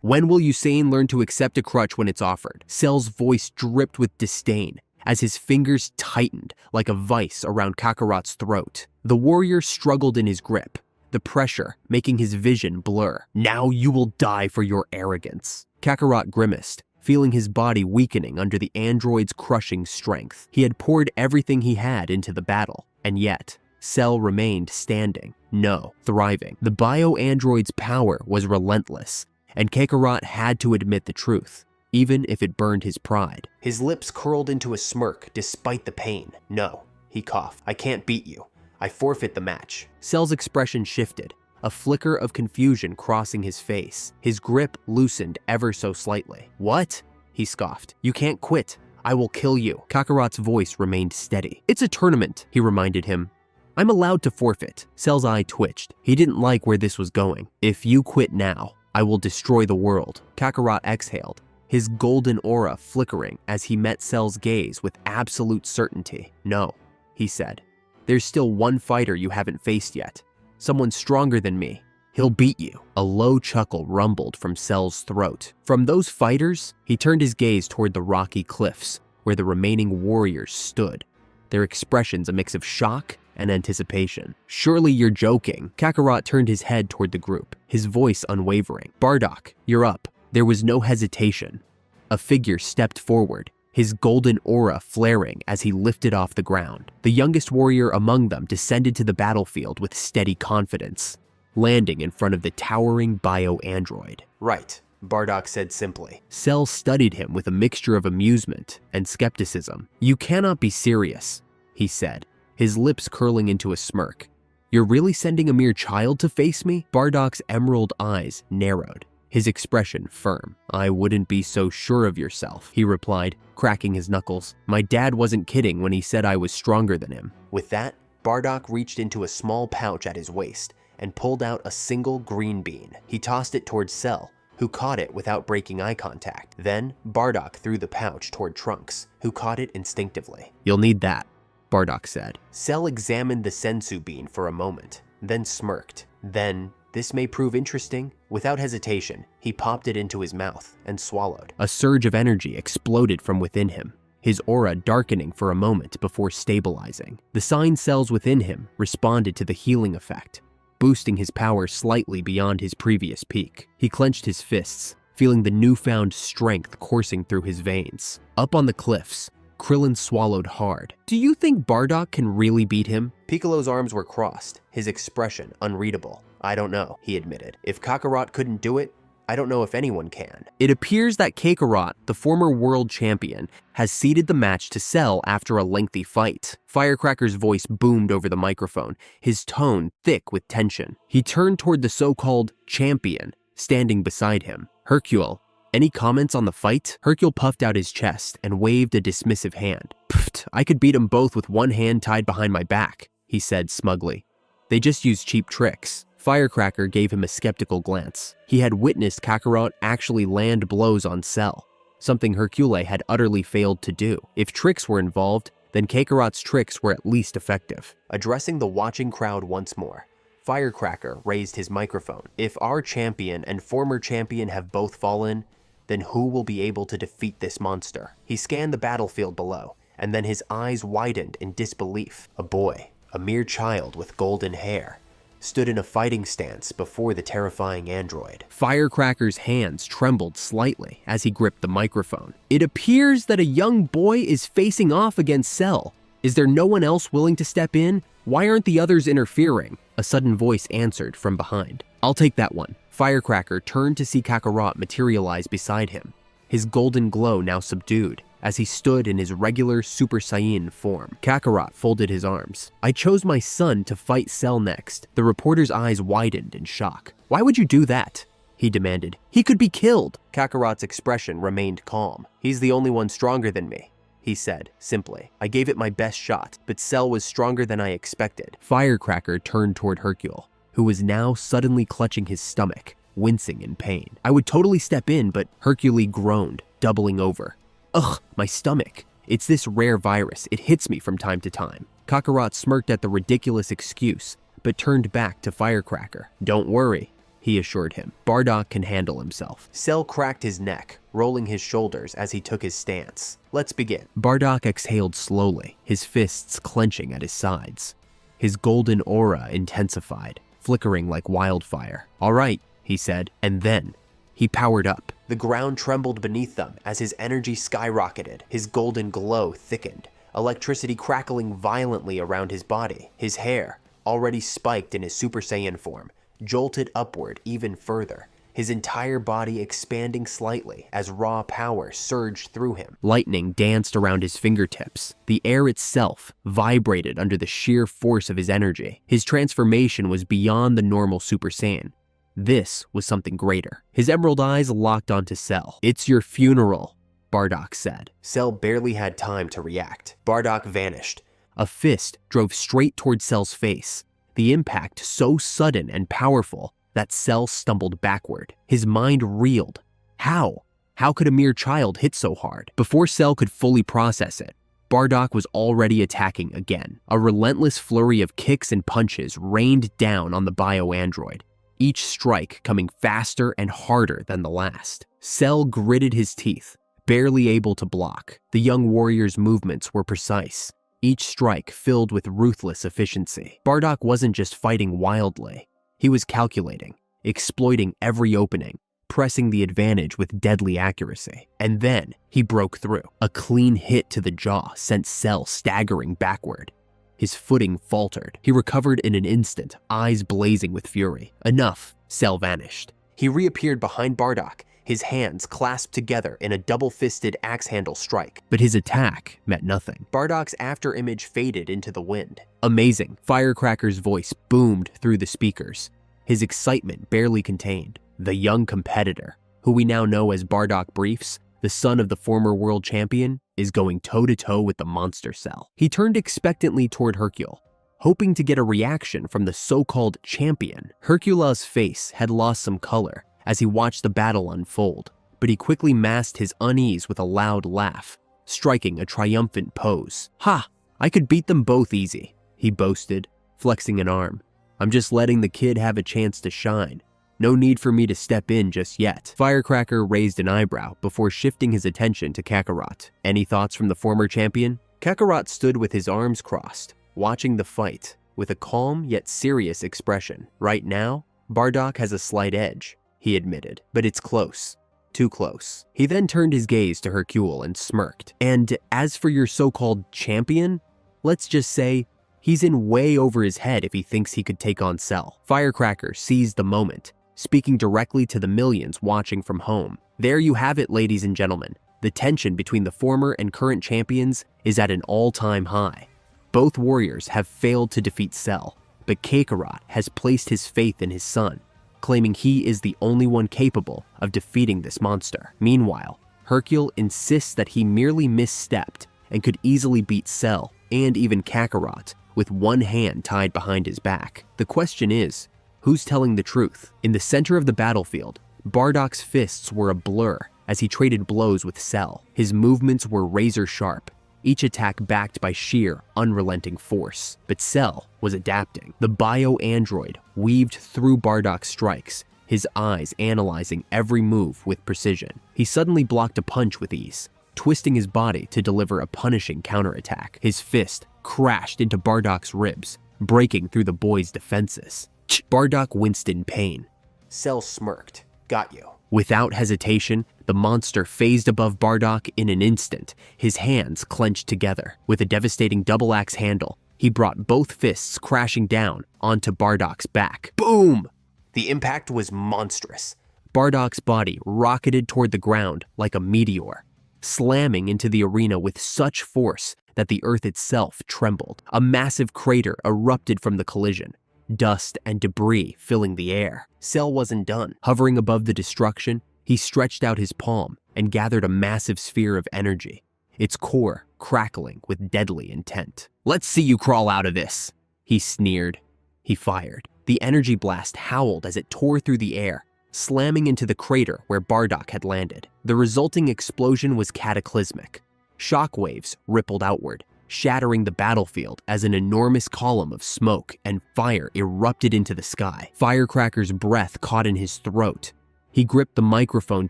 When will you Saiyan learn to accept a crutch when it's offered? Cell's voice dripped with disdain as his fingers tightened like a vice around Kakarot's throat. The warrior struggled in his grip, the pressure making his vision blur. Now you will die for your arrogance. Kakarot grimaced, feeling his body weakening under the android's crushing strength. He had poured everything he had into the battle, and yet Cell remained standing, no, thriving. The bio-android's power was relentless, and Kakarot had to admit the truth, even if it burned his pride. His lips curled into a smirk despite the pain. No, he coughed. I can't beat you. I forfeit the match. Cell's expression shifted, a flicker of confusion crossing his face. His grip loosened ever so slightly. What? He scoffed. You can't quit. I will kill you. Kakarot's voice remained steady. It's a tournament, he reminded him. I'm allowed to forfeit. Cell's eye twitched. He didn't like where this was going. If you quit now, I will destroy the world. Kakarot exhaled, his golden aura flickering as he met Cell's gaze with absolute certainty. No, he said. There's still one fighter you haven't faced yet. Someone stronger than me. He'll beat you. A low chuckle rumbled from Cell's throat. From those fighters, he turned his gaze toward the rocky cliffs where the remaining warriors stood, their expressions a mix of shock and anticipation. Surely you're joking. Kakarot turned his head toward the group, his voice unwavering. Bardock, you're up. There was no hesitation. A figure stepped forward, his golden aura flaring as he lifted off the ground. The youngest warrior among them descended to the battlefield with steady confidence, landing in front of the towering bio-android. Right, Bardock said simply. Cell studied him with a mixture of amusement and skepticism. You cannot be serious, he said, his lips curling into a smirk. You're really sending a mere child to face me? Bardock's emerald eyes narrowed, his expression firm. I wouldn't be so sure of yourself, he replied, cracking his knuckles. My dad wasn't kidding when he said I was stronger than him. With that, Bardock reached into a small pouch at his waist and pulled out a single green bean. He tossed it towards Cell, who caught it without breaking eye contact. Then, Bardock threw the pouch toward Trunks, who caught it instinctively. You'll need that, Bardock said. Cell examined the sensu bean for a moment, then smirked. Then, this may prove interesting. Without hesitation, he popped it into his mouth and swallowed. A surge of energy exploded from within him, his aura darkening for a moment before stabilizing. The sign cells within him responded to the healing effect, boosting his power slightly beyond his previous peak. He clenched his fists, feeling the newfound strength coursing through his veins. Up on the cliffs, Krillin swallowed hard. Do you think Bardock can really beat him? Piccolo's arms were crossed, his expression unreadable. I don't know, he admitted. If Kakarot couldn't do it, I don't know if anyone can. It appears that Kakarot, the former world champion, has ceded the match to Cell after a lengthy fight. Firecracker's voice boomed over the microphone, his tone thick with tension. He turned toward the so-called champion, standing beside him. Hercule, any comments on the fight? Hercule puffed out his chest and waved a dismissive hand. Pfft, I could beat them both with one hand tied behind my back, he said smugly. They just use cheap tricks. Firecracker gave him a skeptical glance. He had witnessed Kakarot actually land blows on Cell, something Hercule had utterly failed to do. If tricks were involved, then Kakarot's tricks were at least effective. Addressing the watching crowd once more, Firecracker raised his microphone. If our champion and former champion have both fallen, then who will be able to defeat this monster? He scanned the battlefield below, and then his eyes widened in disbelief. A boy, a mere child with golden hair, stood in a fighting stance before the terrifying android. Firecracker's hands trembled slightly as he gripped the microphone. It appears that a young boy is facing off against Cell. Is there no one else willing to step in? Why aren't the others interfering? A sudden voice answered from behind. I'll take that one. Firecracker turned to see Kakarot materialize beside him, his golden glow now subdued, as he stood in his regular Super Saiyan form. Kakarot folded his arms. I chose my son to fight Cell next. The reporter's eyes widened in shock. Why would you do that? He demanded. He could be killed. Kakarot's expression remained calm. He's the only one stronger than me. he said, simply. I gave it my best shot, but Cell was stronger than I expected. Firecracker turned toward Hercule, who was now suddenly clutching his stomach, wincing in pain. I would totally step in, but Hercule groaned, doubling over. Ugh, my stomach. It's this rare virus. It hits me from time to time. Kakarot smirked at the ridiculous excuse, but turned back to Firecracker. Don't worry, he assured him. Bardock can handle himself. Cell cracked his neck, rolling his shoulders as he took his stance. Let's begin. Bardock exhaled slowly, his fists clenching at his sides. His golden aura intensified, flickering like wildfire. All right, he said, and then he powered up. The ground trembled beneath them as his energy skyrocketed. His golden glow thickened, electricity crackling violently around his body. His hair, already spiked in his Super Saiyan form, jolted upward even further, his entire body expanding slightly as raw power surged through him. Lightning danced around his fingertips. The air itself vibrated under the sheer force of his energy. His transformation was beyond the normal Super Saiyan. This was something greater. His emerald eyes locked onto Cell. It's your funeral, Bardock said. Cell barely had time to react. Bardock vanished. A fist drove straight toward Cell's face, the impact so sudden and powerful that Cell stumbled backward. His mind reeled. How? How could a mere child hit so hard? Before Cell could fully process it, Bardock was already attacking again. A relentless flurry of kicks and punches rained down on the bio-android, each strike coming faster and harder than the last. Cell gritted his teeth, barely able to block. The young warrior's movements were precise, each strike filled with ruthless efficiency. Bardock wasn't just fighting wildly. He was calculating, exploiting every opening, pressing the advantage with deadly accuracy. And then he broke through. A clean hit to the jaw sent Cell staggering backward. His footing faltered. He recovered in an instant, eyes blazing with fury. Enough, Cell vanished. He reappeared behind Bardock, his hands clasped together in a double-fisted axe-handle strike. But his attack met nothing. Bardock's afterimage faded into the wind. Amazing. Firecracker's voice boomed through the speakers, his excitement barely contained. The young competitor, who we now know as Bardock Briefs, the son of the former world champion, is going toe-to-toe with the monster Cell. He turned expectantly toward Hercule, hoping to get a reaction from the so-called champion. Hercule's face had lost some color as he watched the battle unfold, but he quickly masked his unease with a loud laugh, striking a triumphant pose. Ha! I could beat them both easy, he boasted, flexing an arm. I'm just letting the kid have a chance to shine. No need for me to step in just yet. Firecracker raised an eyebrow before shifting his attention to Kakarot. Any thoughts from the former champion? Kakarot stood with his arms crossed, watching the fight with a calm yet serious expression. Right now, Bardock has a slight edge, he admitted, but it's close. Too close. He then turned his gaze to Hercule and smirked. And as for your so-called champion, let's just say he's in way over his head if he thinks he could take on Cell. Firecracker seized the moment, speaking directly to the millions watching from home. There you have it, ladies and gentlemen. The tension between the former and current champions is at an all-time high. Both warriors have failed to defeat Cell, but Kakarot has placed his faith in his son, claiming he is the only one capable of defeating this monster. Meanwhile, Hercule insists that he merely misstepped and could easily beat Cell and even Kakarot with one hand tied behind his back. The question is, who's telling the truth? In the center of the battlefield, Bardock's fists were a blur as he traded blows with Cell. His movements were razor sharp, each attack backed by sheer, unrelenting force. But Cell was adapting. The bio-android weaved through Bardock's strikes, his eyes analyzing every move with precision. He suddenly blocked a punch with ease, twisting his body to deliver a punishing counterattack. His fist crashed into Bardock's ribs, breaking through the boy's defenses. Bardock winced in pain. Cell smirked. Got you. Without hesitation, the monster phased above Bardock in an instant, his hands clenched together. With a devastating double axe handle, he brought both fists crashing down onto Bardock's back. Boom! The impact was monstrous. Bardock's body rocketed toward the ground like a meteor, slamming into the arena with such force that the earth itself trembled. A massive crater erupted from the collision, dust and debris filling the air. Cell wasn't done. Hovering above the destruction, he stretched out his palm and gathered a massive sphere of energy, its core crackling with deadly intent. "Let's see you crawl out of this," he sneered. He fired. The energy blast howled as it tore through the air, slamming into the crater where Bardock had landed. The resulting explosion was cataclysmic. Shockwaves rippled outward, shattering the battlefield as an enormous column of smoke and fire erupted into the sky. Firecracker's breath caught in his throat. He gripped the microphone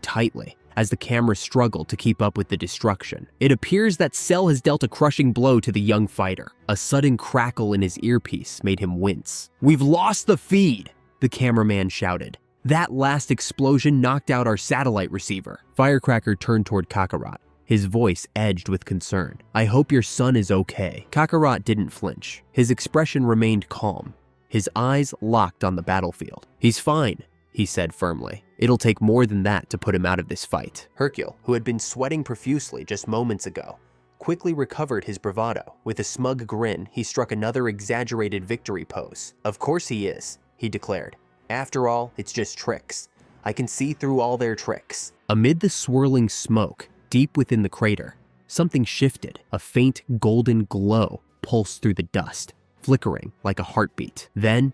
tightly as the camera struggled to keep up with the destruction. It appears that Cell has dealt a crushing blow to the young fighter. A sudden crackle in his earpiece made him wince. "We've lost the feed," the cameraman shouted. "That last explosion knocked out our satellite receiver." Firecracker turned toward Kakarot, his voice edged with concern. "I hope your son is okay." Kakarot didn't flinch. His expression remained calm, his eyes locked on the battlefield. "He's fine," he said firmly. "It'll take more than that to put him out of this fight." Hercule, who had been sweating profusely just moments ago, quickly recovered his bravado. With a smug grin, he struck another exaggerated victory pose. "Of course he is," he declared. "After all, it's just tricks. I can see through all their tricks." Amid the swirling smoke, deep within the crater, something shifted. A faint golden glow pulsed through the dust, flickering like a heartbeat. Then,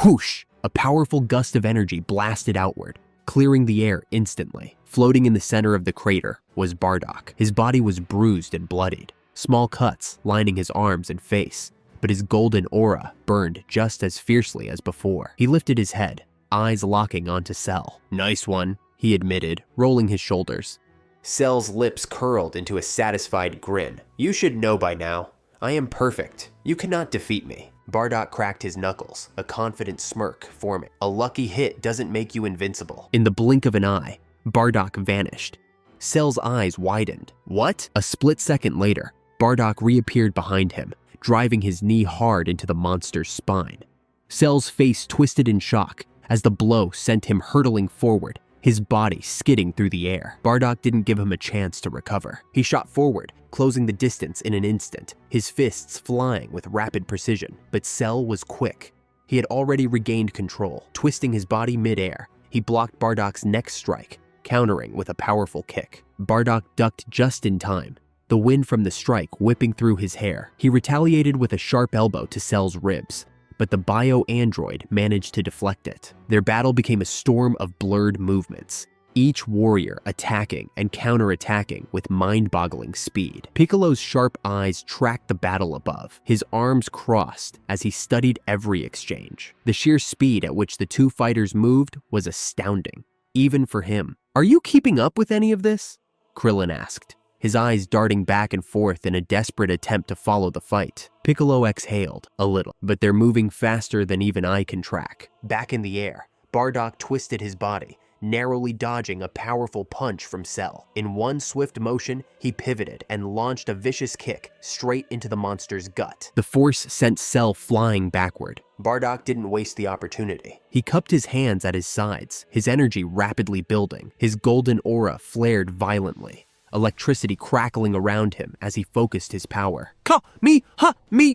whoosh! A powerful gust of energy blasted outward, clearing the air instantly. Floating in the center of the crater was Bardock. His body was bruised and bloodied, small cuts lining his arms and face, but his golden aura burned just as fiercely as before. He lifted his head, eyes locking onto Cell. "Nice one," he admitted, rolling his shoulders. Cell's lips curled into a satisfied grin. "You should know by now. I am perfect. You cannot defeat me." Bardock cracked his knuckles, a confident smirk forming. "A lucky hit doesn't make you invincible." In the blink of an eye, Bardock vanished. Cell's eyes widened. "What?" A split second later, Bardock reappeared behind him, driving his knee hard into the monster's spine. Cell's face twisted in shock as the blow sent him hurtling forward, his body skidding through the air. Bardock didn't give him a chance to recover. He shot forward, closing the distance in an instant, his fists flying with rapid precision. But Cell was quick. He had already regained control. Twisting his body mid-air, he blocked Bardock's next strike, countering with a powerful kick. Bardock ducked just in time, the wind from the strike whipping through his hair. He retaliated with a sharp elbow to Cell's ribs, but the bio-android managed to deflect it. Their battle became a storm of blurred movements, each warrior attacking and counterattacking with mind-boggling speed. Piccolo's sharp eyes tracked the battle above, his arms crossed as he studied every exchange. The sheer speed at which the two fighters moved was astounding, even for him. "Are you keeping up with any of this?" Krillin asked, his eyes darting back and forth in a desperate attempt to follow the fight. Piccolo exhaled a little, "But they're moving faster than even I can track." Back in the air, Bardock twisted his body, narrowly dodging a powerful punch from Cell. In one swift motion, he pivoted and launched a vicious kick straight into the monster's gut. The force sent Cell flying backward. Bardock didn't waste the opportunity. He cupped his hands at his sides, his energy rapidly building. His golden aura flared violently, electricity crackling around him as he focused his power. Me!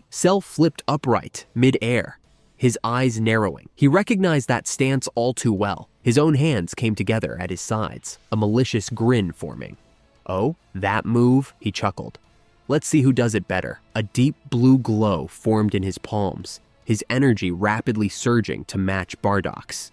Cell flipped upright, mid-air, his eyes narrowing. He recognized that stance all too well. His own hands came together at his sides, a malicious grin forming. "Oh, that move?" he chuckled. "Let's see who does it better." A deep blue glow formed in his palms, his energy rapidly surging to match Bardock's.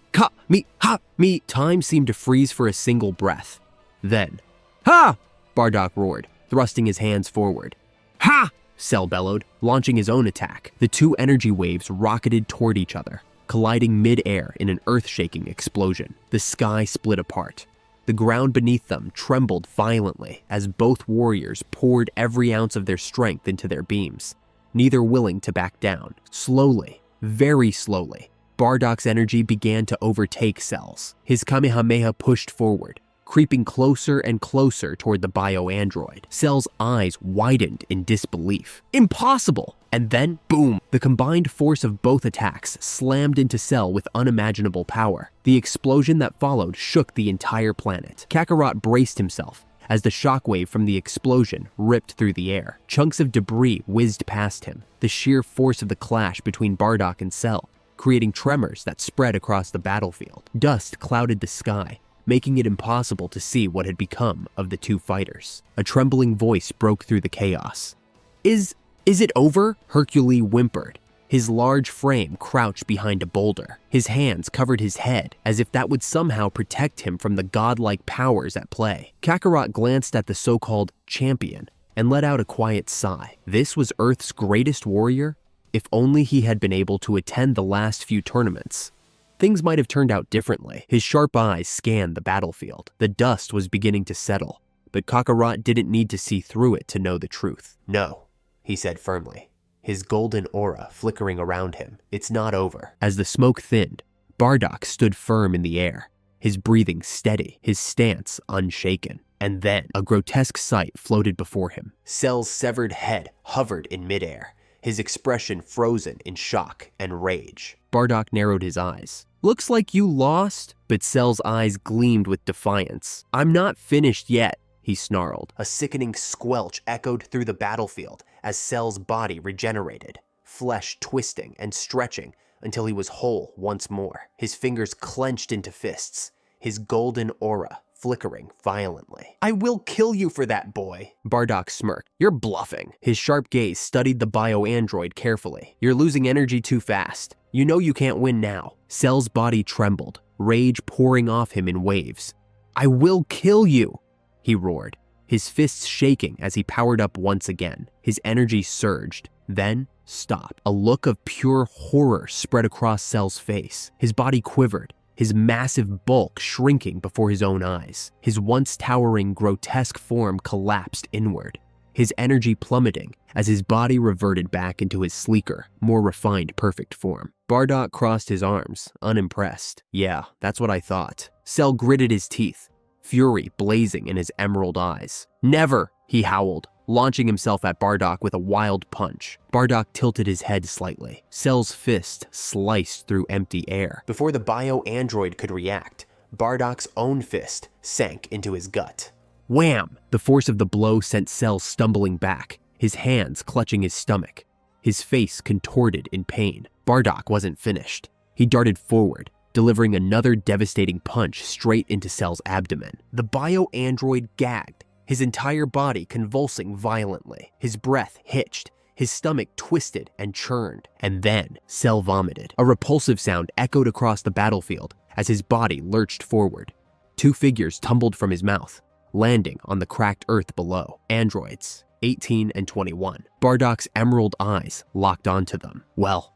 Me! Time seemed to freeze for a single breath. Then, "Ha!" Bardock roared, thrusting his hands forward. "Ha!" Cell bellowed, launching his own attack. The two energy waves rocketed toward each other, colliding mid-air in an earth-shaking explosion. The sky split apart. The ground beneath them trembled violently as both warriors poured every ounce of their strength into their beams, neither willing to back down. Slowly, very slowly, Bardock's energy began to overtake Cell's. His Kamehameha pushed forward, creeping closer and closer toward the bio-android. Cell's eyes widened in disbelief. Impossible! And then, boom! The combined force of both attacks slammed into Cell with unimaginable power. The explosion that followed shook the entire planet. Kakarot braced himself as the shockwave from the explosion ripped through the air. Chunks of debris whizzed past him, the sheer force of the clash between Bardock and Cell creating tremors that spread across the battlefield. Dust clouded the sky, making it impossible to see what had become of the two fighters. A trembling voice broke through the chaos. Is it over?" Hercule whimpered. His large frame crouched behind a boulder. His hands covered his head as if that would somehow protect him from the godlike powers at play. Kakarot glanced at the so-called champion and let out a quiet sigh. This was Earth's greatest warrior? If only he had been able to attend the last few tournaments. Things might have turned out differently. His sharp eyes scanned the battlefield. The dust was beginning to settle, but Kakarot didn't need to see through it to know the truth. "No," he said firmly, his golden aura flickering around him. "It's not over." As the smoke thinned, Bardock stood firm in the air, his breathing steady, his stance unshaken. And then a grotesque sight floated before him. Cell's severed head hovered in midair, his expression frozen in shock and rage. Bardock narrowed his eyes. "Looks like you lost?" But Cell's eyes gleamed with defiance. "I'm not finished yet," he snarled. A sickening squelch echoed through the battlefield as Cell's body regenerated, flesh twisting and stretching until he was whole once more. His fingers clenched into fists, his golden aura flickering violently. "I will kill you for that, boy," Bardock smirked. "You're bluffing." His sharp gaze studied the bio-android carefully. "You're losing energy too fast. You know you can't win now." Cell's body trembled, rage pouring off him in waves. "I will kill you," he roared, his fists shaking as he powered up once again. His energy surged, then stopped. A look of pure horror spread across Cell's face. His body quivered, his massive bulk shrinking before his own eyes. His once towering, grotesque form collapsed inward, his energy plummeting as his body reverted back into his sleeker, more refined, perfect form. Bardock crossed his arms, unimpressed. "Yeah, that's what I thought." Cell gritted his teeth, fury blazing in his emerald eyes. "Never!" he howled, launching himself at Bardock with a wild punch. Bardock tilted his head slightly. Cell's fist sliced through empty air. Before the bio-android could react, Bardock's own fist sank into his gut. Wham! The force of the blow sent Cell stumbling back, his hands clutching his stomach, his face contorted in pain. Bardock wasn't finished. He darted forward, delivering another devastating punch straight into Cell's abdomen. The bio-android gagged, his entire body convulsing violently. His breath hitched, his stomach twisted and churned. And then Cell vomited. A repulsive sound echoed across the battlefield as his body lurched forward. Two figures tumbled from his mouth, landing on the cracked earth below. Androids, 18 and 21. Bardock's emerald eyes locked onto them. Well.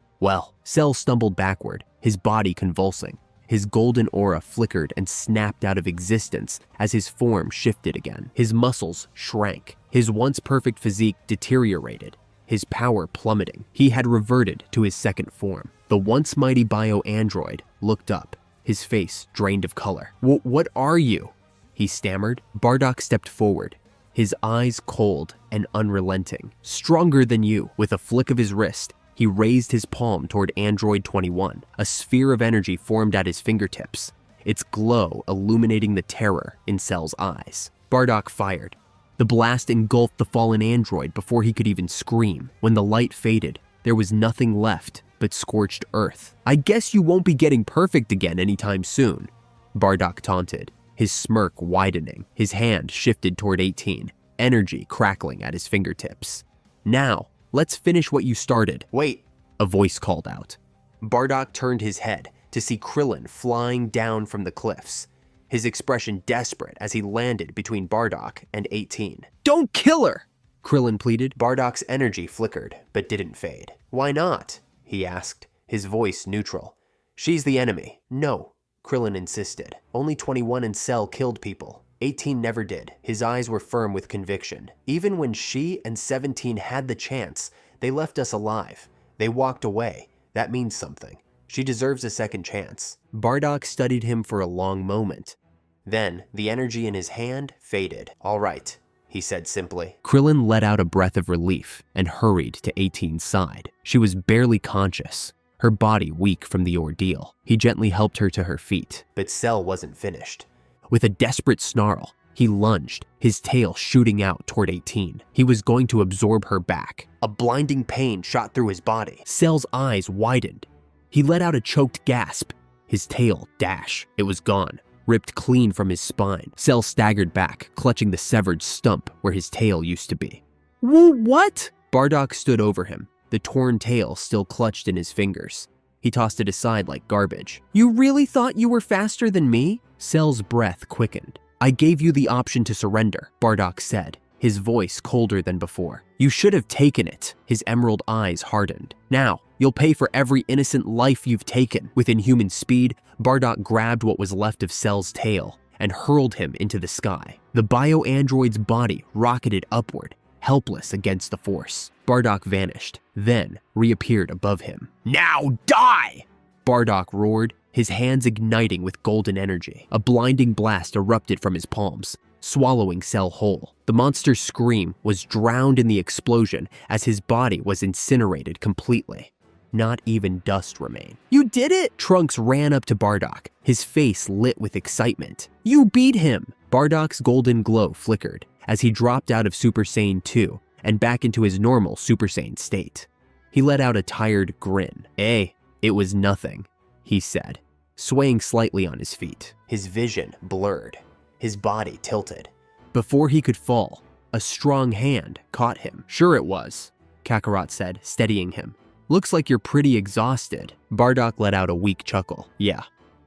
Cell stumbled backward, his body convulsing. His golden aura flickered and snapped out of existence as his form shifted again. His muscles shrank, his once perfect physique deteriorated, his power plummeting. He had reverted to his second form. The once mighty bio-android looked up, his face drained of color. What are you?" he stammered. Bardock stepped forward, his eyes cold and unrelenting. "Stronger than you." With a flick of his wrist, he raised his palm toward Android 21. A sphere of energy formed at his fingertips, its glow illuminating the terror in Cell's eyes. Bardock fired. The blast engulfed the fallen android before he could even scream. When the light faded, there was nothing left but scorched earth. "I guess you won't be getting perfect again anytime soon," Bardock taunted, his smirk widening. His hand shifted toward 18, energy crackling at his fingertips. "Now, let's finish what you started." "Wait," a voice called out. Bardock turned his head to see Krillin flying down from the cliffs, his expression desperate as he landed between Bardock and 18. "Don't kill her!" Krillin pleaded. Bardock's energy flickered, but didn't fade. "Why not?" he asked, his voice neutral. "She's the enemy." "No," Krillin insisted. "Only 21 and Cell killed people. 18 never did." His eyes were firm with conviction. "Even when she and 17 had the chance, they left us alive. They walked away. That means something. She deserves a second chance." Bardock studied him for a long moment. Then the energy in his hand faded. "All right," he said simply. Krillin let out a breath of relief and hurried to 18's side. She was barely conscious, her body weak from the ordeal. He gently helped her to her feet. But Cell wasn't finished. With a desperate snarl, he lunged, his tail shooting out toward 18. He was going to absorb her back. A blinding pain shot through his body. Cell's eyes widened. He let out a choked gasp. His tail dash. It was gone. ripped clean from his spine. Cell staggered back, clutching the severed stump where his tail used to be. What? Bardock stood over him, the torn tail still clutched in his fingers. He tossed it aside like garbage. You really thought you were faster than me? Cell's breath quickened. I gave you the option to surrender, Bardock said, his voice colder than before. You should have taken it. His emerald eyes hardened. Now, you'll pay for every innocent life you've taken. With inhuman speed, Bardock grabbed what was left of Cell's tail and hurled him into the sky. The bio-android's body rocketed upward, helpless against the force. Bardock vanished, then reappeared above him. Now die! Bardock roared, his hands igniting with golden energy. A blinding blast erupted from his palms, swallowing Cell whole. The monster's scream was drowned in the explosion as his body was incinerated completely. Not even dust remained. You did it! Trunks ran up to Bardock, his face lit with excitement. You beat him! Bardock's golden glow flickered as he dropped out of Super Saiyan 2 and back into his normal Super Saiyan state. He let out a tired grin. It was nothing, he said, swaying slightly on his feet. His vision blurred, his body tilted. Before he could fall, a strong hand caught him. Sure it was, Kakarot said, steadying him. Looks like you're pretty exhausted. Bardock let out a weak chuckle. Yeah,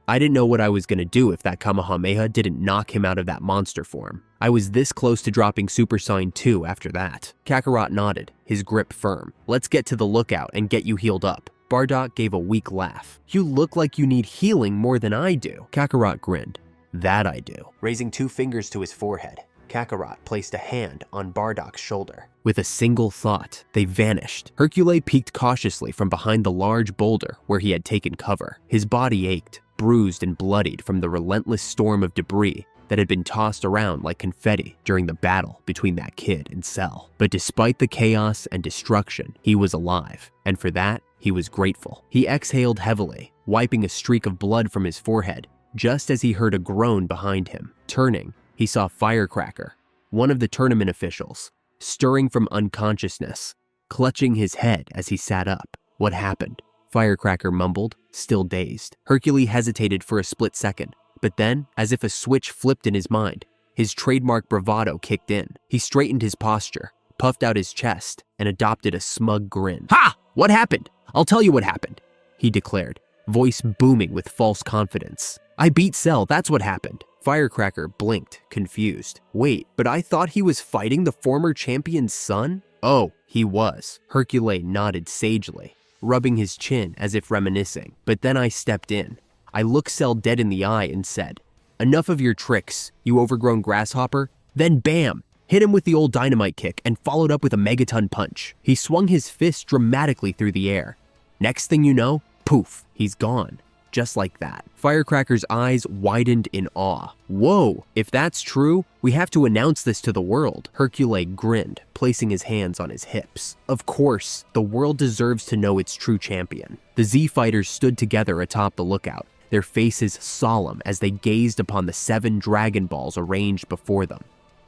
I didn't know what I was gonna do if that Kamehameha didn't knock him out of that monster form. I was this close to dropping Super Saiyan 2 after that. Kakarot nodded, his grip firm. Let's get to the lookout and get you healed up. Bardock gave a weak laugh. You look like you need healing more than I do. Kakarot grinned. That I do. Raising 2 fingers to his forehead, Kakarot placed a hand on Bardock's shoulder. With a single thought, they vanished. Hercule peeked cautiously from behind the large boulder where he had taken cover. His body ached, bruised and bloodied from the relentless storm of debris that had been tossed around like confetti during the battle between that kid and Cell. But despite the chaos and destruction, he was alive, and for that, he was grateful. He exhaled heavily, wiping a streak of blood from his forehead, just as he heard a groan behind him. Turning, he saw Firecracker, one of the tournament officials, stirring from unconsciousness, clutching his head as he sat up. What happened? Firecracker mumbled, still dazed. Hercule hesitated for a split second, but then, as if a switch flipped in his mind, his trademark bravado kicked in. He straightened his posture, puffed out his chest, and adopted a smug grin. Ha! What happened? I'll tell you what happened, he declared, voice booming with false confidence. I beat Cell, that's what happened. Firecracker blinked, confused. Wait, but I thought he was fighting the former champion's son? Oh, he was. Hercule nodded sagely, rubbing his chin as if reminiscing. But then I stepped in. I looked Cell dead in the eye and said, enough of your tricks, you overgrown grasshopper. Then bam! Hit him with the old dynamite kick and followed up with a megaton punch. He swung his fist dramatically through the air. Next thing you know, poof, he's gone. Just like that. Firecracker's eyes widened in awe. Whoa, if that's true, we have to announce this to the world. Hercule grinned, placing his hands on his hips. Of course, the world deserves to know its true champion. The Z-Fighters stood together atop the lookout, their faces solemn as they gazed upon the 7 Dragon Balls arranged before them.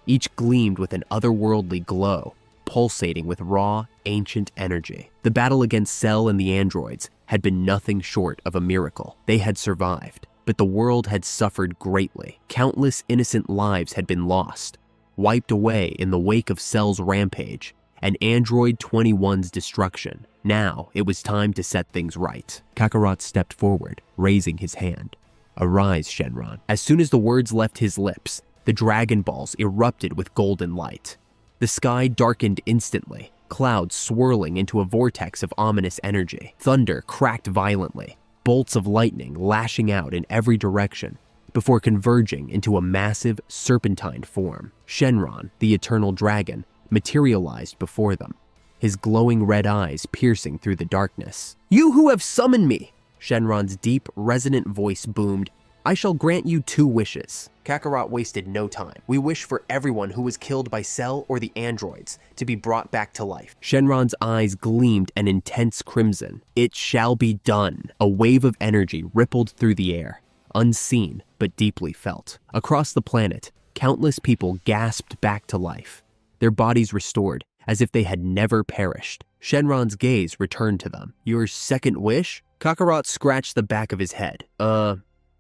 Each gleamed with an otherworldly glow, pulsating with raw, ancient energy. The battle against Cell and the androids had been nothing short of a miracle. They had survived, but the world had suffered greatly. Countless innocent lives had been lost, wiped away in the wake of Cell's rampage and Android 21's destruction. Now it was time to set things right. Kakarot stepped forward, raising his hand. Arise, Shenron. As soon as the words left his lips, the Dragon Balls erupted with golden light. The sky darkened instantly, clouds swirling into a vortex of ominous energy. Thunder cracked violently, bolts of lightning lashing out in every direction before converging into a massive serpentine form. Shenron, the eternal dragon, materialized before them, his glowing red eyes piercing through the darkness. You who have summoned me! Shenron's deep, resonant voice boomed. I shall grant you 2 wishes. Kakarot wasted no time. We wish for everyone who was killed by Cell or the androids to be brought back to life. Shenron's eyes gleamed an intense crimson. It shall be done. A wave of energy rippled through the air, unseen but deeply felt. Across the planet, countless people gasped back to life, their bodies restored as if they had never perished. Shenron's gaze returned to them. Your second wish? Kakarot scratched the back of his head.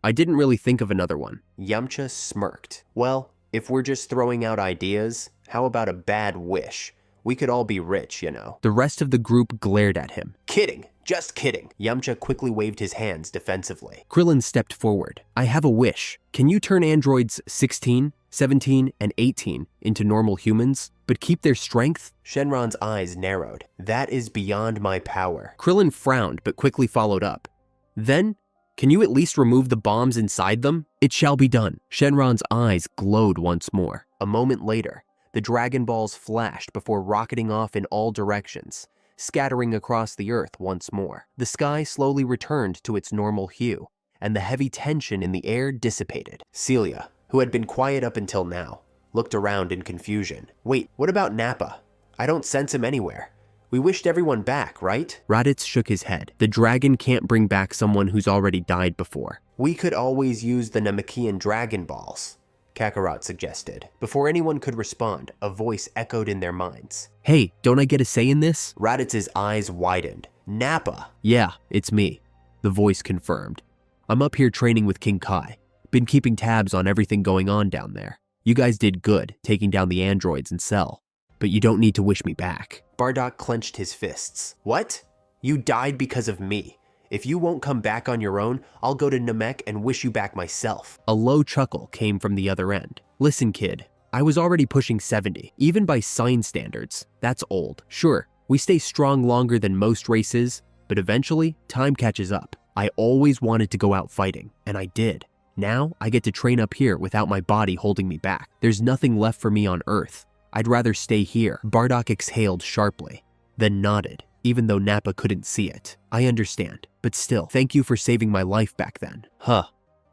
I didn't really think of another one. Yamcha smirked. Well, if we're just throwing out ideas, how about a bad wish? We could all be rich, you know. The rest of the group glared at him. Kidding, just kidding. Yamcha quickly waved his hands defensively. Krillin stepped forward. I have a wish. Can you turn androids 16, 17, and 18 into normal humans, but keep their strength? Shenron's eyes narrowed. That is beyond my power. Krillin frowned, but quickly followed up. Then, can you at least remove the bombs inside them? It shall be done. Shenron's eyes glowed once more. A moment later, the Dragon Balls flashed before rocketing off in all directions, scattering across the earth once more. The sky slowly returned to its normal hue, and the heavy tension in the air dissipated. Celia, who had been quiet up until now, looked around in confusion. Wait, what about Nappa? I don't sense him anywhere. We wished everyone back, right? Raditz shook his head. The dragon can't bring back someone who's already died before. We could always use the Namekian Dragon Balls, Kakarot suggested. Before anyone could respond, a voice echoed in their minds. Hey, don't I get a say in this? Raditz's eyes widened. Nappa! Yeah, it's me, the voice confirmed. I'm up here training with King Kai. Been keeping tabs on everything going on down there. You guys did good, taking down the androids in Cell. But you don't need to wish me back. Bardock clenched his fists. What? You died because of me. If you won't come back on your own, I'll go to Namek and wish you back myself. A low chuckle came from the other end. Listen, kid, I was already pushing 70. Even by Saiyan standards, that's old. Sure, we stay strong longer than most races, but eventually, time catches up. I always wanted to go out fighting, and I did. Now, I get to train up here without my body holding me back. There's nothing left for me on Earth. I'd rather stay here. Bardock exhaled sharply, then nodded, even though Nappa couldn't see it. I understand, but still, thank you for saving my life back then. Huh,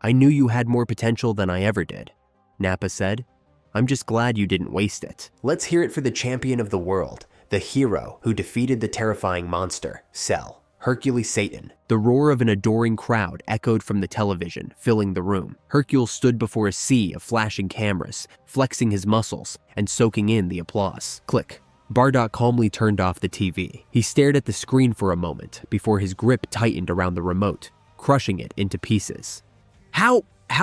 I knew you had more potential than I ever did, Nappa said. I'm just glad you didn't waste it. Let's hear it for the champion of the world, the hero who defeated the terrifying monster, Cell. Hercules Satan. The roar of an adoring crowd echoed from the television, filling the room. Hercule stood before a sea of flashing cameras, flexing his muscles and soaking in the applause. Click. Bardock calmly turned off the TV. He stared at the screen for a moment before his grip tightened around the remote, crushing it into pieces. How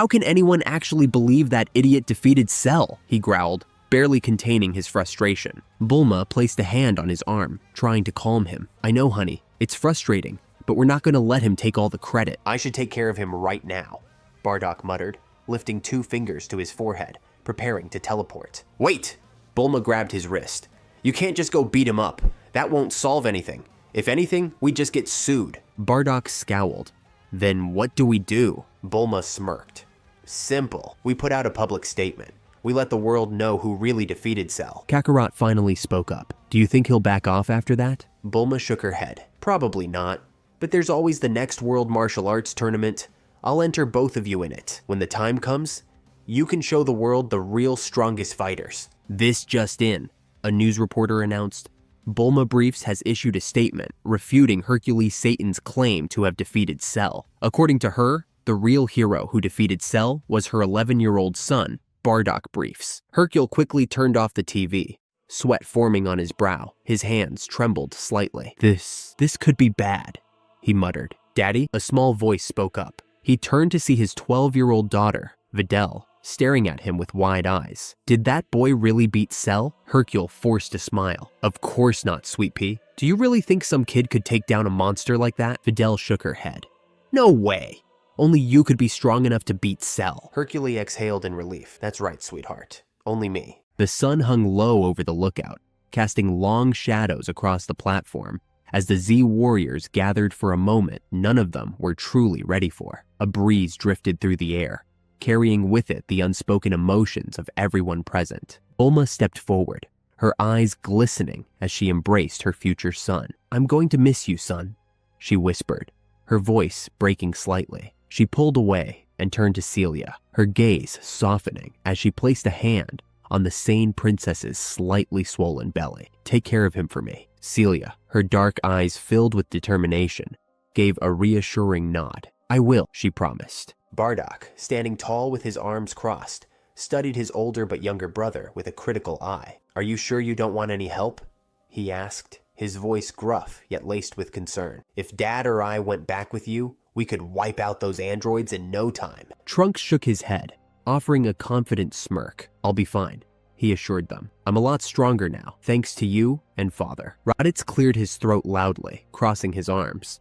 can anyone actually believe that idiot defeated Cell? He growled, barely containing his frustration. Bulma placed a hand on his arm, trying to calm him. I know, honey. It's frustrating, but we're not going to let him take all the credit. I should take care of him right now, Bardock muttered, lifting 2 fingers to his forehead, preparing to teleport. Wait! Bulma grabbed his wrist. You can't just go beat him up. That won't solve anything. If anything, we just get sued. Bardock scowled. Then what do we do? Bulma smirked. Simple. We put out a public statement. We let the world know who really defeated Cell. Kakarot finally spoke up. Do you think he'll back off after that? Bulma shook her head. Probably not. But there's always the next World Martial Arts tournament. I'll enter both of you in it. When the time comes, you can show the world the real strongest fighters. This just in, a news reporter announced. Bulma Briefs has issued a statement refuting Hercules Satan's claim to have defeated Cell. According to her, the real hero who defeated Cell was her 11-year-old son, Bardock Briefs. Hercule quickly turned off the TV, sweat forming on his brow. His hands trembled slightly. This could be bad, he muttered. Daddy? A small voice spoke up. He turned to see his 12-year-old daughter, Videl, staring at him with wide eyes. Did that boy really beat Cell? Hercule forced a smile. Of course not, Sweet Pea. Do you really think some kid could take down a monster like that? Videl shook her head. No way. Only you could be strong enough to beat Cell. Hercule exhaled in relief. That's right, sweetheart. Only me. The sun hung low over the lookout, casting long shadows across the platform. As the Z warriors gathered for a moment none of them were truly ready for. A breeze drifted through the air, carrying with it the unspoken emotions of everyone present. Bulma stepped forward, her eyes glistening as she embraced her future son. I'm going to miss you, son, she whispered, her voice breaking slightly. She pulled away and turned to Celia, her gaze softening as she placed a hand on the sane princess's slightly swollen belly. Take care of him for me. Celia, her dark eyes filled with determination, gave a reassuring nod. I will, she promised. Bardock, standing tall with his arms crossed, studied his older but younger brother with a critical eye. Are you sure you don't want any help? He asked, his voice gruff yet laced with concern. If Dad or I went back with you, We could wipe out those androids in no time. Trunks shook his head, offering a confident smirk. I'll be fine, he assured them. I'm a lot stronger now, thanks to you and Father. Raditz cleared his throat loudly, crossing his arms.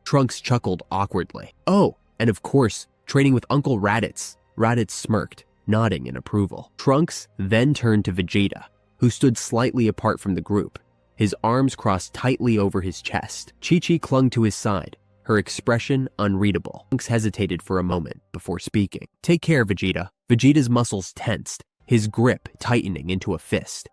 Trunks chuckled awkwardly. Oh, and of course, training with Uncle Raditz. Raditz smirked, nodding in approval. Trunks then turned to Vegeta, who stood slightly apart from the group, his arms crossed tightly over his chest. Chi-Chi clung to his side, her expression unreadable. Trunks hesitated for a moment before speaking. Take care, Vegeta. Vegeta's muscles tensed, his grip tightening into a fist.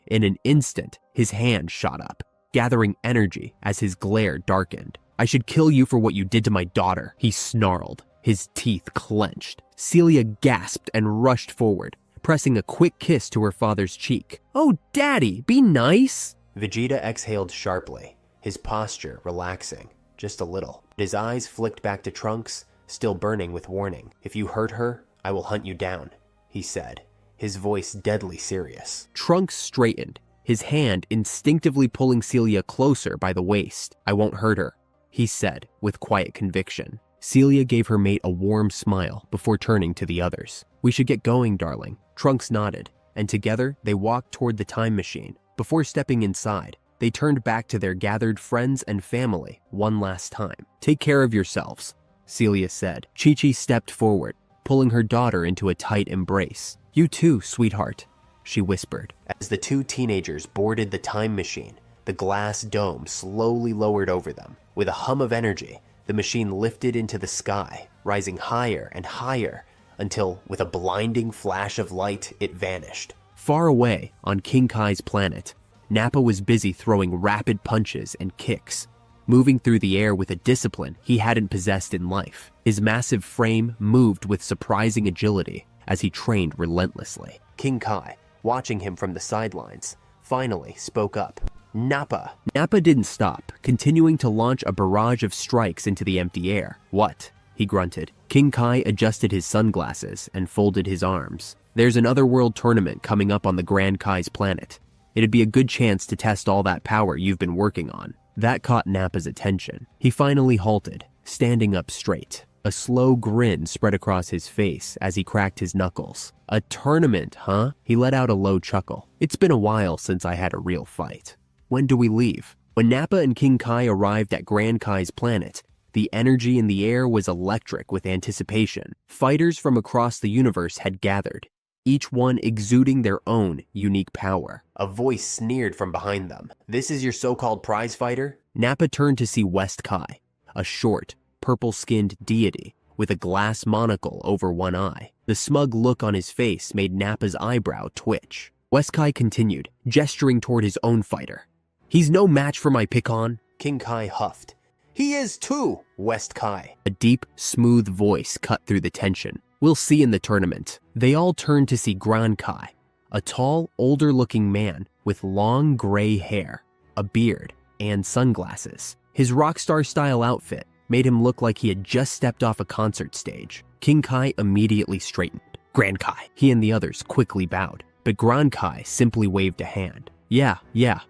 In an instant, his hand shot up, gathering energy as his glare darkened. I should kill you for what you did to my daughter, he snarled, his teeth clenched. Celia gasped and rushed forward, pressing a quick kiss to her father's cheek. Oh, Daddy, be nice! Vegeta exhaled sharply, his posture relaxing, just a little. His eyes flicked back to Trunks, still burning with warning. If you hurt her, I will hunt you down, he said, his voice deadly serious. Trunks straightened, his hand instinctively pulling Celia closer by the waist. I won't hurt her, he said with quiet conviction. Celia gave her mate a warm smile before turning to the others. We should get going, darling. Trunks nodded, and together they walked toward the time machine. Before stepping inside, they turned back to their gathered friends and family one last time. Take care of yourselves, Celia said. Chi-Chi stepped forward, pulling her daughter into a tight embrace. You too, sweetheart, she whispered. As the two teenagers boarded the time machine, the glass dome slowly lowered over them. With a hum of energy, the machine lifted into the sky, rising higher and higher until, with a blinding flash of light, it vanished. Far away, on King Kai's planet, Nappa was busy throwing rapid punches and kicks, moving through the air with a discipline he hadn't possessed in life. His massive frame moved with surprising agility as he trained relentlessly. King Kai, watching him from the sidelines, finally spoke up. Nappa. Nappa didn't stop, continuing to launch a barrage of strikes into the empty air. What? He grunted. King Kai adjusted his sunglasses and folded his arms. There's an otherworld tournament coming up on the Grand Kai's planet. It'd be a good chance to test all that power you've been working on. That caught Nappa's attention. He finally halted, standing up straight. A slow grin spread across his face as he cracked his knuckles. A tournament, huh? He let out a low chuckle. It's been a while since I had a real fight. When do we leave? When Nappa and King Kai arrived at Grand Kai's planet, the energy in the air was electric with anticipation. Fighters from across the universe had gathered, each one exuding their own unique power. A voice sneered from behind them. This is your so-called prize fighter? Nappa turned to see West Kai, a short, purple-skinned deity with a glass monocle over one eye. The smug look on his face made Nappa's eyebrow twitch. West Kai continued, gesturing toward his own fighter. He's no match for my pick-on. King Kai huffed. He is too, West Kai. A deep, smooth voice cut through the tension. We'll see in the tournament. They all turned to see Grand Kai, a tall, older-looking man with long gray hair, a beard, and sunglasses. His rock star-style outfit made him look like he had just stepped off a concert stage. King Kai immediately straightened. Grand Kai. He and the others quickly bowed, but Grand Kai simply waved a hand. Yeah,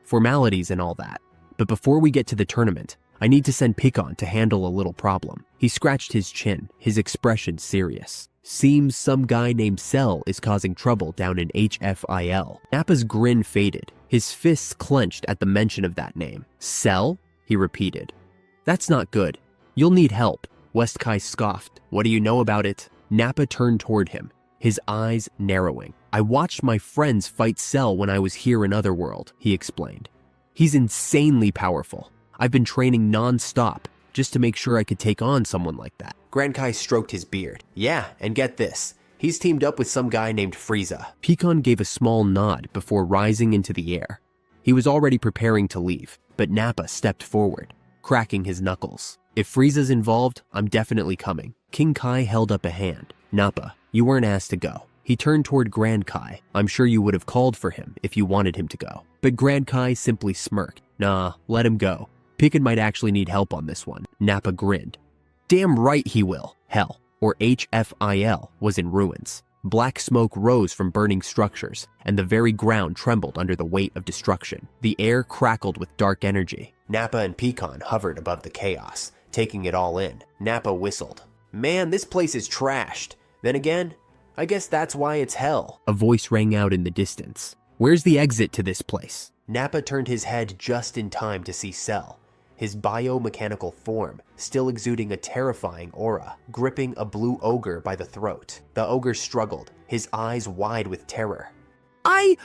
formalities and all that. But before we get to the tournament, I need to send Pikkon to handle a little problem. He scratched his chin, his expression serious. Seems some guy named Cell is causing trouble down in HFIL. Nappa's grin faded, his fists clenched at the mention of that name. Cell? He repeated. That's not good. You'll need help. West Kai scoffed. What do you know about it? Nappa turned toward him, his eyes narrowing. I watched my friends fight Cell when I was here in Otherworld, he explained. He's insanely powerful. I've been training non-stop just to make sure I could take on someone like that. Grand Kai stroked his beard. Yeah, and get this. He's teamed up with some guy named Frieza. Pikkon gave a small nod before rising into the air. He was already preparing to leave, but Nappa stepped forward, cracking his knuckles. If Frieza's involved, I'm definitely coming. King Kai held up a hand. Nappa, you weren't asked to go. He turned toward Grand Kai. I'm sure you would have called for him if you wanted him to go. But Grand Kai simply smirked. Nah, let him go. Pikkon might actually need help on this one. Nappa grinned. Damn right he will. Hell, or HFIL, was in ruins. Black smoke rose from burning structures, and the very ground trembled under the weight of destruction. The air crackled with dark energy. Nappa and Pikkon hovered above the chaos, taking it all in. Nappa whistled. Man, this place is trashed. Then again, I guess that's why it's hell. A voice rang out in the distance. Where's the exit to this place? Nappa turned his head just in time to see Cell, his biomechanical form still exuding a terrifying aura, gripping a blue ogre by the throat. The ogre struggled, his eyes wide with terror. I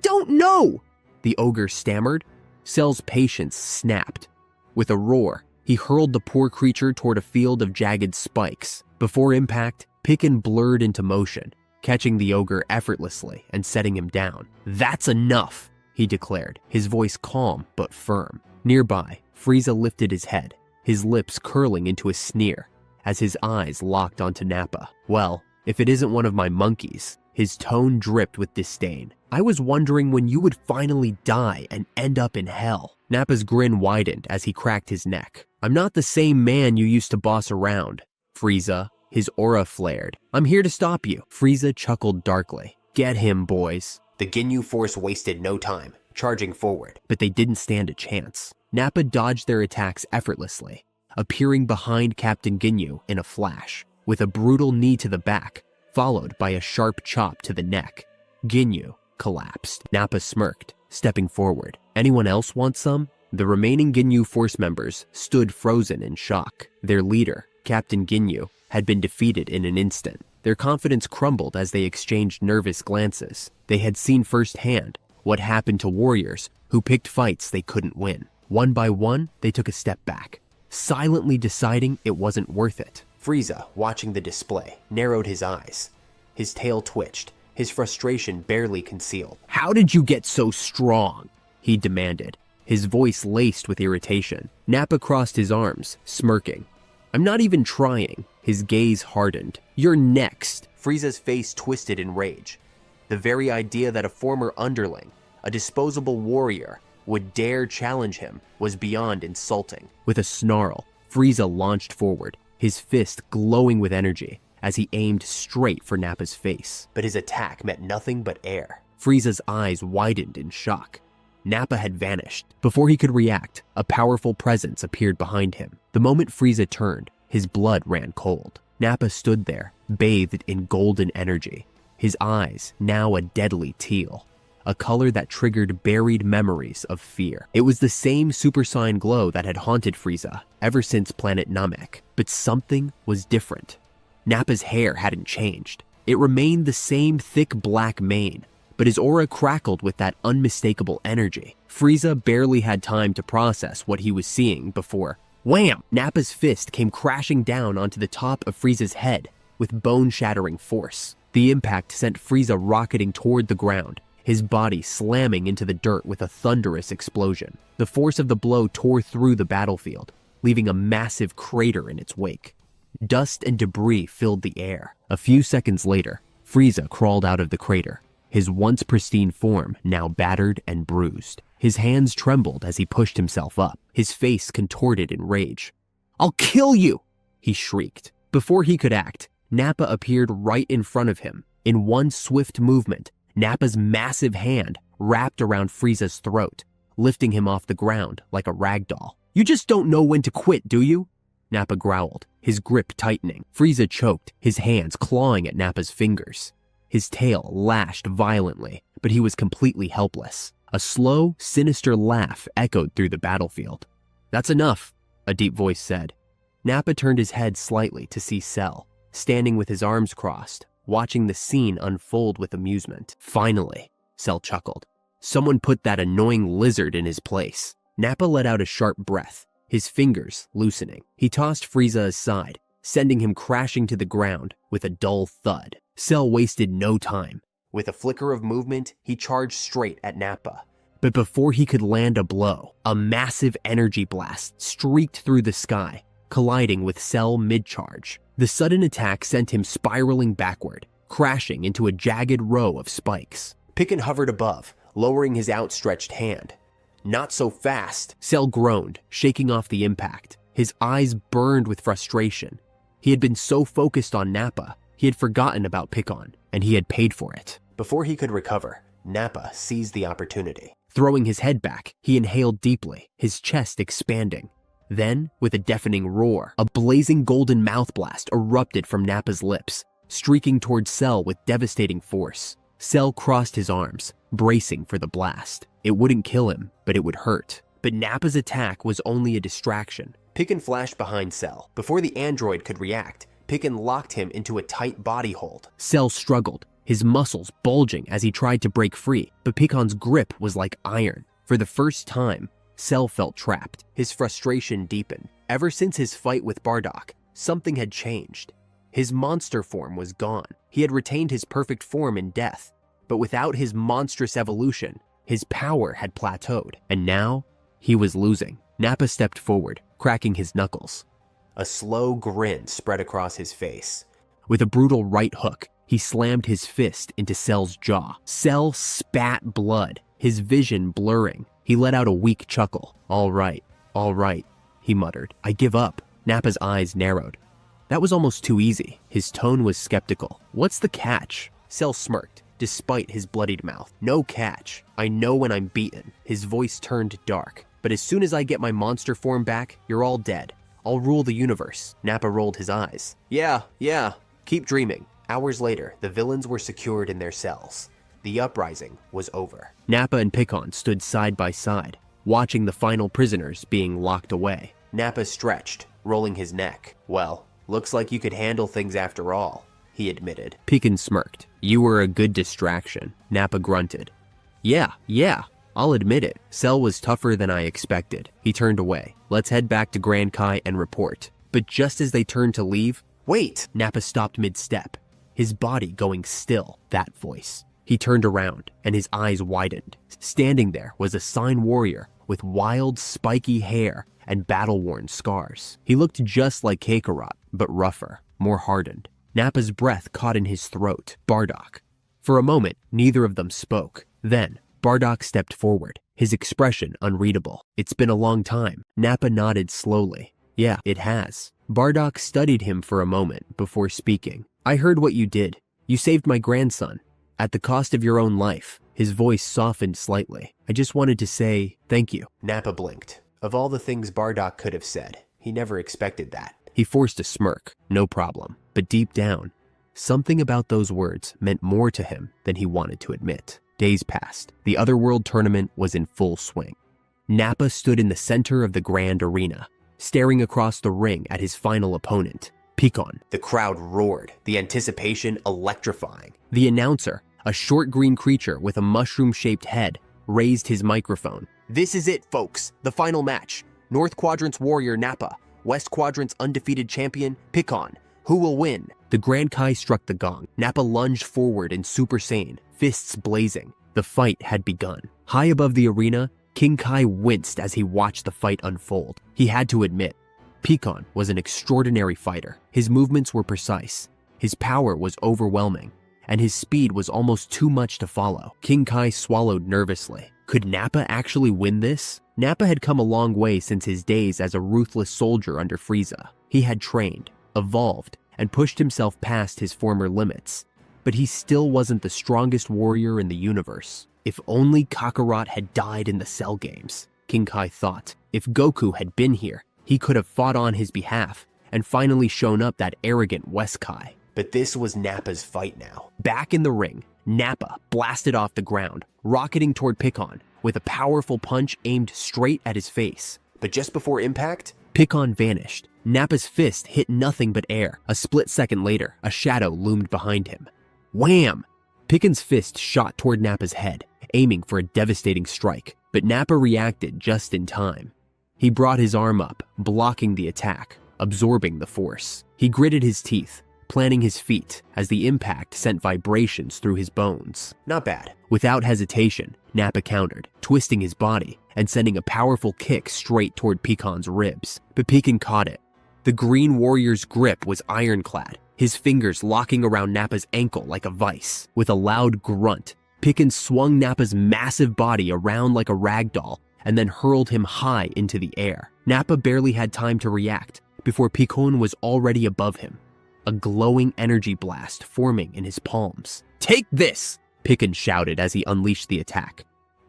don't know, the ogre stammered. Cell's patience snapped. With a roar, he hurled the poor creature toward a field of jagged spikes. Before impact, Picken blurred into motion, catching the ogre effortlessly and setting him down. That's enough, he declared, his voice calm but firm. Nearby, Frieza lifted his head, his lips curling into a sneer, as his eyes locked onto Nappa. Well, if it isn't one of my monkeys. His tone dripped with disdain. I was wondering when you would finally die and end up in hell. Nappa's grin widened as he cracked his neck. I'm not the same man you used to boss around, Frieza. His aura flared. I'm here to stop you. Frieza chuckled darkly. Get him, boys. The Ginyu Force wasted no time, charging forward, but they didn't stand a chance. Nappa dodged their attacks effortlessly, appearing behind Captain Ginyu in a flash, with a brutal knee to the back, followed by a sharp chop to the neck. Ginyu collapsed. Nappa smirked, stepping forward. Anyone else want some? The remaining Ginyu Force members stood frozen in shock. Their leader, Captain Ginyu, had been defeated in an instant. Their confidence crumbled as they exchanged nervous glances. They had seen firsthand what happened to warriors who picked fights they couldn't win. One by one, they took a step back, silently deciding it wasn't worth it. Frieza, watching the display, narrowed his eyes. His tail twitched, his frustration barely concealed. How did you get so strong? He demanded, his voice laced with irritation. Nappa crossed his arms, smirking. I'm not even trying. His gaze hardened. You're next. Frieza's face twisted in rage. The very idea that a former underling, a disposable warrior, would dare challenge him was beyond insulting. With a snarl, Frieza launched forward, his fist glowing with energy as he aimed straight for Nappa's face. But his attack met nothing but air. Frieza's eyes widened in shock. Nappa had vanished. Before he could react, a powerful presence appeared behind him. The moment Frieza turned, his blood ran cold. Nappa stood there, bathed in golden energy, his eyes now a deadly teal, a color that triggered buried memories of fear. It was the same Super Saiyan glow that had haunted Frieza ever since planet Namek, but something was different. Nappa's hair hadn't changed. It remained the same thick black mane, but his aura crackled with that unmistakable energy. Frieza barely had time to process what he was seeing before, wham! Nappa's fist came crashing down onto the top of Frieza's head with bone-shattering force. The impact sent Frieza rocketing toward the ground, his body slamming into the dirt with a thunderous explosion. The force of the blow tore through the battlefield, leaving a massive crater in its wake. Dust and debris filled the air. A few seconds later, Frieza crawled out of the crater, his once pristine form now battered and bruised. His hands trembled as he pushed himself up, his face contorted in rage. I'll kill you! He shrieked. Before he could act, Nappa appeared right in front of him. In one swift movement, Nappa's massive hand wrapped around Frieza's throat, lifting him off the ground like a rag doll. You just don't know when to quit, do you? Nappa growled, his grip tightening. Frieza choked, his hands clawing at Nappa's fingers. His tail lashed violently, but he was completely helpless. A slow, sinister laugh echoed through the battlefield. That's enough, a deep voice said. Nappa turned his head slightly to see Cell, standing with his arms crossed, watching the scene unfold with amusement. Finally, Cell chuckled. Someone put that annoying lizard in his place. Nappa let out a sharp breath, his fingers loosening. He tossed Frieza aside, sending him crashing to the ground with a dull thud. Cell wasted no time. With a flicker of movement, he charged straight at Nappa. But before he could land a blow, a massive energy blast streaked through the sky, colliding with Cell mid-charge. The sudden attack sent him spiraling backward, crashing into a jagged row of spikes. Picken hovered above, lowering his outstretched hand. Not so fast, Cell groaned, shaking off the impact. His eyes burned with frustration. He had been so focused on Nappa, he had forgotten about Pickon, and he had paid for it. Before he could recover, Nappa seized the opportunity. Throwing his head back, he inhaled deeply, his chest expanding. Then, with a deafening roar, a blazing golden mouth blast erupted from Nappa's lips, streaking towards Cell with devastating force. Cell crossed his arms, bracing for the blast. It wouldn't kill him, but it would hurt. But Nappa's attack was only a distraction. Picken flashed behind Cell. Before the android could react, Picken locked him into a tight body hold. Cell struggled, his muscles bulging as he tried to break free, but Piccon's grip was like iron. For the first time, Cell felt trapped. His frustration deepened. Ever since his fight with Bardock, something had changed. His monster form was gone. He had retained his perfect form in death, but without his monstrous evolution, his power had plateaued, and now he was losing. Nappa stepped forward, cracking his knuckles. A slow grin spread across his face. With a brutal right hook, he slammed his fist into Cell's jaw. Cell spat blood, his vision blurring. He let out a weak chuckle. All right, he muttered. I give up. Nappa's eyes narrowed. That was almost too easy. His tone was skeptical. What's the catch? Cell smirked, despite his bloodied mouth. No catch. I know when I'm beaten. His voice turned dark. But as soon as I get my monster form back, you're all dead. I'll rule the universe. Nappa rolled his eyes. Yeah. Keep dreaming. Hours later, the villains were secured in their cells. The uprising was over. Nappa and Pickon stood side by side, watching the final prisoners being locked away. Nappa stretched, rolling his neck. Well, looks like you could handle things after all, he admitted. Pickon smirked. You were a good distraction. Nappa grunted. Yeah, I'll admit it. Cell was tougher than I expected. He turned away. Let's head back to Grand Kai and report. But just as they turned to leave, wait! Nappa stopped mid-step, his body going still. That voice. He turned around, and his eyes widened. Standing there was a Saiyan warrior with wild, spiky hair and battle-worn scars. He looked just like Kakarot, but rougher, more hardened. Nappa's breath caught in his throat. Bardock. For a moment, neither of them spoke. Then, Bardock stepped forward, his expression unreadable. It's been a long time. Nappa nodded slowly. Yeah, it has. Bardock studied him for a moment before speaking. I heard what you did. You saved my grandson. At the cost of your own life. His voice softened slightly. I just wanted to say thank you. Nappa blinked. Of all the things Bardock could have said, he never expected that. He forced a smirk. No problem. But deep down, something about those words meant more to him than he wanted to admit. Days passed. The Otherworld tournament was in full swing. Nappa stood in the center of the grand arena, staring across the ring at his final opponent, Pickon. The crowd roared, the anticipation electrifying. The announcer, a short green creature with a mushroom-shaped head, raised his microphone. This is it, folks. The final match. North Quadrant's warrior Nappa, West Quadrant's undefeated champion Pickon. Who will win? The Grand Kai struck the gong. Nappa lunged forward in Super Saiyan, fists blazing. The fight had begun. High above the arena, King Kai winced as he watched the fight unfold. He had to admit, Pickon was an extraordinary fighter. His movements were precise. His power was overwhelming, and his speed was almost too much to follow. King Kai swallowed nervously. Could Nappa actually win this? Nappa had come a long way since his days as a ruthless soldier under Frieza. He had trained, evolved, and pushed himself past his former limits. But he still wasn't the strongest warrior in the universe. If only Kakarot had died in the Cell games, King Kai thought. If Goku had been here, he could have fought on his behalf and finally shown up that arrogant West Kai. But this was Nappa's fight now. Back in the ring, Nappa blasted off the ground, rocketing toward Pickon with a powerful punch aimed straight at his face. But just before impact, Pickon vanished. Nappa's fist hit nothing but air. A split second later, a shadow loomed behind him. Wham! Pickon's fist shot toward Nappa's head, aiming for a devastating strike, but Nappa reacted just in time. He brought his arm up, blocking the attack, absorbing the force. He gritted his teeth, planting his feet as the impact sent vibrations through his bones. Not bad. Without hesitation, Nappa countered, twisting his body and sending a powerful kick straight toward Piccon's ribs. But Pickon caught it. The Green Warrior's grip was ironclad, his fingers locking around Nappa's ankle like a vice. With a loud grunt, Pickon swung Nappa's massive body around like a rag doll and then hurled him high into the air. Nappa barely had time to react before Pickon was already above him, a glowing energy blast forming in his palms. Take this! Pickon shouted as he unleashed the attack.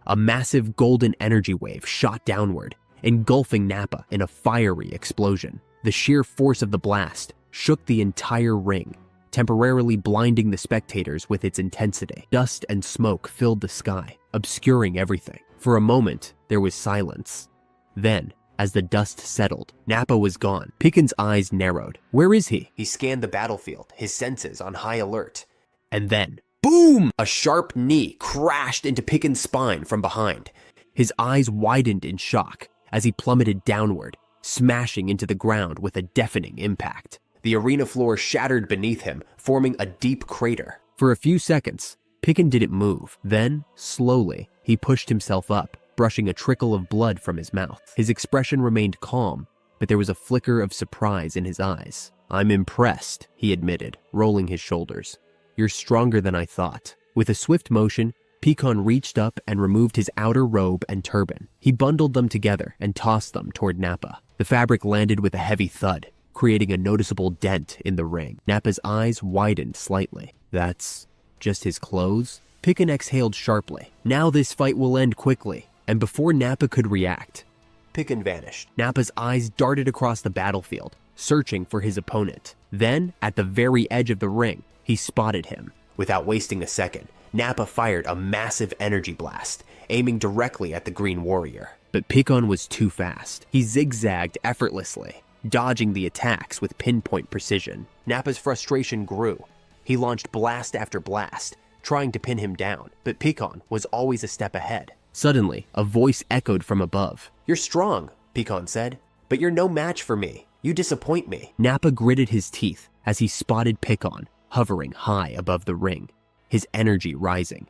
A massive golden energy wave shot downward, engulfing Nappa in a fiery explosion. The sheer force of the blast shook the entire ring, temporarily blinding the spectators with its intensity. Dust and smoke filled the sky, obscuring everything. For a moment, there was silence. Then, as the dust settled, Nappa was gone. Pickens' eyes narrowed. Where is he? He scanned the battlefield, his senses on high alert. And then, boom! A sharp knee crashed into Pickens' spine from behind. His eyes widened in shock as he plummeted downward, smashing into the ground with a deafening impact. The arena floor shattered beneath him, forming a deep crater. For a few seconds, Pickens didn't move. Then, slowly, he pushed himself up, brushing a trickle of blood from his mouth. His expression remained calm, but there was a flicker of surprise in his eyes. I'm impressed, he admitted, rolling his shoulders. You're stronger than I thought. With a swift motion, Pecan reached up and removed his outer robe and turban. He bundled them together and tossed them toward Nappa. The fabric landed with a heavy thud, creating a noticeable dent in the ring. Nappa's eyes widened slightly. That's just his clothes? Pican exhaled sharply. Now this fight will end quickly. And before Nappa could react, Pican vanished. Nappa's eyes darted across the battlefield, searching for his opponent. Then, at the very edge of the ring, he spotted him. Without wasting a second, Nappa fired a massive energy blast, aiming directly at the Green Warrior. But Pican was too fast. He zigzagged effortlessly, dodging the attacks with pinpoint precision. Nappa's frustration grew. He launched blast after blast, trying to pin him down, but Pican was always a step ahead. Suddenly, a voice echoed from above. You're strong, Pican said, but you're no match for me. You disappoint me. Nappa gritted his teeth as he spotted Pican hovering high above the ring, his energy rising.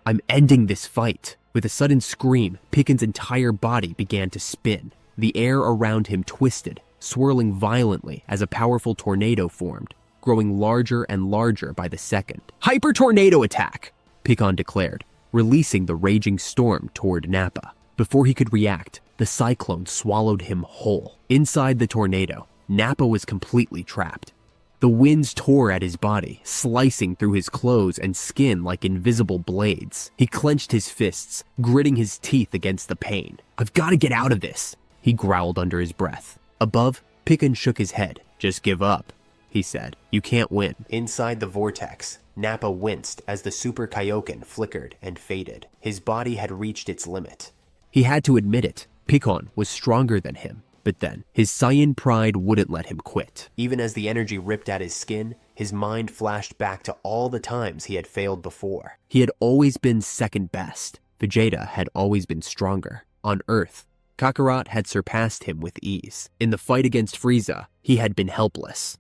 I'm ending this fight. With a sudden scream, Pican's entire body began to spin. The air around him twisted, swirling violently as a powerful tornado formed, growing larger and larger by the second. Hyper tornado attack, Pican declared, releasing the raging storm toward Nappa. Before he could react, the cyclone swallowed him whole. Inside the tornado, Nappa was completely trapped. The winds tore at his body, slicing through his clothes and skin like invisible blades. He clenched his fists, gritting his teeth against the pain. I've got to get out of this, he growled under his breath. Above, Pican shook his head. Just give up, he said. You can't win. Inside the vortex, Nappa winced as the Super Kaioken flickered and faded. His body had reached its limit. He had to admit it. Pican was stronger than him. But then, his Saiyan pride wouldn't let him quit. Even as the energy ripped at his skin, his mind flashed back to all the times he had failed before. He had always been second best. Vegeta had always been stronger. On Earth, Kakarot had surpassed him with ease. In the fight against Frieza, he had been helpless.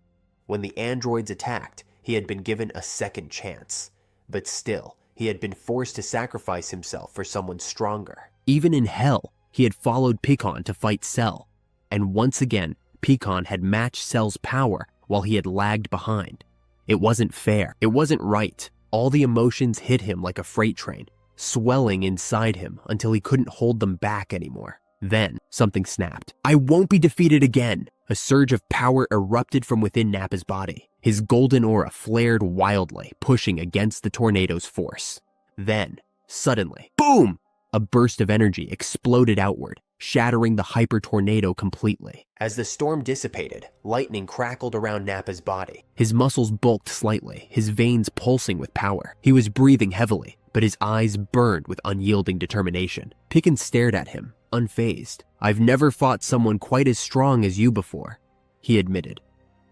When the androids attacked, he had been given a second chance. But still, he had been forced to sacrifice himself for someone stronger. Even in Hell, he had followed Pican to fight Cell. And once again, Pican had matched Cell's power while he had lagged behind. It wasn't fair. It wasn't right. All the emotions hit him like a freight train, swelling inside him until he couldn't hold them back anymore. Then, something snapped. I won't be defeated again! A surge of power erupted from within Nappa's body. His golden aura flared wildly, pushing against the tornado's force. Then, suddenly, boom! A burst of energy exploded outward, shattering the hyper tornado completely. As the storm dissipated, lightning crackled around Nappa's body. His muscles bulked slightly, his veins pulsing with power. He was breathing heavily, but his eyes burned with unyielding determination. Pican stared at him, unfazed. I've never fought someone quite as strong as you before, he admitted.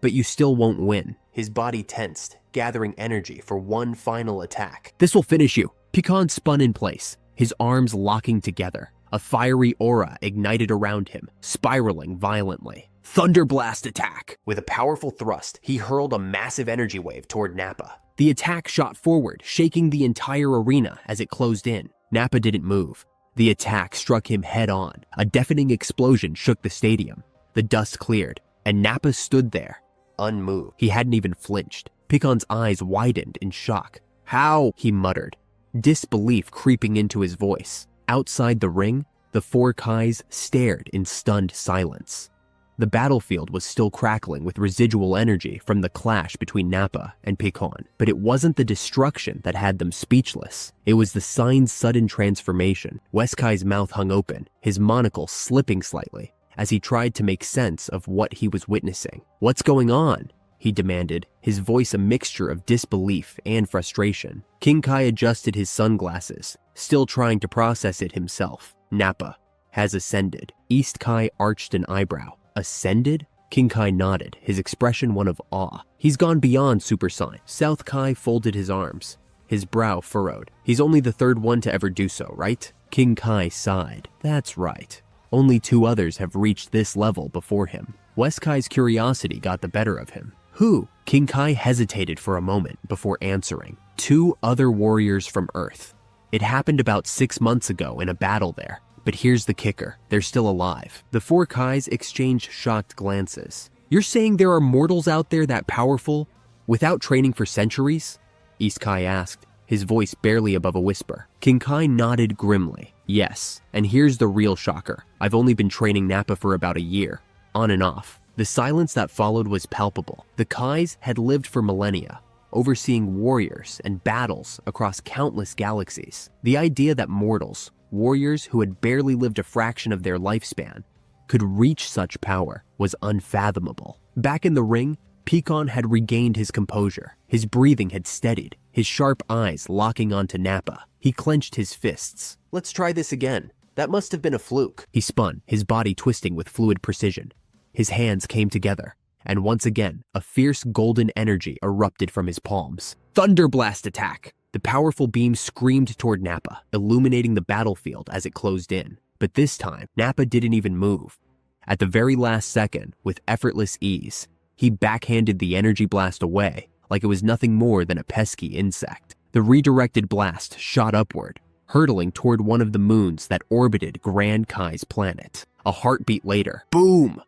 But you still won't win. His body tensed, gathering energy for one final attack. This will finish you. Pican spun in place, his arms locking together. A fiery aura ignited around him, spiraling violently. Thunder Blast attack! With a powerful thrust, he hurled a massive energy wave toward Nappa. The attack shot forward, shaking the entire arena as it closed in. Nappa didn't move. The attack struck him head on. A deafening explosion shook the stadium. The dust cleared, and Nappa stood there, unmoved. He hadn't even flinched. Pican's eyes widened in shock. How? He muttered, disbelief creeping into his voice. Outside the ring, the four Kais stared in stunned silence. The battlefield was still crackling with residual energy from the clash between Nappa and Pecan, but it wasn't the destruction that had them speechless. It was the sign's sudden transformation. Weskai's mouth hung open, his monocle slipping slightly, as he tried to make sense of what he was witnessing. "What's going on?" he demanded, his voice a mixture of disbelief and frustration. King Kai adjusted his sunglasses, still trying to process it himself. "Nappa has ascended." East Kai arched an eyebrow. "Ascended?" King Kai nodded, his expression one of awe. "He's gone beyond supersonic." South Kai folded his arms, his brow furrowed. "He's only the third one to ever do so, right?" King Kai sighed. "That's right. Only 2 others have reached this level before him." Weskai's curiosity got the better of him. "Who?" King Kai hesitated for a moment before answering. 2 other warriors from Earth. It happened about 6 months ago in a battle there. But here's the kicker. They're still alive. The 4 Kais exchanged shocked glances. "You're saying there are mortals out there that powerful without training for centuries?" East Kai asked, his voice barely above a whisper. King Kai nodded grimly. "Yes, and here's the real shocker. I've only been training Nappa for about a year, on and off." The silence that followed was palpable. The Kais had lived for millennia, overseeing warriors and battles across countless galaxies. The idea that mortals, warriors who had barely lived a fraction of their lifespan, could reach such power was unfathomable. Back in the ring, Pecan had regained his composure. His breathing had steadied, his sharp eyes locking onto Nappa. He clenched his fists. "Let's try this again. That must have been a fluke." He spun, his body twisting with fluid precision. His hands came together, and once again, a fierce golden energy erupted from his palms. "Thunderblast attack!" The powerful beam screamed toward Nappa, illuminating the battlefield as it closed in. But this time, Nappa didn't even move. At the very last second, with effortless ease, he backhanded the energy blast away like it was nothing more than a pesky insect. The redirected blast shot upward, hurtling toward one of the moons that orbited Grand Kai's planet. A heartbeat later, boom!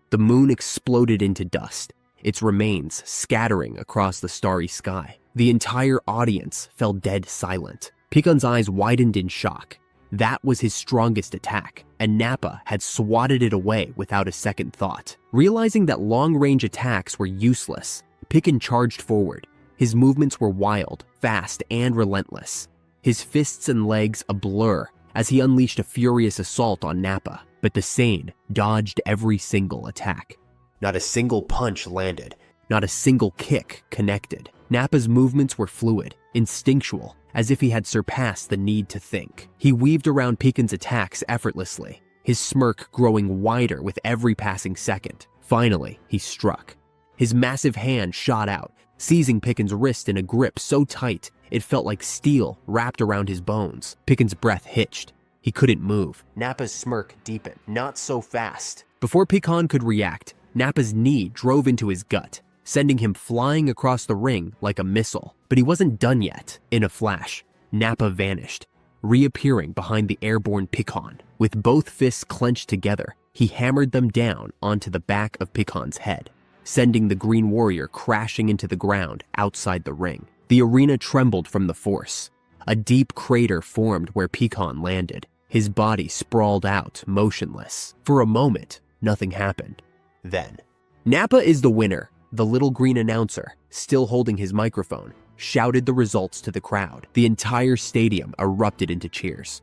The moon exploded into dust, its remains scattering across the starry sky. The entire audience fell dead silent. Pecan's eyes widened in shock. That was his strongest attack, and Nappa had swatted it away without a second thought. Realizing that long-range attacks were useless, Pecan charged forward. His movements were wild, fast, and relentless. His fists and legs a blur as he unleashed a furious assault on Nappa, but the Saiyan dodged every single attack. Not a single punch landed, not a single kick connected. Nappa's movements were fluid, instinctual, as if he had surpassed the need to think. He weaved around Pecan's attacks effortlessly, his smirk growing wider with every passing second. Finally, he struck. His massive hand shot out, seizing Pecan's wrist in a grip so tight it felt like steel wrapped around his bones. Pecan's breath hitched. He couldn't move. Nappa's smirk deepened. "Not so fast." Before Pecan could react, Nappa's knee drove into his gut, sending him flying across the ring like a missile. But he wasn't done yet. In a flash, Nappa vanished, reappearing behind the airborne Pecan. With both fists clenched together, he hammered them down onto the back of Pecan's head, sending the Green Warrior crashing into the ground outside the ring. The arena trembled from the force. A deep crater formed where Pecan landed. His body sprawled out, motionless. For a moment, nothing happened. Then, "Nappa is the winner," the little green announcer, still holding his microphone, shouted the results to the crowd. The entire stadium erupted into cheers.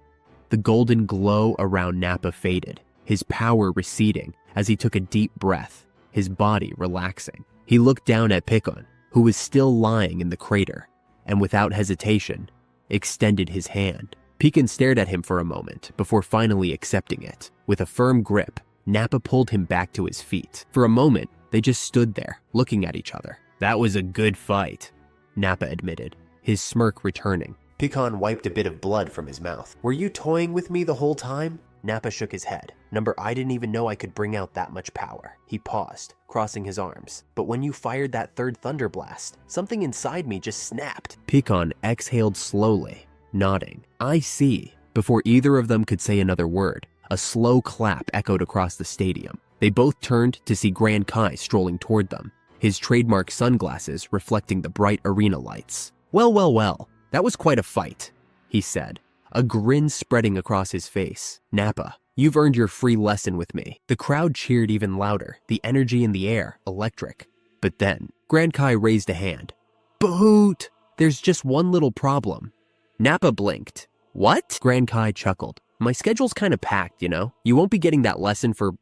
The golden glow around Nappa faded, his power receding as he took a deep breath, his body relaxing. He looked down at Pecan, who was still lying in the crater, and without hesitation, extended his hand. Pecan stared at him for a moment before finally accepting it. With a firm grip, Nappa pulled him back to his feet. For a moment, they just stood there, looking at each other. "That was a good fight," Nappa admitted, his smirk returning. Pecan wiped a bit of blood from his mouth. "Were you toying with me the whole time?" Nappa shook his head. I didn't even know I could bring out that much power." He paused, crossing his arms. "But when you fired that third thunder blast, something inside me just snapped." Pecan exhaled slowly, nodding. "I see." Before either of them could say another word, a slow clap echoed across the stadium. They both turned to see Grand Kai strolling toward them, his trademark sunglasses reflecting the bright arena lights. Well, that was quite a fight," he said, a grin spreading across his face. "Nappa, You've earned your free lesson with me." The crowd cheered even louder, the energy in the air electric. But then, Grand Kai raised a hand. "Boot! There's just one little problem." Nappa blinked. "What?" Grand Kai chuckled. "My schedule's kind of packed, you know? You won't be getting that lesson for,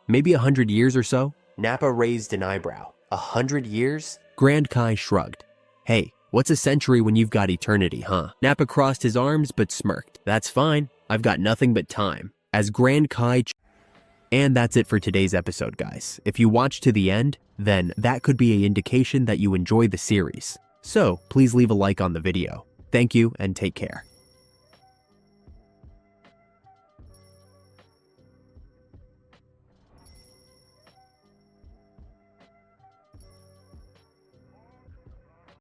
maybe 100 years or so." Nappa raised an eyebrow. 100 years? Grand Kai shrugged. "Hey, what's a century when you've got eternity, huh?" Nappa crossed his arms but smirked. "That's fine. I've got nothing but time." As Grand Kai... And that's it for today's episode, guys. If you watched to the end, then that could be an indication that you enjoy the series. So please leave a like on the video. Thank you and take care.